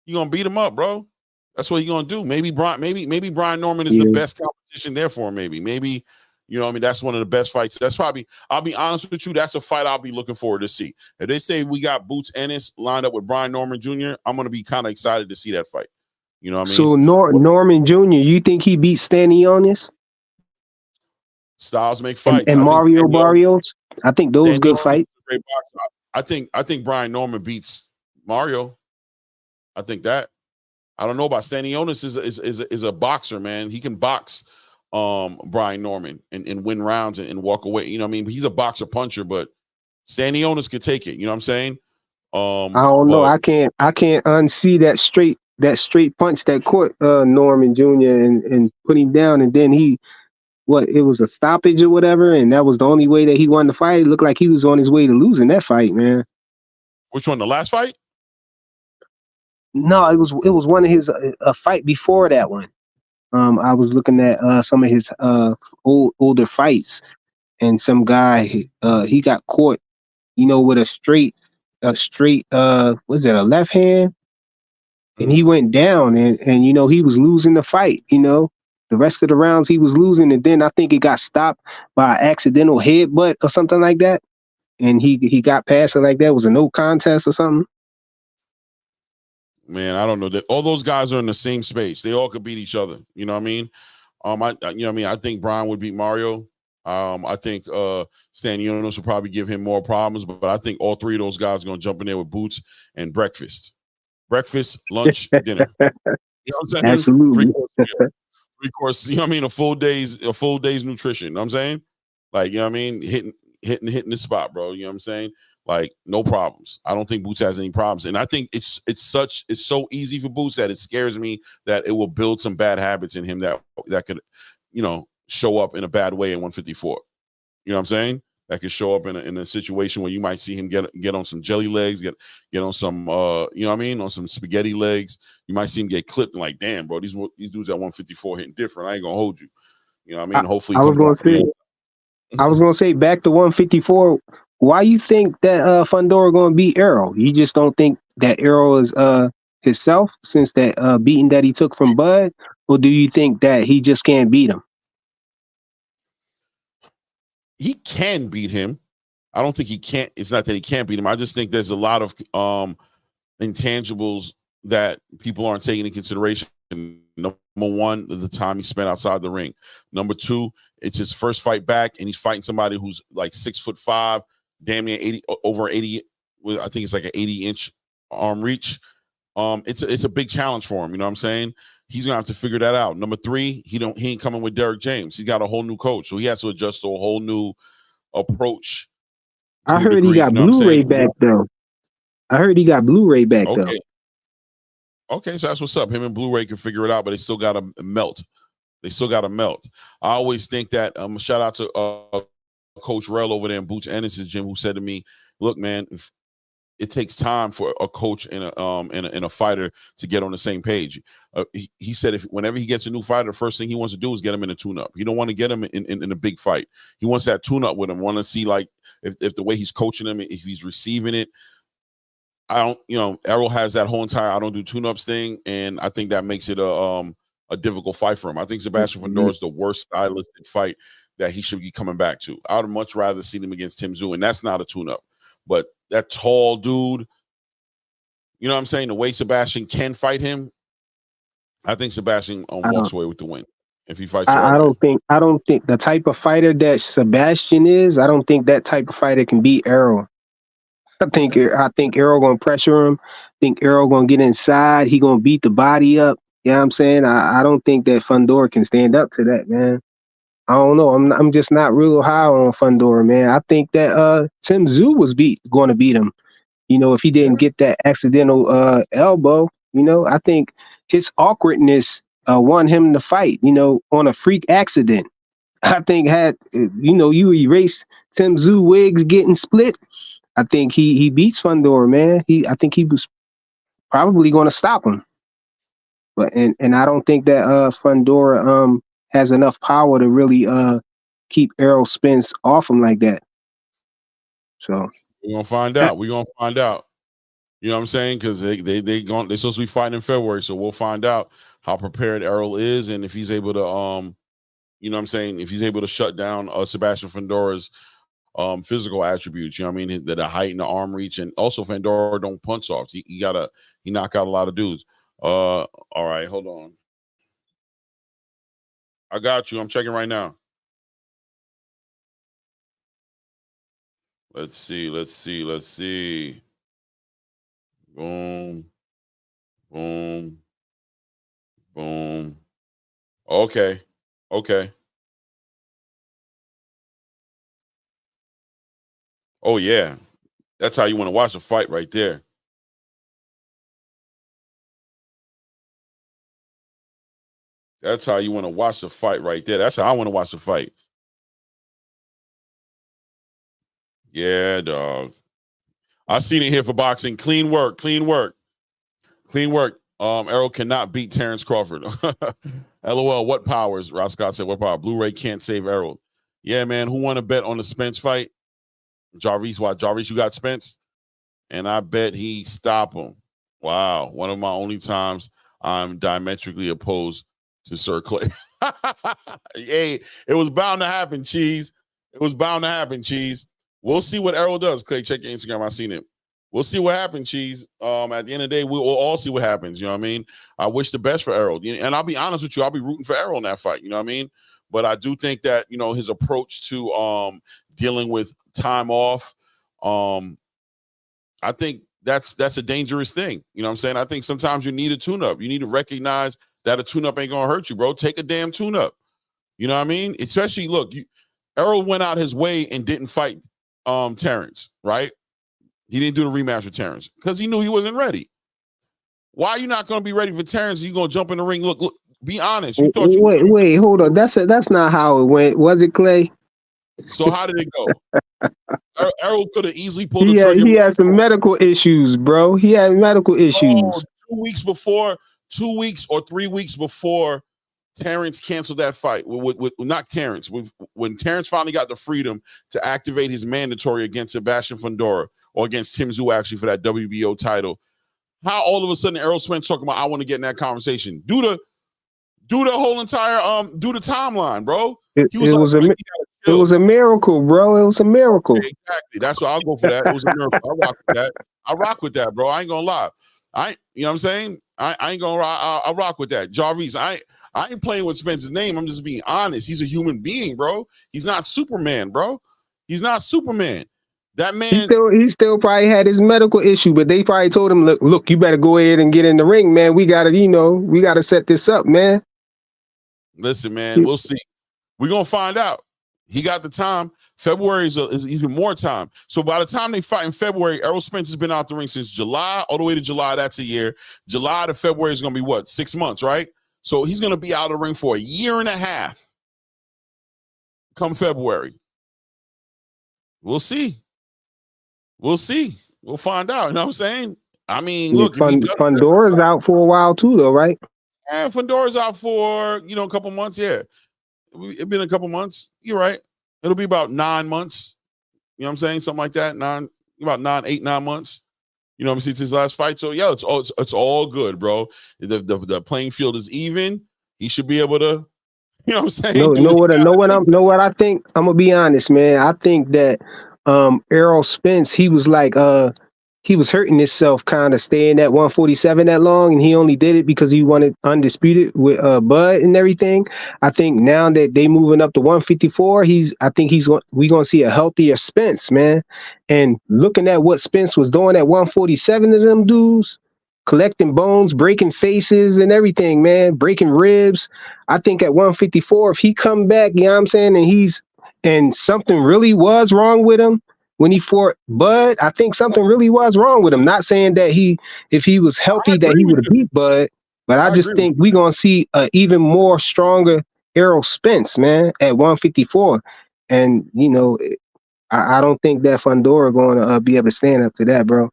You're going to beat him up, bro. That's what he's going to do. Maybe Brian Norman is the best competition there for him. Maybe, you know what I mean? That's one of the best fights. That's probably, I'll be honest with you, that's a fight I'll be looking forward to see. If they say we got Boots Ennis lined up with Brian Norman Jr., I'm going to be kind of excited to see that fight. You know what I mean? So Norman Jr., you think he beats Stanionis? Styles make fights. And Mario Barrios? I think those good fights. I think Brian Norman beats Mario. I think that. I don't know about Stanionis is a boxer, man. He can box Brian Norman and win rounds and walk away. You know what I mean? He's a boxer puncher, but Stanionis could take it. You know what I'm saying? I don't know. I can't unsee that straight punch that caught Norman Jr. and put him down, and then it was a stoppage or whatever, and that was the only way that he won the fight. It looked like he was on his way to losing that fight, man. Which one? The last fight? No, it was one of his a fight before that one. I was looking at some of his older fights, and some guy he got caught, with a straight was it a left hand, and he went down, and he was losing the fight. The rest of the rounds he was losing, and then I think it got stopped by an accidental headbutt or something like that, and he got past it like that. It was a no contest or something. Man, I don't know that all those guys are in the same space. They all could beat each other. You know what I mean? I think Brian would beat Mario. I think Stanionis will probably give him more problems, but I think all three of those guys are going to jump in there with Boots and breakfast, lunch, dinner. You know what I'm saying? Absolutely. Three course, you know what I mean? A full day's nutrition. You know what I'm saying? Like, you know what I mean? Hitting the spot, bro. You know what I'm saying? Like, no problems. I don't think Boots has any problems. And I think it's so easy for Boots that it scares me that it will build some bad habits in him that could, show up in a bad way in 154. You know what I'm saying? That could show up in a situation where you might see him get on some jelly legs, get on some on some spaghetti legs. You might see him get clipped and like, damn, bro, these dudes at 154 hitting different. I ain't gonna hold you. You know what I mean? Hopefully, I was gonna say back to 154. Why you think that Fundora gonna beat Errol? You just don't think that Errol is himself since that beating that he took from Bud, or do you think that he just can't beat him? He can beat him. I don't think he can't. It's not that he can't beat him. I just think there's a lot of intangibles that people aren't taking into consideration. Number one, the time he spent outside the ring. Number two, it's his first fight back, and he's fighting somebody who's like 6'5", damn near 80, over 80. I think it's like an 80-inch arm reach. It's a big challenge for him. You know what I'm saying? He's gonna have to figure that out. Number three, he ain't coming with Derek James. He got a whole new coach, so he has to adjust to a whole new approach. I heard he got Blu-ray back though. Okay. Okay, so that's what's up. Him and Blu-ray can figure it out, but they still got to melt. I always think that shout out to Coach Rell over there in Boots Ennis' gym, who said to me, "Look, man, it takes time for a coach and a fighter to get on the same page." He said whenever he gets a new fighter, the first thing he wants to do is get him in a tune-up. He don't want to get him in a big fight. He wants that tune-up with him. Want to see like if the way he's coaching him, if he's receiving it. Errol has that whole entire I don't do tune-ups thing, and I think that makes it a difficult fight for him. I think Sebastian Fundora is the worst stylistic fight that he should be coming back to. I would much rather see him against Tszyu, and that's not a tune-up. But that tall dude, you know what I'm saying? The way Sebastian can fight him, I think Sebastian walks away with the win. if he fights. I don't think the type of fighter that Sebastian is. I don't think that type of fighter can beat Errol. I think Errol gonna pressure him. I think Errol gonna get inside. He gonna beat the body up. You know what I'm saying? I don't think that Fundora can stand up to that, man. I don't know. I'm just not real high on Fundora, man. I think that Tszyu was going to beat him. You know, if he didn't get that accidental elbow, you know, I think his awkwardness won him the fight, you know, on a freak accident. I think you erase Tszyu wigs getting split, I think he beats Fundora, man. I think he was probably going to stop him. But and I don't think that Fundora has enough power to really keep Errol Spence off him like that. So we're gonna find out. We're gonna find out. You know what I'm saying? Because they're supposed to be fighting in February, so we'll find out how prepared Errol is and if he's able to you know what I'm saying, if he's able to shut down Sebastian Fundora's physical attributes. You know what I mean? The height and the arm reach, and also Fundora don't punch off. He knock out a lot of dudes. All right, hold on. I got you. I'm checking right now. Let's see. Boom. Okay. Oh yeah. That's how you want to watch the fight right there. That's how you want to watch the fight right there. That's how I want to watch the fight. Yeah, dog. I seen it here for boxing. Clean work. Errol cannot beat Terrence Crawford. LOL, what powers? Ross Scott said, what power? Blu-ray can't save Errol. Yeah, man. Who won a bet on the Spence fight? Jarvis. Why? Jarvis, you got Spence? And I bet he stop him. Wow. One of my only times I'm diametrically opposed to Sir Clay. Hey, it was bound to happen, Cheese. We'll see what Errol does. Clay, check your Instagram. I seen it. We'll see what happens, Cheese. At the end of the day, we'll all see what happens. You know what I mean? I wish the best for Errol. And I'll be honest with you, I'll be rooting for Errol in that fight. You know what I mean? But I do think that, you know, his approach to dealing with time off, I think that's a dangerous thing. You know what I'm saying? I think sometimes you need a tune-up. You need to recognize that a tune-up ain't gonna hurt you, bro. Take a damn tune-up. You know what I mean? Especially, look, Errol went out his way and didn't fight Terrence, right? He didn't do the rematch with Terrence because he knew he wasn't ready. Why are you not going to be ready for Terrence? You going to jump in the ring? Look, be honest. You thought wait, hold on. That's not how it went, was it, Clay? So how did it go? Errol could have easily pulled the trigger. He had some medical issues, bro. He had medical issues. 2 weeks or 3 weeks before Terrence canceled that fight with not Terrence. When Terrence finally got the freedom to activate his mandatory against Sebastian Fundora or against Tszyu actually for that WBO title, how all of a sudden Errol Spence talking about I want to get in that conversation? Do the whole entire do the timeline, bro. It was a miracle, bro. It was a miracle. Okay, exactly. That's what I'll go for that. It was a miracle. I rock with that, bro. I ain't gonna lie. You know what I'm saying? I ain't gonna lie. I rock with that. Jarvis, I ain't playing with Spence's name. I'm just being honest. He's a human being, bro. He's not Superman, bro. He's not Superman. That man, he still probably had his medical issue, but they probably told him, look, you better go ahead and get in the ring, man. We gotta set this up, man. Listen, man, we'll see. We're gonna find out. He got the time. February is even more time. So by the time they fight in February, Errol Spence has been out the ring since July all the way to July. That's a year. July to February is gonna be what? 6 months, right? So he's gonna be out of the ring for a year and a half. Come February, we'll see. We'll find out. You know what I'm saying? I mean, look, Fundora's out for a while too, though, right? Yeah, Fundora's out for a couple months. Yeah, it's been a couple months. You're right. It'll be about 9 months. You know what I'm saying? Something like that. 8, 9 months. You know what I'm saying? Since his last fight. So yeah, it's all good, bro. The playing field is even. He should be able to. You know what I'm saying? Know what I think? I'm gonna be honest, man. I think that Errol Spence, he was like he was hurting himself kind of staying at 147 that long, and he only did it because he wanted Undisputed with Bud and everything. I think now that they moving up to 154, we gonna see a healthier Spence, man. And looking at what Spence was doing at 147 to them dudes, collecting bones, breaking faces and everything, man, breaking ribs. I think at 154, if he come back, you know what I'm saying, and something really was wrong with him when he fought Bud, I think something really was wrong with him. Not saying that if he was healthy, that he would have beat Bud, but I just think we're going to see an even more stronger Errol Spence, man, at 154. And, you know, I don't think that Fundora going to be able to stand up to that, bro.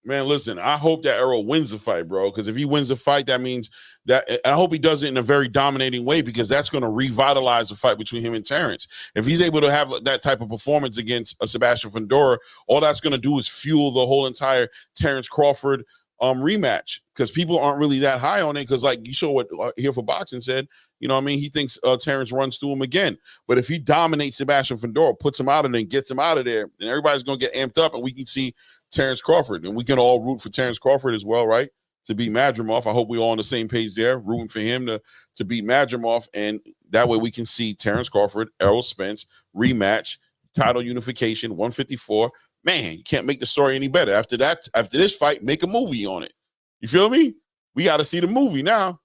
Man, listen, I hope that Errol wins the fight, bro, because if he wins the fight, that means that I hope he does it in a very dominating way, because that's going to revitalize the fight between him and Terrence. If he's able to have that type of performance against Sebastian Fundora, all that's going to do is fuel the whole entire Terrence Crawford rematch, because people aren't really that high on it, because like you saw what Here for Boxing said, you know what I mean, he thinks Terrence runs through him again. But if he dominates Sebastian Fundora, puts him out of there and gets him out of there, then everybody's going to get amped up, and we can see Terrence Crawford, and we can all root for Terrence Crawford as well, right? To beat Madrimov. I hope we're all on the same page there, rooting for him to beat Madrimov, and that way we can see Terrence Crawford, Errol Spence rematch, title unification, 154. Man, you can't make the story any better. After this fight, make a movie on it. You feel me? We got to see the movie now.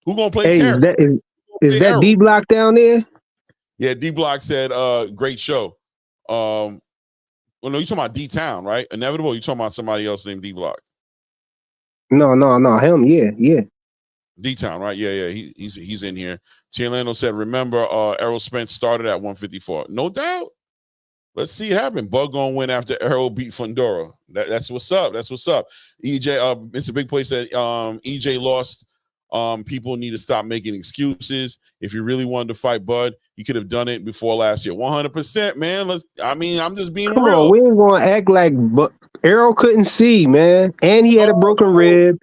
Who gonna play Terrence? Is that D Block down there? Yeah, D Block said, great show. Well, no, you're talking about D-Town, right? Inevitable, you're talking about somebody else named D-Block. No, him, yeah. D-Town, right? Yeah, he's in here. Chialano said, remember, Errol Spence started at 154. No doubt. Let's see it happen. Bug gonna win after Errol beat Fundora. That's what's up. That's what's up. EJ, Mr. Big Play said, EJ lost. People need to stop making excuses. If you really wanted to fight Bud, you could have done it before last year. 100%, man. I'm just being real. On, we ain't gonna act like Errol couldn't see, man. And he had a broken rib.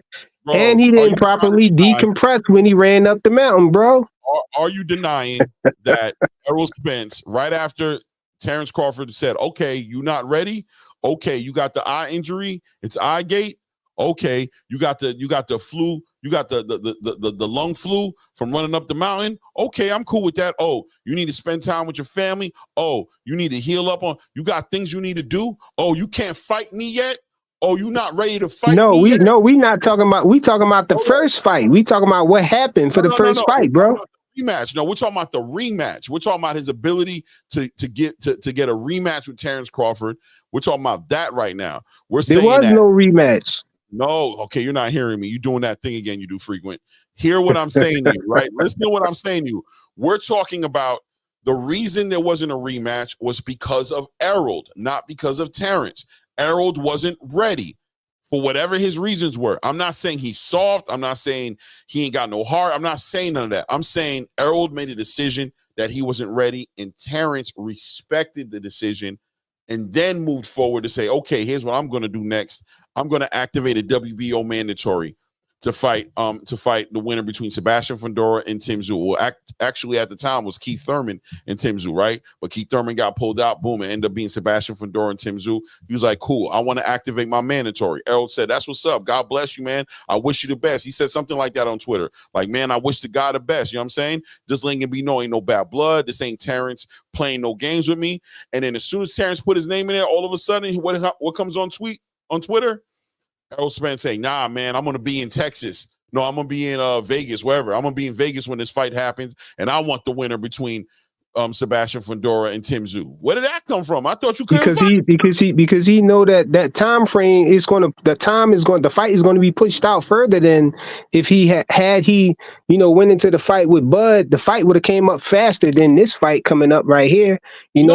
Bro, and he didn't properly decompress when he ran up the mountain, bro. Are you denying that Errol Spence, right after Terrence Crawford said, okay, you not ready? Okay, you got the eye injury. It's eye gate. Okay, you got the flu, you got the lung flu from running up the mountain. Okay, I'm cool with that. Oh, you need to spend time with your family. Oh, you need to heal up on. You got things you need to do. Oh, you can't fight me yet. Oh, you not ready to fight me yet? No, we not talking about. We talking about the first fight. We talking about what happened for the first fight, bro. Rematch. No, we're talking about the rematch. We're talking about his ability to get a rematch with Terrence Crawford. We're talking about that right now. There was no rematch. No, okay, you're not hearing me. You're doing that thing again you do frequent. Hear what I'm saying to you, right? Listen to what I'm saying to you. We're talking about the reason there wasn't a rematch was because of Errol, not because of Terrence. Errol wasn't ready for whatever his reasons were. I'm not saying he's soft. I'm not saying he ain't got no heart. I'm not saying none of that. I'm saying Errol made a decision that he wasn't ready, and Terrence respected the decision and then moved forward to say, okay, here's what I'm going to do next. I'm going to activate a WBO mandatory to fight the winner between Sebastian Fundora and Tszyu. Well, actually at the time was Keith Thurman and Tszyu, right? But Keith Thurman got pulled out. Boom, it ended up being Sebastian Fundora and Tszyu. He was like, cool, I want to activate my mandatory. Errol said, that's what's up. God bless you, man. I wish you the best. He said something like that on Twitter. Like, man, I wish the guy the best. You know what I'm saying? Just letting it be known, ain't no bad blood. This ain't Terrence playing no games with me. And then as soon as Terrence put his name in there, all of a sudden, what comes on Twitter? Errol Spence saying, nah, man, I'm going to be in Texas. No, I'm going to be in Vegas, wherever. I'm going to be in Vegas when this fight happens, and I want the winner between Sebastian Fundora and Tszyu. Where did that come from? I thought you couldn't because he know that time frame is going to the fight is going to be pushed out further than if he had went into the fight with Bud. The fight would have came up faster than this fight coming up right here. And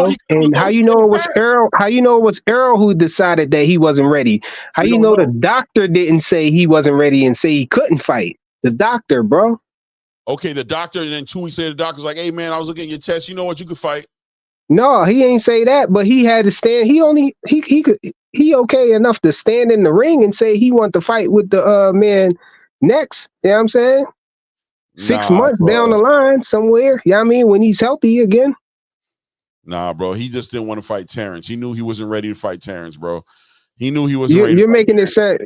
how you know it was Errol? How you know it was Errol who decided that he wasn't ready? How you know the doctor didn't say he wasn't ready and say he couldn't fight? The doctor, bro. Okay, the doctor, and then 2 weeks later, the doctor's like, hey, man, I was looking at your test. You know what? You could fight. No, he ain't say that, but he had to stand. He okay enough to stand in the ring and say he want to fight with the man next. You know what I'm saying? 6 months down the line somewhere. You know what I mean? When he's healthy again. Nah, bro. He just didn't want to fight Terrence. He knew he wasn't ready to fight Terrence, bro. He knew he wasn't ready. You're making it sound.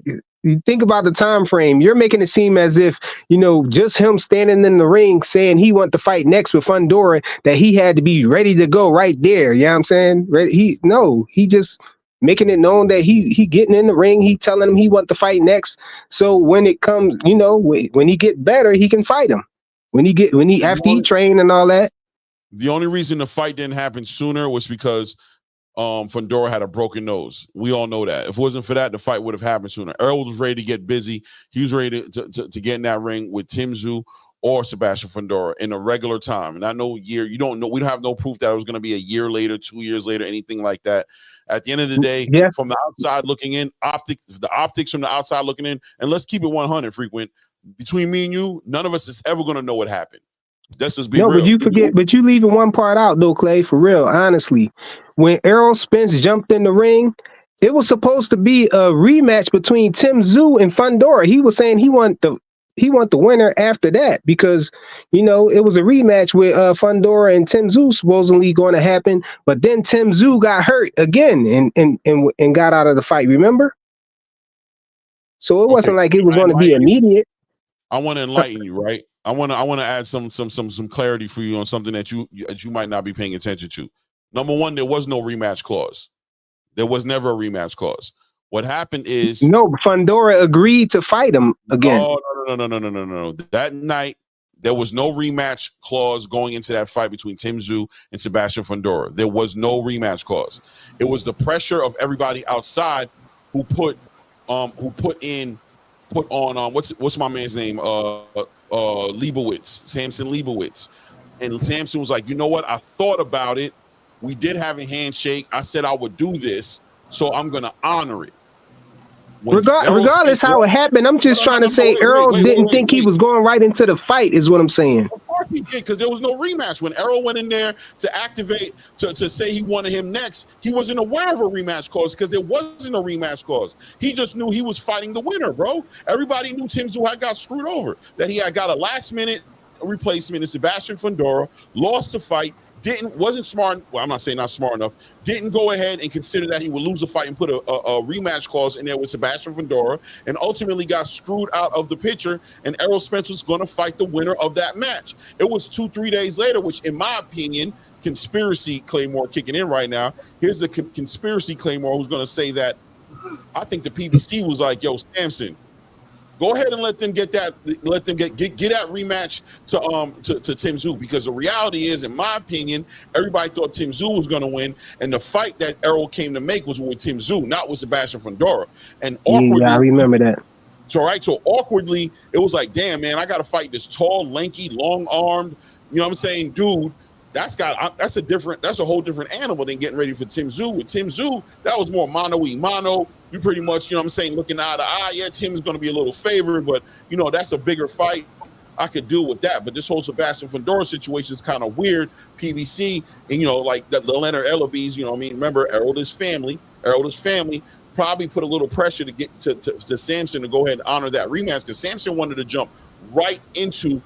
You think about the time frame. You're making it seem as if, just him standing in the ring saying he wanted to fight next with Fundora, that he had to be ready to go right there. You know what I'm saying? He just making it known that he getting in the ring. He telling him he want to fight next. So when it comes, when he get better, he can fight him. After he train and all that. The only reason the fight didn't happen sooner was because Fundora had a broken nose. We all know that. If it wasn't for that, the fight would have happened sooner. Errol was ready to get busy. He was ready to get in that ring with Tszyu or Sebastian Fundora in a regular time. And I know you don't know. We don't have no proof that it was going to be a year later, 2 years later, anything like that. At the end of the day, from the outside looking in, the optics from the outside looking in, and let's keep it 100, Frequent. Between me and you, none of us is ever going to know what happened. That's just be real. But you leaving one part out though, Clay, for real, honestly. When Errol Spence jumped in the ring, it was supposed to be a rematch between Tszyu and Fundora. He was saying he want the winner after that because, it was a rematch with Fundora and Tszyu supposedly going to happen, but then Tszyu got hurt again and got out of the fight, remember? So it wasn't like it was going to be immediate. I want to enlighten you, right? I want to add some clarity for you on something that you might not be paying attention to. Number one, there was no rematch clause. There was never a rematch clause. What happened is Fundora agreed to fight him again. No. That night there was no rematch clause going into that fight between Tszyu and Sebastian Fundora. There was no rematch clause. It was the pressure of everybody outside who put on what's my man's name? Samson Leibowitz. And Samson was like, you know what? I thought about it. We did have a handshake. I said I would do this, so I'm going to honor it. Regardless how it happened, I'm just trying to say Errol didn't think he was going right into the fight is what I'm saying. Of course he did, because there was no rematch. When Errol went in there to activate, to say he wanted him next, he wasn't aware of a rematch clause because there wasn't a rematch clause. He just knew he was fighting the winner, bro. Everybody knew Tszyu had got screwed over, that he had got a last-minute replacement in Sebastian Fundora, lost the fight, wasn't smart. Well, I'm not saying not smart enough. Didn't go ahead and consider that he would lose the fight and put a rematch clause in there with Sebastian Fundora, and ultimately got screwed out of the picture. And Errol Spence was going to fight the winner of that match. It was 2-3 days later, which, in my opinion, conspiracy Claymore kicking in right now. Here's a conspiracy Claymore who's going to say that I think the PBC was like, "Yo, Samson, go ahead and let them get that rematch to Tszyu," because the reality is, in my opinion, everybody thought Tszyu was going to win, and the fight that Errol came to make was with Tszyu, not with Sebastian Fundora. And awkwardly, I remember that. So awkwardly, it was like, damn, man, I got to fight this tall, lanky, long-armed, you know what I'm saying, dude. That's a whole different animal than getting ready for Tszyu. With Tszyu, that was more mano-y-mano. You pretty much, you know what I'm saying, looking eye to eye. Yeah, Tim's going to be a little favored, but, that's a bigger fight. I could deal with that. But this whole Sebastian Fundora situation is kind of weird. PBC, and, like the Leonard Ellerbe's, you know what I mean? Remember, Errol's family probably put a little pressure to get to Samson to go ahead and honor that rematch, because Samson wanted to jump right into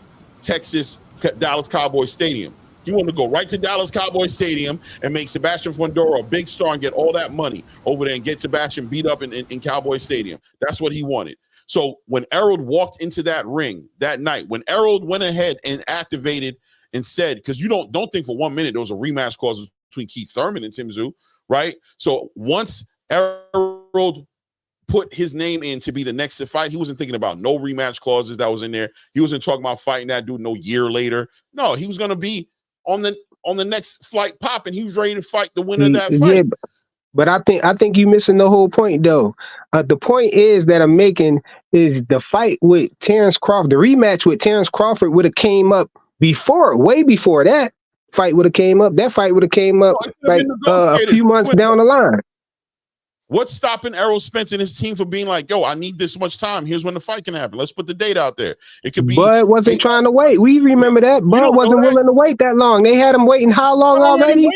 Dallas Cowboy Stadium. He wanted to go right to Dallas Cowboy Stadium and make Sebastian Fundora a big star and get all that money over there and get Sebastian beat up in Cowboy Stadium. That's what he wanted. So when Errol walked into that ring that night, when Errol went ahead and activated and said, because you don't think for 1 minute there was a rematch clause between Keith Thurman and Tszyu, right? So once Errol put his name in to be the next to fight, he wasn't thinking about no rematch clauses that was in there. He wasn't talking about fighting that dude no year later. No, he was going to be on the next flight popping. He was ready to fight the winner of that fight. Yeah, but I think you're missing the whole point though. The point is that I'm making is the fight with Terrence Crawford, the rematch with Terrence Crawford would have came up way before that fight would have came up. That fight would have came up like a few months down the line. What's stopping Errol Spence and his team from being like, yo, I need this much time. Here's when the fight can happen. Let's put the date out there. It could be. Bud wasn't trying to wait. We remember that. Bud wasn't willing to wait that long. They had him waiting how long already?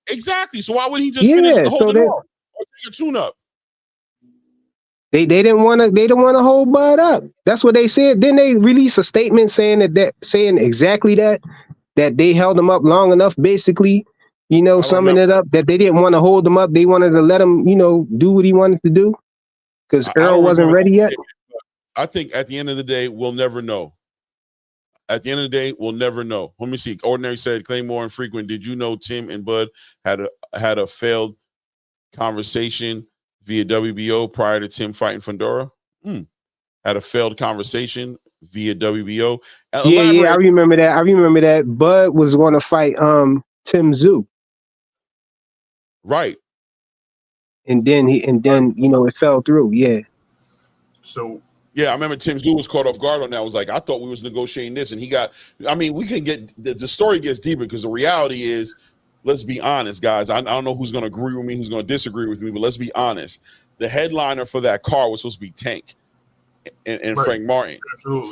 Exactly. So why would he just finish the whole thing off or take a tune-up? They didn't want to hold Bud up. That's what they said. Then they released a statement saying exactly that they held him up long enough, basically. summing it up, that they didn't want to hold him up. They wanted to let him, do what he wanted to do because Earl wasn't ready yet. I think at the end of the day, we'll never know. At the end of the day, we'll never know. Let me see. Ordinary said, Claymore and Frequent, did you know Tim and Bud had a failed conversation via WBO prior to Tim fighting Fundora? Had a failed conversation via WBO. Yeah, I remember that. Bud was going to fight Tszyu. Right. And then it fell through. Yeah. So yeah, I remember Tszyu was caught off guard on that. I was like, I thought we was negotiating this, and he got. I mean, we can get the story gets deeper because the reality is, let's be honest, guys. I don't know who's going to agree with me, who's going to disagree with me, but let's be honest. The headliner for that card was supposed to be Tank and right. Frank Martin. Absolutely.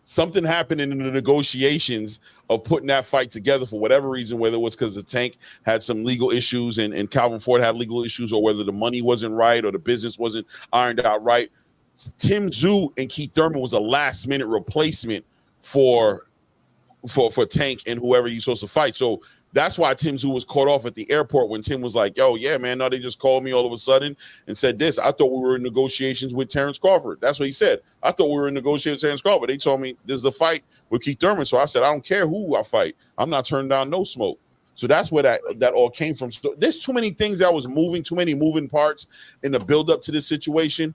Something happened in the negotiations of putting that fight together for whatever reason, whether it was because the Tank had some legal issues and Calvin Ford had legal issues, or whether the money wasn't right or the business wasn't ironed out right. Tszyu and Keith Thurman was a last-minute replacement for Tank and whoever you're supposed to fight. So that's why Tszyu was caught off at the airport when Tim was like, yo, yeah, man, no, they just called me all of a sudden and said this. I thought we were in negotiations with Terrence Crawford. That's what he said. I thought we were in negotiations with Terrence Crawford. They told me this is the fight with Keith Thurman. So I said, I don't care who I fight. I'm not turning down no smoke. So that's where that all came from. So there's too many things that was moving, too many moving parts in the build-up to this situation.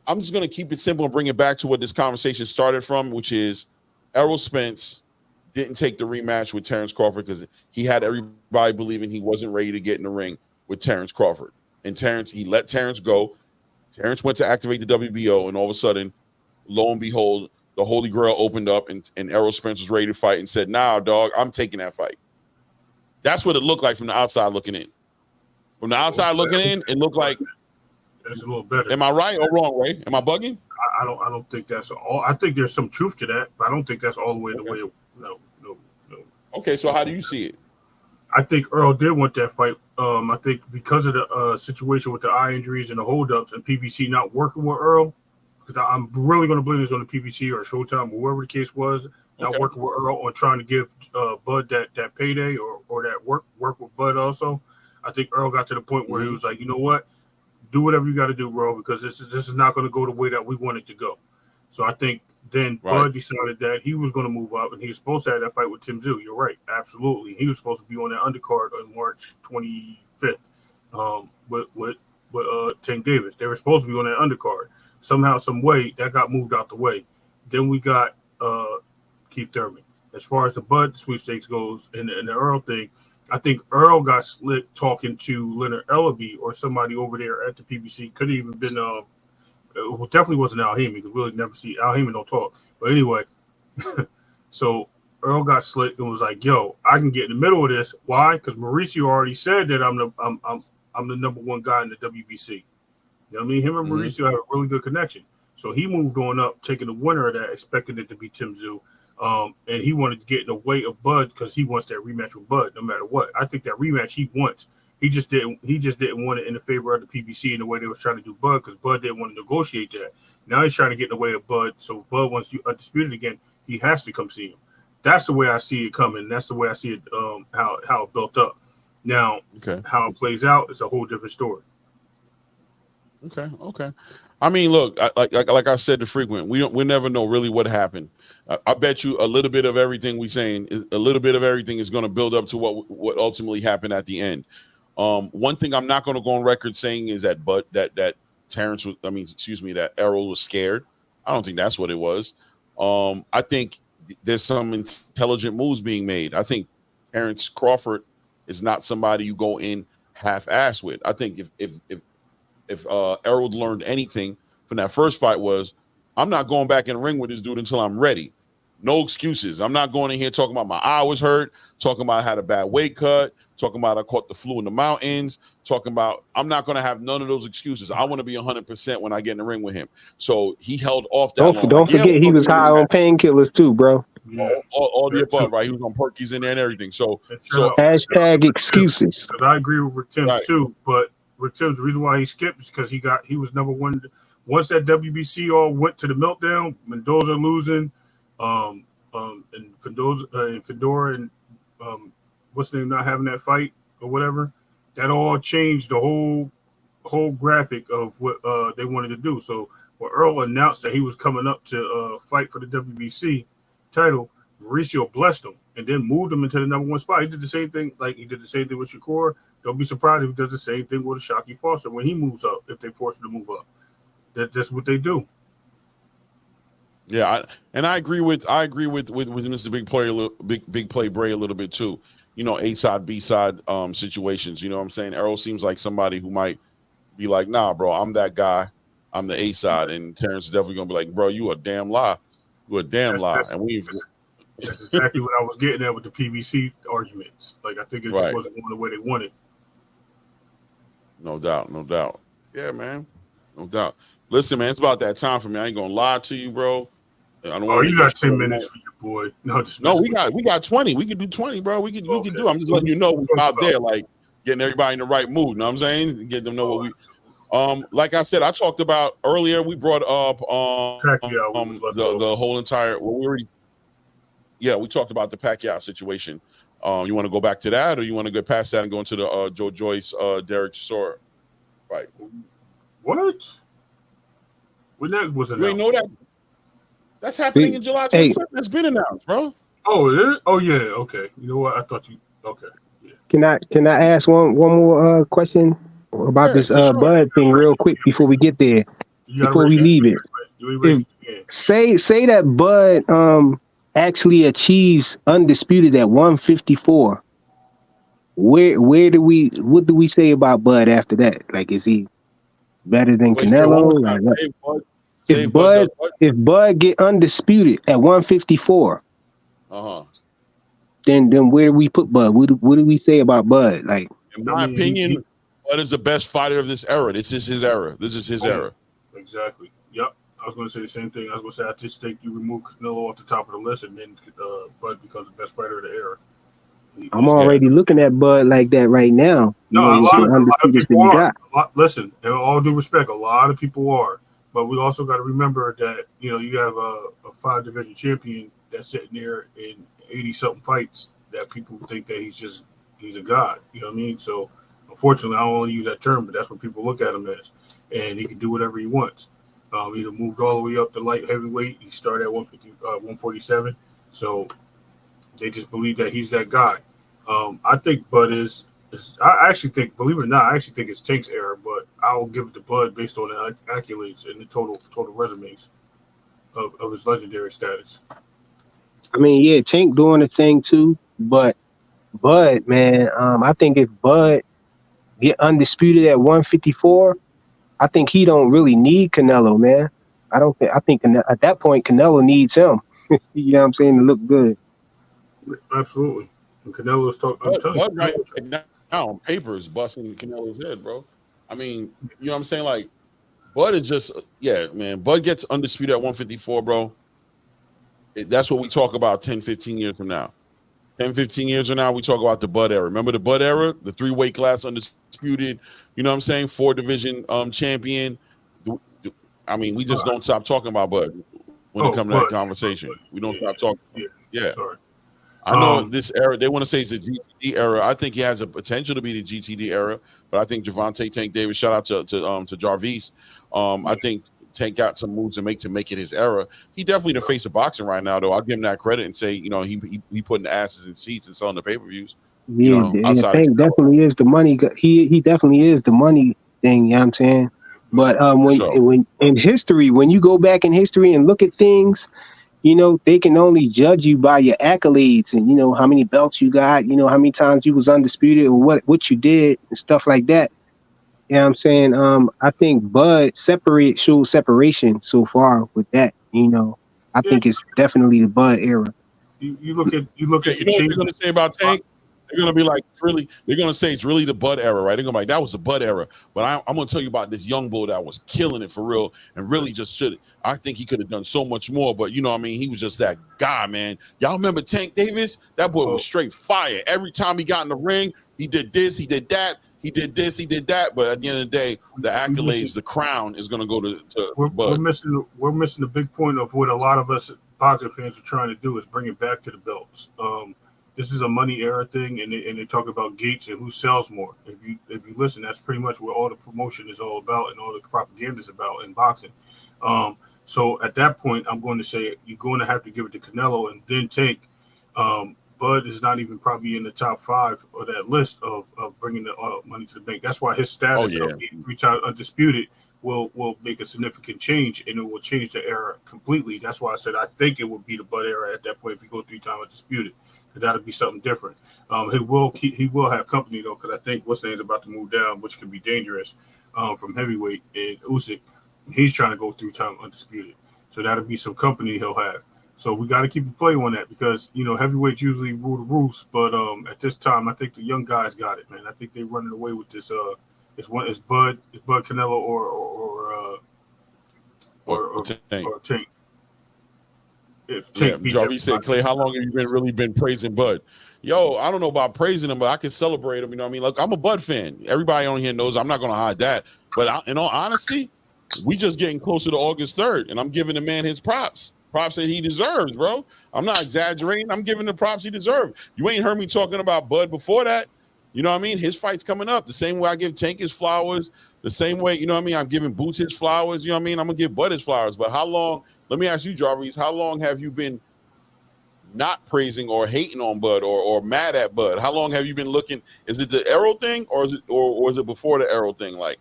I'm just going to keep it simple and bring it back to what this conversation started from, which is Errol Spence didn't take the rematch with Terrence Crawford because he had everybody believing he wasn't ready to get in the ring with Terrence Crawford. And he let Terrence go. Terrence went to activate the WBO, and all of a sudden, lo and behold, the Holy Grail opened up, and Errol Spence was ready to fight and said, nah, dog, I'm taking that fight. That's what it looked like from the outside looking in. From the outside looking in, it looked like that's a little better. Am I right or wrong, Ray? Am I bugging? I don't think that's all. I think there's some truth to that, but I don't think that's all the way the way. No. Okay, so how do you see it? I think Earl did want that fight. I think because of the situation with the eye injuries and the holdups and PBC not working with Earl, because I'm really going to blame this on the PBC or Showtime or whoever the case was, not working with Earl on trying to give Bud that payday or that work with Bud also. I think Earl got to the point where he was like, you know what? Do whatever you got to do, bro, because this is not going to go the way that we want it to go. So I think then Bud decided that he was going to move up, and he was supposed to have that fight with Tszyu. You're right, absolutely. He was supposed to be on that undercard on March 25th with Tank Davis. They were supposed to be on that undercard. Somehow, some way, that got moved out the way. Then we got Keith Thurman. As far as the Bud sweepstakes goes and the Earl thing, I think Earl got slick talking to Leonard Ellaby or somebody over there at the PBC. Could have even been it definitely wasn't Al Heyman because we'll never see Al Heyman don't talk. But anyway, so Earl got slick and was like, "Yo, I can get in the middle of this. Why? Because Mauricio already said that I'm the number one guy in the WBC. You know what I mean? Him and Mauricio have a really good connection. So he moved on up, taking the winner of that, expecting it to be Tszyu. And he wanted to get in the way of Bud because he wants that rematch with Bud no matter what. I think that rematch he wants. He just didn't want it in the favor of the PBC in the way they was trying to do Bud because Bud didn't want to negotiate that. Now he's trying to get in the way of Bud. So Bud wants you Undisputed again. He has to come see him. That's the way I see it coming. That's the way I see it. How it built up. Now, how it plays out is a whole different story. Okay. I mean, look, like I said to Frequent, we never know really what happened. I bet you a little bit of everything we saying is a little bit of everything is going to build up to what ultimately happened at the end. One thing I'm not going to go on record saying is that Terrence was, that Errol was scared. I don't think that's what it was. I think there's some intelligent moves being made. I think Terrence Crawford is not somebody you go in half-assed with. I think if Errol learned anything from that first fight was, I'm not going back in the ring with this dude until I'm ready. No excuses. I'm not going in here talking about my eye was hurt, talking about I had a bad weight cut, talking about I caught the flu in the mountains, talking about I'm not going to have none of those excuses. I want to be 100% when I get in the ring with him. So he held off that long. Don't forget he was high on painkillers too, bro. Yeah. All the above, right? He was on Perkies in there and everything. So hashtag excuses. Because I agree with Tim's too, but with Tim's, the reason why he skipped is because he was number one. Once that WBC all went to the meltdown, Mendoza losing, and Fundora and what's the name not having that fight or whatever, that all changed the whole graphic of what they wanted to do. So when Earl announced that he was coming up to fight for the WBC title, Mauricio blessed him and then moved him into the number one spot. He did the same thing, like he did the same thing with Shakur. Don't be surprised if he does the same thing with Shockey Foster when he moves up, if they force him to move up. That's what they do. Yeah, I agree with Mr. Big Play Bray a little bit too. You know, A side, B side situations. You know what I'm saying? Errol seems like somebody who might be like, nah, bro, I'm that guy. I'm the A side, and Terrence is definitely gonna be like, bro, you a damn lie. You a damn lie. That's exactly what I was getting at with the PBC arguments. Like, I think it just wasn't going the way they wanted. No doubt. Yeah, man. No doubt. Listen, man, it's about that time for me. I ain't gonna lie to you, bro. I don't you got 10 minutes for your boy. No, we got 20. We can do 20, bro. We can do. I'm just letting you know we're out there, like getting everybody in the right mood. You know what I'm saying? Getting them know what we. Like I said, I talked about earlier. We brought up Pacquiao, the whole entire. We talked about the Pacquiao situation. You want to go back to that, or you want to go past that and go into the Joe Joyce, Derek Chisora fight? What? When that was announced? You ain't know that? That's happening in July 27th. That's been announced, bro. Oh, it is? Oh, yeah. Okay. You know what? I thought you. Okay. Yeah. Can I ask one more question about this Bud thing real quick before we get there? Before we leave it. Say that Bud actually achieves undisputed at 154. What do we say about Bud after that? Like, is he better than Canelo? If Bud get undisputed at 154, then where do we put Bud? What do we say about Bud? Like, in my opinion, Bud is the best fighter of this era. This is his era. Exactly. Yep. I was going to say the same thing. I was going to say, I just think you remove Canelo off the top of the list, and then Bud becomes the best fighter of the era. I'm already looking at Bud like that right now. No, a lot of people are. Listen, in all due respect, a lot of people are. But we also got to remember that, you have a 5-division champion that's sitting there in 80-something fights that people think that he's a god. You know what I mean? So, unfortunately, I don't want to use that term, but that's what people look at him as. And he can do whatever he wants. He moved all the way up to light heavyweight. He started at 147. So, they just believe that he's that guy. I think Bud is I actually think, believe it or not, I actually think it's Tank's era, but I'll give it to Bud based on the accolades and the total resumes of his legendary status. I mean, yeah, Tank doing the thing too, but Bud, man, I think if Bud get undisputed at 154, I think he don't really need Canelo, man. I think at that point Canelo needs him. You know what I'm saying, to look good. Absolutely. And Canelo's talking. Bud right now on paper is busting Canelo's head, bro. I mean, you know what I'm saying? Like, Bud is just, man. Bud gets undisputed at 154, bro. That's what we talk about 10, 15 years from now. 10, 15 years from now, we talk about the Bud era. Remember the Bud era? The 3-weight class undisputed, you know what I'm saying? 4-division champion. I mean, we just don't stop talking about Bud when it comes to that conversation. We don't stop talking. Yeah. Sorry. I know this era, they want to say it's the GTD era. I think he has a potential to be the GTD era, but I think Gervonta Tank Davis, shout out to Jarvis. I think Tank got some moves to make it his era. He definitely the face of boxing right now, though. I'll give him that credit and say, he putting the asses in seats and selling the pay-per-views. Tank definitely is the money. He definitely is the money thing, you know what I'm saying? But when in history, when you go back in history and look at things, they can only judge you by your accolades and, how many belts you got, how many times you was undisputed or what you did and stuff like that. You know what I'm saying? I think Bud shows separation so far with that, I think it's definitely the Bud era. You look at the what they're going to say about Tank? They're going to be like, they're going to say it's really the Bud era, right? They're going to be like, that was the Bud era. But I'm going to tell you about this young bull that was killing it for real and really just I think he could have done so much more, but he was just that guy, man. Y'all remember Tank Davis? That boy was straight fire. Every time he got in the ring, he did this, he did that, he did this, he did that. But at the end of the day, the accolades, the crown is going to go to Bud. We're missing the big point of what a lot of us boxing fans are trying to do is bring it back to the belts. this is a money era thing, and they talk about gates and who sells more. If you listen, that's pretty much what all the promotion is all about and all the propaganda is about in boxing. So at that point, I'm going to say you're going to have to give it to Canelo and then Tank. Bud is not even probably in the top 5 of that list of bringing the money to the bank. That's why his status of being 3-time undisputed will make a significant change, and it will change the era completely. That's why I said I think it would be the Bud era at that point if he goes 3-time undisputed, because that'll be something different. He will have company though, because I think what's name's about to move down, which could be dangerous from heavyweight, and Usyk, he's trying to go 3-time undisputed, so that'll be some company he'll have. So we got to keep a play on that because, heavyweights usually rule the roost. But at this time, I think the young guys got it, man. I think they're running away with this. It's Bud Canelo or Tank. If Tank beats Jarvis said, Clay, how long have you really been praising Bud? Yo, I don't know about praising him, but I can celebrate him. You know what I mean? Look, I'm a Bud fan. Everybody on here knows I'm not going to hide that. But in all honesty, we just getting closer to August 3rd, and I'm giving the man his props. Props that he deserves, bro. I'm not exaggerating. I'm giving the props he deserves. You ain't heard me talking about Bud before that. You know what I mean? His fight's coming up. The same way I give Tank his flowers, the same way, you know what I mean? I'm giving Boots his flowers. You know what I mean? I'm going to give Bud his flowers. But how long, let me ask you, Jarvis, how long have you been not praising or hating on Bud or mad at Bud? How long have you been looking? Is it the Arrow thing or is it before the Arrow thing? Like,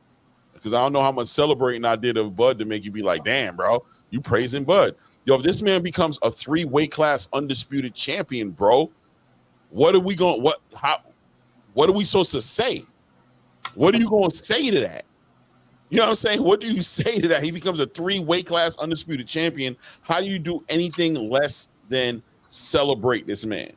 because I don't know how much celebrating I did of Bud to make you be like, damn, bro, you praising Bud. Yo, if this man becomes a 3-weight class undisputed champion, bro, what are we supposed to say? What are you going to say to that? You know what I'm saying? What do you say to that? He becomes a 3-weight class undisputed champion. How do you do anything less than celebrate this man?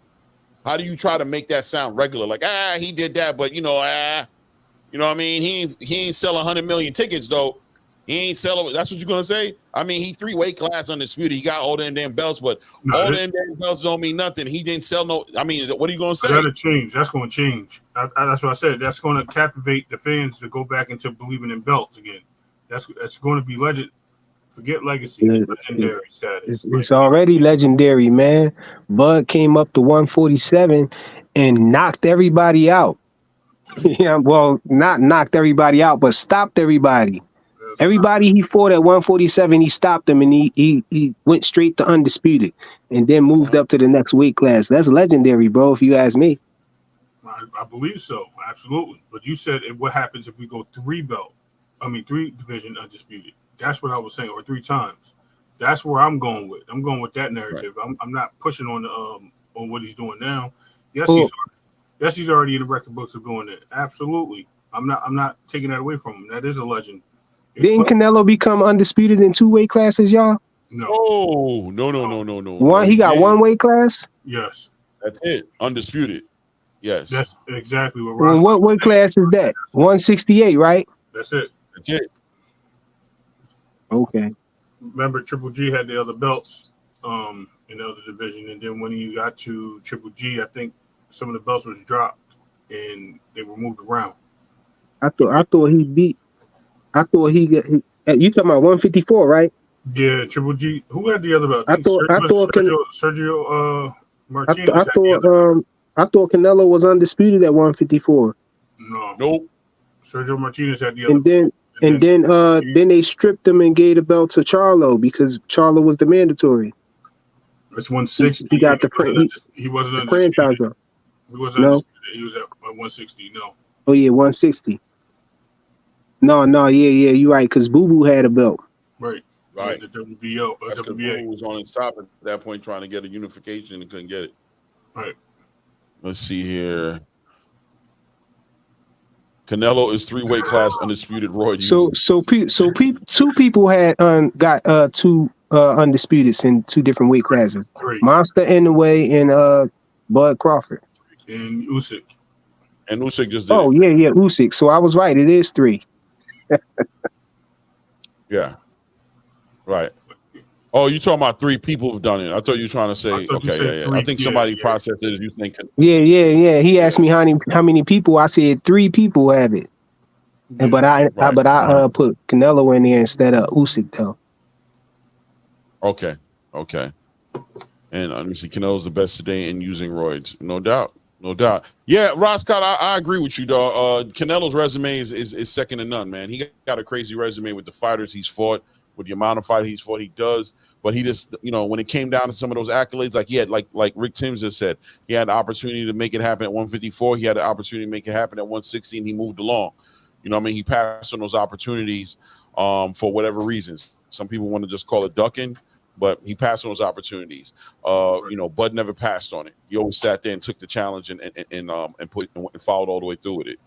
How do you try to make that sound regular? Like, he did that, but you know what I mean? He ain't sell 100 million tickets though. He ain't selling. That's what you're gonna say? I mean, he 3-weight class undisputed. He got all them damn belts, but all them damn belts don't mean nothing. He didn't sell no. I mean, what are you gonna say? That'll change. That's gonna change. That's what I said. That's gonna captivate the fans to go back into believing in belts again. That's going to be legend. Forget legacy, legendary status. It's already legendary, man. Bud came up to 147 and knocked everybody out. Yeah, well, not knocked everybody out, but stopped everybody. Everybody he fought at 147, he stopped them, and he went straight to undisputed, and then moved up to the next weight class. That's legendary, bro. If you ask me, I believe so, absolutely. But you said what happens if we go 3 division undisputed? That's what I was saying, or 3 times. That's where I'm going with. I'm going with that narrative. Right. I'm not pushing on what he's doing now. Yes, he's already in the record books of doing it. Absolutely. I'm not taking that away from him. That is a legend. Didn't Canelo become undisputed in 2 weight classes, y'all? No. No. One, he got 1 weight class? Yes. That's it. Undisputed. Yes. That's exactly what Ross. What weight class is that? 168, right? That's it. That's it. Okay. Remember, Triple G had the other belts in the other division, and then when he got to Triple G, I think some of the belts was dropped and they were moved around. I thought he beat. I thought he got. You talking about 154, right? Yeah, Triple G. Who had the other belt? I thought Sergio Martinez. I thought Canelo was undisputed at 154. No. Nope. Sergio Martinez had the other. And then they stripped him and gave the belt to Charlo because Charlo was the mandatory. It's 160. He got he wasn't the franchise. He wasn't undisputed. He was at 160. No. Oh yeah, 160. No, yeah, you're right. Because Boo Boo had a belt. Right. The WBO. That's WBA was on his top at that point, trying to get a unification and couldn't get it. Right. Let's see here. Canelo is 3-weight class undisputed. Roy. So 2 people had got 2 undisputeds in 2 different weight classes. Great. Monster Inoue and Bud Crawford. And Usyk. And Usyk just did. Oh yeah, Usyk. So I was right. It is 3. Yeah. Right. Oh, you talking about 3 people have done it? I thought you were trying to say. Okay, yeah. I think somebody processed it. You think? Yeah. He asked me how many people. I said 3 people have it. Yeah. But I put Canelo in there instead of Usyk though. Okay. And honestly, Canelo's the best today in using roids, no doubt. No doubt. Yeah, Ross Scott, I agree with you, dog. Canelo's resume is second to none, man. He got a crazy resume with the fighters he's fought, with the amount of fight he's fought. He does, but he just, when it came down to some of those accolades, like he had, like Rick Timms just said, he had the opportunity to make it happen at 154. He had the opportunity to make it happen at 160, and he moved along. He passed on those opportunities for whatever reasons. Some people want to just call it ducking, but he passed on those opportunities. Bud never passed on it. He always sat there and took the challenge and followed all the way through with it.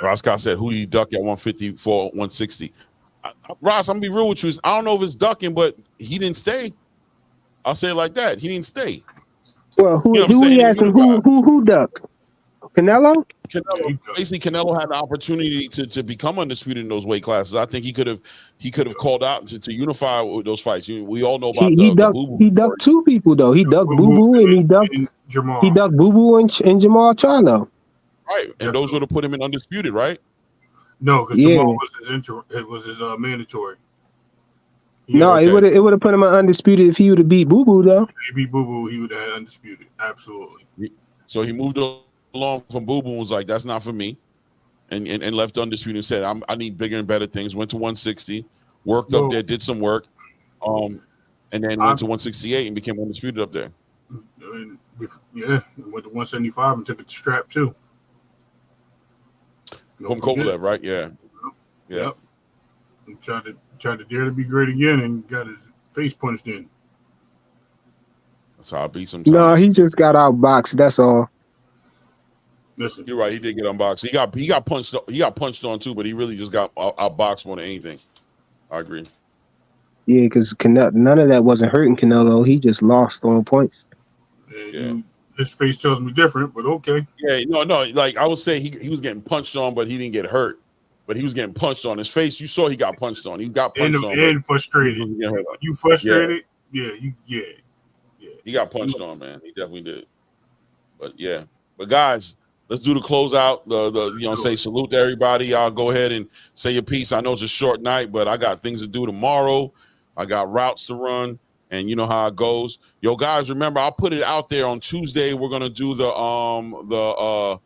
Ross Scott said, "Who do you duck at 154, 160?" Ross, I'm gonna be real with you. I don't know if it's ducking, but he didn't stay. I'll say it like that. He didn't stay. Well, who he asking? Who ducked? Canelo? Basically, Canelo had the opportunity to become undisputed in those weight classes. I think he could have called out to unify those fights. We all know about he ducked two people though. He ducked Boo Boo and he ducked Jamal. He ducked Boo Boo and Jamal Charlo. Right, and those would have put him in undisputed, right? No, because Jamal was his mandatory. It would have put him in undisputed if he would have beat Boo Boo though. If he beat Boo Boo, he would have had undisputed. Absolutely. So he moved along from Boo Boo and was like, "That's not for me," and left undisputed and said, I need bigger and better things. Went to 160, worked up there, did some work, and then went to 168 and became undisputed up there. Yeah, went to 175 and took it to strap too. From Kovalev, right? Yeah. Yep. He tried to dare to be great again and got his face punched in. That's how I beat sometimes. No, he just got outboxed. That's all. Listen, you're right. He did get unboxed. He got punched. He got punched on too, but he really just got outboxed more than anything. I agree. Yeah, because none of that wasn't hurting Canelo. He just lost on points. His face tells me different, but okay. Yeah, no. Like I would say, he was getting punched on, but he didn't get hurt. But he was getting punched on. His face, you saw he got punched on. He got punched on. And frustrated. You frustrated? Yeah. He got punched on, man. He definitely did. But yeah. But guys, let's do the closeout. Say salute to everybody. Y'all go ahead and say your piece. I know it's a short night, but I got things to do tomorrow. I got routes to run, and you know how it goes. Yo, guys, remember, I'll put it out there on Tuesday. We're gonna do the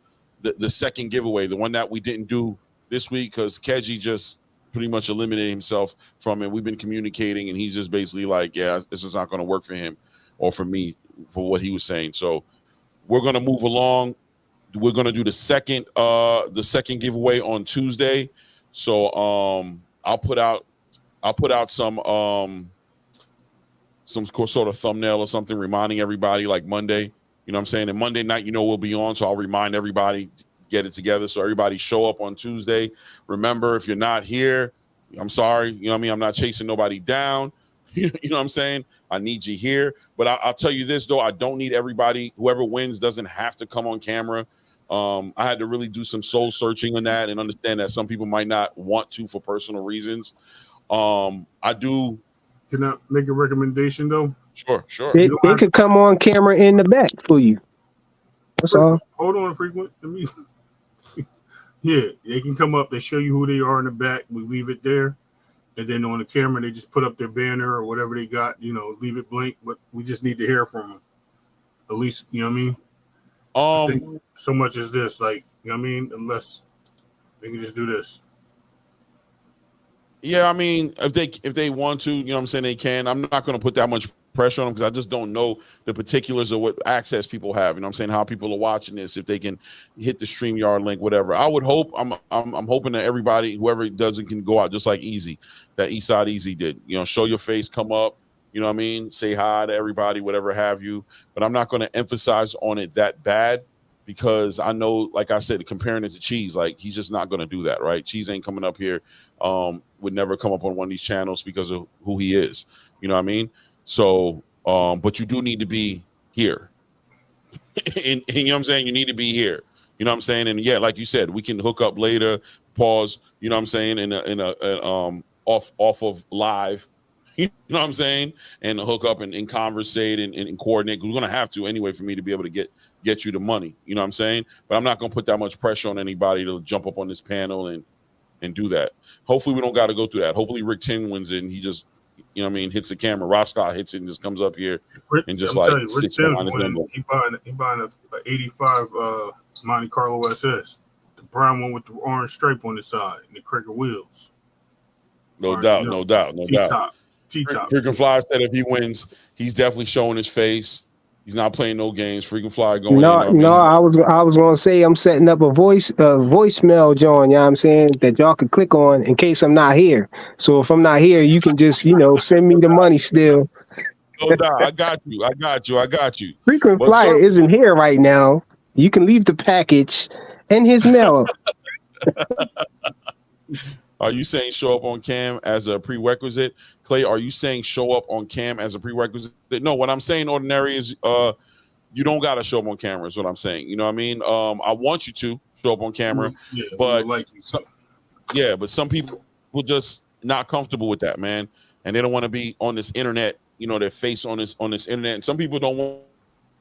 second giveaway, the one that we didn't do this week because Keji just pretty much eliminated himself from it. We've been communicating, and he's just basically like, yeah, this is not gonna work for him or for me for what he was saying. So we're gonna move along. We're gonna do the second giveaway on Tuesday. So I'll put out some sort of thumbnail or something reminding everybody like Monday. You know what I'm saying? And Monday night, we'll be on. So I'll remind everybody to get it together. So everybody show up on Tuesday. Remember, if you're not here, I'm sorry. You know what I mean? I'm not chasing nobody down. You know what I'm saying? I need you here. But I'll tell you this, though. I don't need everybody. Whoever wins doesn't have to come on camera. I had to really do some soul searching on that and understand that some people might not want to for personal reasons. I do. Can I make a recommendation, though? Sure. They could come on camera in the back for you. That's all. Hold on, Frequent. Yeah, they can come up. They show you who they are in the back. We leave it there. And then on the camera, they just put up their banner or whatever they got, leave it blank. But we just need to hear from them. At least, you know what I mean? I think so much as this, like, you know what I mean? Unless they can just do this. Yeah, I mean, if they want to, you know what I'm saying, they can. I'm not going to put that much pressure on them because I just don't know the particulars of what access people have. You know what I'm saying? How people are watching this, if they can hit the StreamYard link, whatever. I would hope, I'm hoping that everybody, whoever doesn't, can go out just like Easy, that Eastside Easy did. Show your face, come up, you know what I mean? Say hi to everybody, whatever have you. But I'm not going to emphasize on it that bad because I know, like I said, comparing it to Cheese, like he's just not going to do that, right? Cheese ain't coming up here. Would never come up on one of these channels because of who he is. You know what I mean? So, but you do need to be here. and you know what I'm saying? You need to be here. You know what I'm saying? And yeah, like you said, we can hook up later, pause, you know what I'm saying, in a off of live, you know what I'm saying? And hook up and conversate and coordinate. We're gonna have to anyway for me to be able to get you the money. You know what I'm saying? But I'm not gonna put that much pressure on anybody to jump up on this panel and do that. Hopefully we don't got to go through that. Hopefully Rick Tim wins it and he just you know what I mean, hits the camera. Ross Scott hits it and just comes up here and just sits behind his number. He buying a 85 Monte Carlo SS, the brown one with the orange stripe on the side and the cricket wheels. No doubt. T-tops. Freaking Fly said if he wins, he's definitely showing his face. He's not playing no games. Freaking Fly going. I was gonna say I'm setting up a voicemail, John. You know what I'm saying, that y'all could click on in case I'm not here. So if I'm not here, you can just send me the money still. No doubt. I got you. Frequent Flyer isn't here right now. You can leave the package and his mail. Are you saying show up on cam as a prerequisite? Clay, are you saying show up on cam as a prerequisite? No, what I'm saying, Ordinary, is you don't got to show up on camera is what I'm saying. You know what I mean? I want you to show up on camera, but some people will just not comfortable with that, man. And they don't want to be on this internet, their face on this internet. And some people don't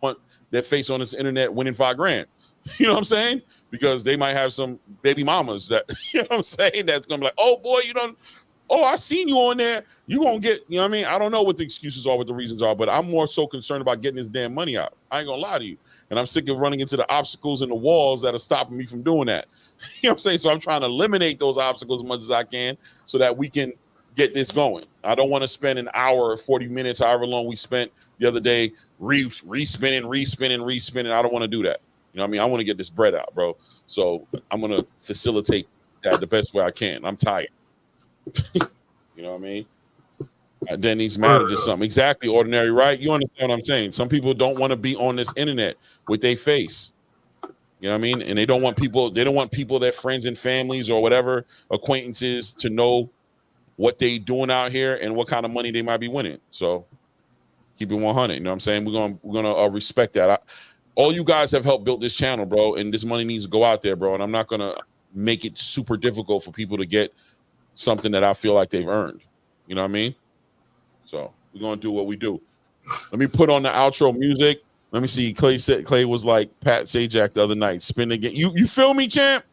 want their face on this internet winning $5,000. You know what I'm saying? Because they might have some baby mamas that, you know what I'm saying, that's going to be like, oh, boy, I seen you on there. You going to get, you know what I mean? I don't know what the excuses are, what the reasons are, but I'm more so concerned about getting this damn money out. I ain't going to lie to you. And I'm sick of running into the obstacles and the walls that are stopping me from doing that. You know what I'm saying? So I'm trying to eliminate those obstacles as much as I can so that we can get this going. I don't want to spend an hour or 40 minutes, however long we spent the other day, re-spinning. I don't want to do that. You know what I mean? I want to get this bread out, bro. So I'm going to facilitate that the best way I can. I'm tired. You know what I mean? And then these managers something. Exactly, Ordinary, right? You understand what I'm saying? Some people don't want to be on this internet with their face. You know what I mean? And they don't want people, their friends and families or whatever, acquaintances, to know what they doing out here and what kind of money they might be winning. So keep it 100. You know what I'm saying? We're gonna respect that. All you guys have helped build this channel, bro, and this money needs to go out there, bro. And I'm not gonna make it super difficult for people to get something that I feel like they've earned. You know what I mean? So we're gonna do what we do. Let me put on the outro music. Let me see. Clay was like Pat Sajak the other night. Spin again. You feel me, champ?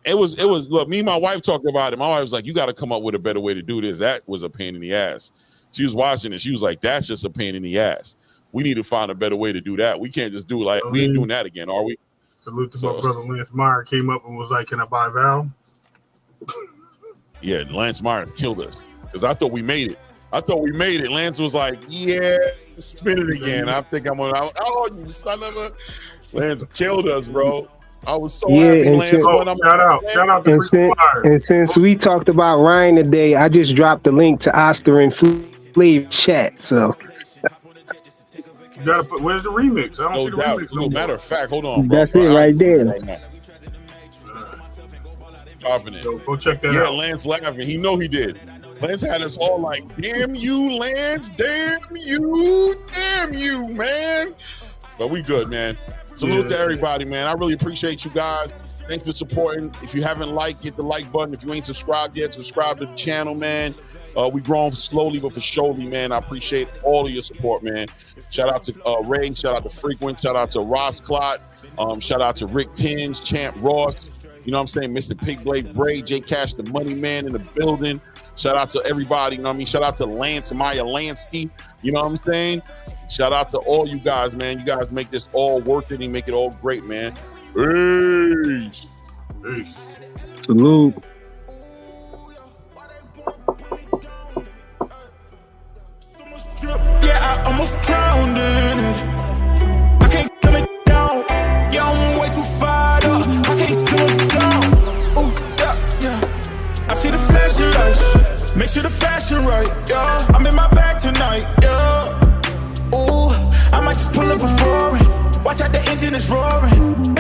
It was. Look, me and my wife talked about it. My wife was like, "You got to come up with a better way to do this." That was a pain in the ass. She was watching it. She was like, "That's just a pain in the ass. We need to find a better way to do that. We can't just do like we ain't doing that again, are we?" Salute to my brother Lance Meyer. Came up and was like, "Can I buy Val?" Yeah, Lance Meyer killed us because I thought we made it. Lance was like, "Yeah, spin it again." I think I'm gonna. Oh, you son of a! Lance killed us, bro. I was so happy, Lance. Shout out to Freaking Fire. And since we talked about Ryan today, I just dropped the link to Oster and Flav chat. So you gotta put. Where's the remix? I don't see the remix. No matter of fact, hold on, bro. That's it right there. Go check that out. Yeah, Lance laughing. He know he did. Lance had us all like, "Damn you, Lance! Damn you, man!" But we good, man. Salute to everybody, man. I really appreciate you guys. Thanks for supporting. If you haven't liked, hit the like button. If you ain't subscribed yet, subscribe to the channel, man. We growing slowly but for surely, man. I appreciate all of your support, man. Shout out to Ray. Shout out to Frequent. Shout out to Ross Clot. Shout out to Rick Tins, Champ Ross. You know what I'm saying? Mr. Pigblade Bray, J Cash, the Money Man in the building. Shout out to everybody. You know what I mean? Shout out to Lance Maya Lansky. You know what I'm saying? Shout out to all you guys, man. You guys make this all worth it and make it all great, man. Peace. Salute. Yeah, I almost drowned in it. I can't come it down. Yeah, I'm way too fired up. I can't slow it down. Oh, yeah. I see the flashing lights. Make sure the fashion right. Yeah, I'm in my bag tonight. Yeah. Ooh, I might just pull up a foreign. Watch out, the engine is roaring.